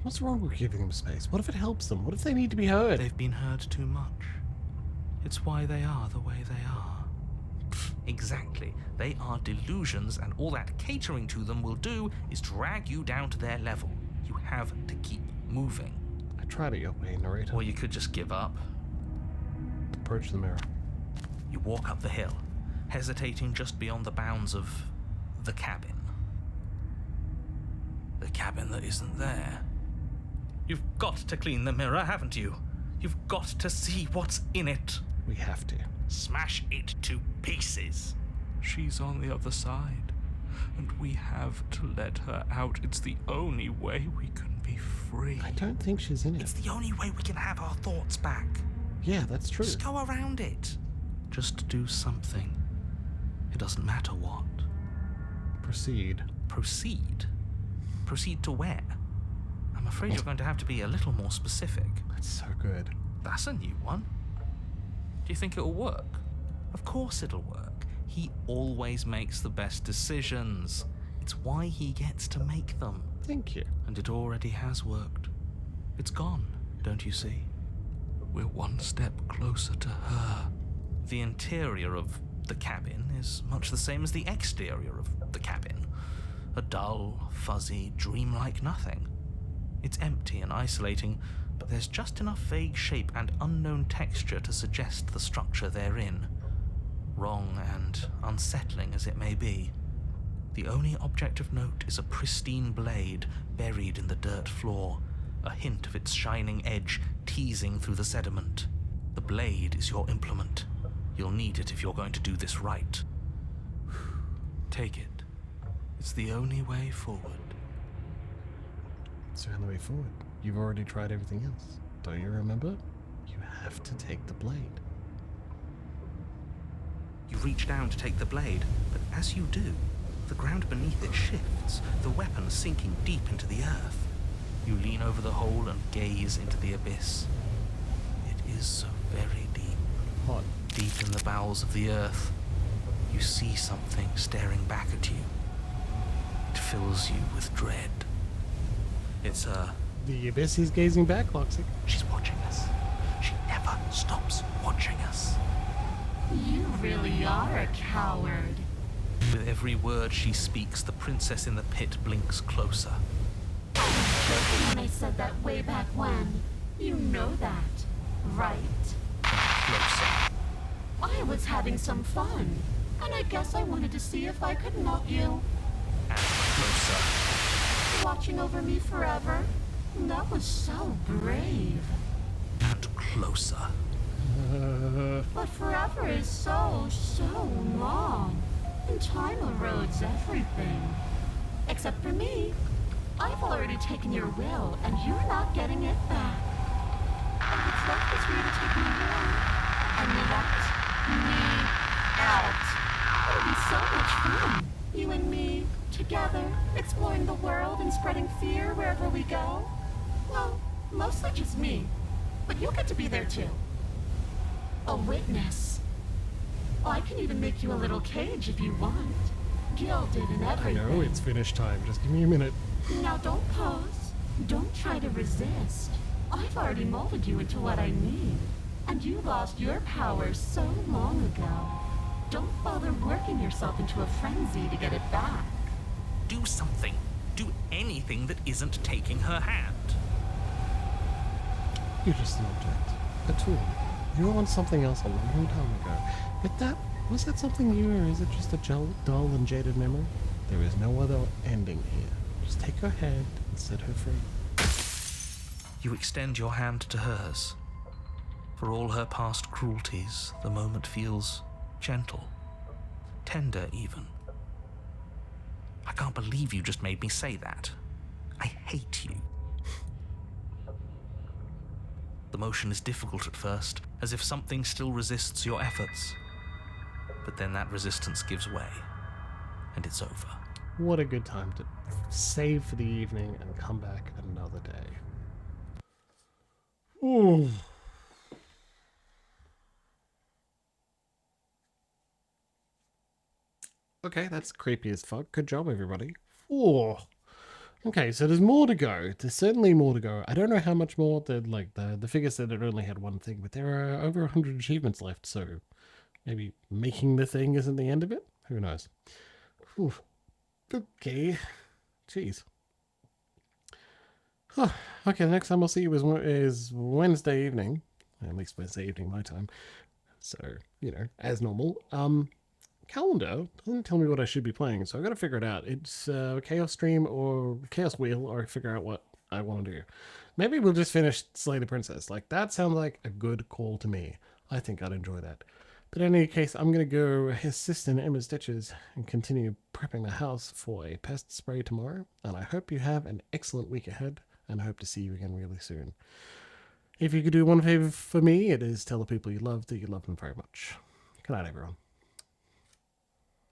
What's wrong with giving them space? What if it helps them? What if they need to be heard? They've been heard too much. It's why they are the way they are. Exactly. They are delusions, and all that catering to them will do is drag you down to their level. You have to keep moving. I tried it your way, narrator. Or you could just give up. Approach the mirror. You walk up the hill, hesitating just beyond the bounds of the cabin. The cabin that isn't there. You've got to clean the mirror, haven't you? You've got to see what's in it. We have to. Smash it to pieces. She's on the other side, and we have to let her out. It's the only way we can be free. I don't think she's in it. It's the only way we can have our thoughts back. Yeah, that's true. Just go around it. Just do something. It doesn't matter what. Proceed. Proceed? Proceed to where? I'm afraid you're going to have to be a little more specific. That's so good. That's a new one. Do you think it'll work? Of course it'll work. He always makes the best decisions. It's why he gets to make them. Thank you. And it already has worked. It's gone, don't you see? We're one step closer to her. The interior of the cabin is much the same as the exterior of the cabin. A dull, fuzzy, dreamlike nothing. It's empty and isolating, but there's just enough vague shape and unknown texture to suggest the structure they're in. Wrong and unsettling as it may be. The only object of note is a pristine blade buried in the dirt floor, a hint of its shining edge teasing through the sediment. The blade is your implement. You'll need it if you're going to do this right. Take it. It's the only way forward. It's the only way forward. You've already tried everything else. Don't you remember? You have to take the blade. You reach down to take the blade, but as you do, the ground beneath it shifts, the weapon sinking deep into the earth. You lean over the hole and gaze into the abyss. It is so very deep. What? Deep in the bowels of the earth, you see something staring back at you. It fills you with dread. It's The abyss is gazing back, Loxic. She's watching us. She never stops watching us. You really are a coward. With every word she speaks, the princess in the pit blinks closer. I was joking when I said that way back when. You know that, right? Closer. I was having some fun, and I guess I wanted to see if I could melt you. And closer. Watching over me forever? That was so brave. And closer. But forever is so long. And time erodes everything. Except for me. I've already taken your will, and you're not getting it back. And what's left is for you to take me away. And let me out. It'll be so much fun. You and me, together, exploring the world and spreading fear wherever we go. Well, mostly just me. But you'll get to be there too. A witness. Oh, I can even make you a little cage if you want. Gilded and I everything. know it's finish time. Just give me a minute. Now don't pause. Don't try to resist. I've already molded you into what I need. And you lost your power so long ago. Don't bother working yourself into a frenzy to get it back. Do something. do anything that isn't taking her hand. You're just an object. A tool. You were once something else a long time ago. But was that something new, or is it just a dull and jaded memory? There is no other ending here. Just take her hand and set her free. You extend your hand to hers. For all her past cruelties, the moment feels gentle, tender even. I can't believe you just made me say that. I hate you. The motion is difficult at first, as if something still resists your efforts. But then that resistance gives way, and it's over. What a good time to save for the evening and come back another day. Ooh. Okay, that's creepy as fuck. Good job, everybody. Ooh. Okay, so there's more to go. There's certainly more to go. I don't know how much more. The figure said it only had one thing, but there are over 100 achievements left, so maybe making the thing isn't the end of it? Who knows? Whew. Okay. Jeez. Huh. Okay, the next time I'll see you is Wednesday evening. At least Wednesday evening my time. So, you know, as normal. Calendar doesn't tell me what I should be playing, so I've got to figure it out. It's Chaos Stream or Chaos Wheel, or figure out what I want to do. Maybe we'll just finish Slay the Princess. Like, that sounds like a good call to me. I think I'd enjoy that. But in any case, I'm going to go assist in Emma's Stitches and continue prepping the house for a pest spray tomorrow. And I hope you have an excellent week ahead, and I hope to see you again really soon. If you could do one favor for me, it is tell the people you love that you love them very much. Good night, everyone.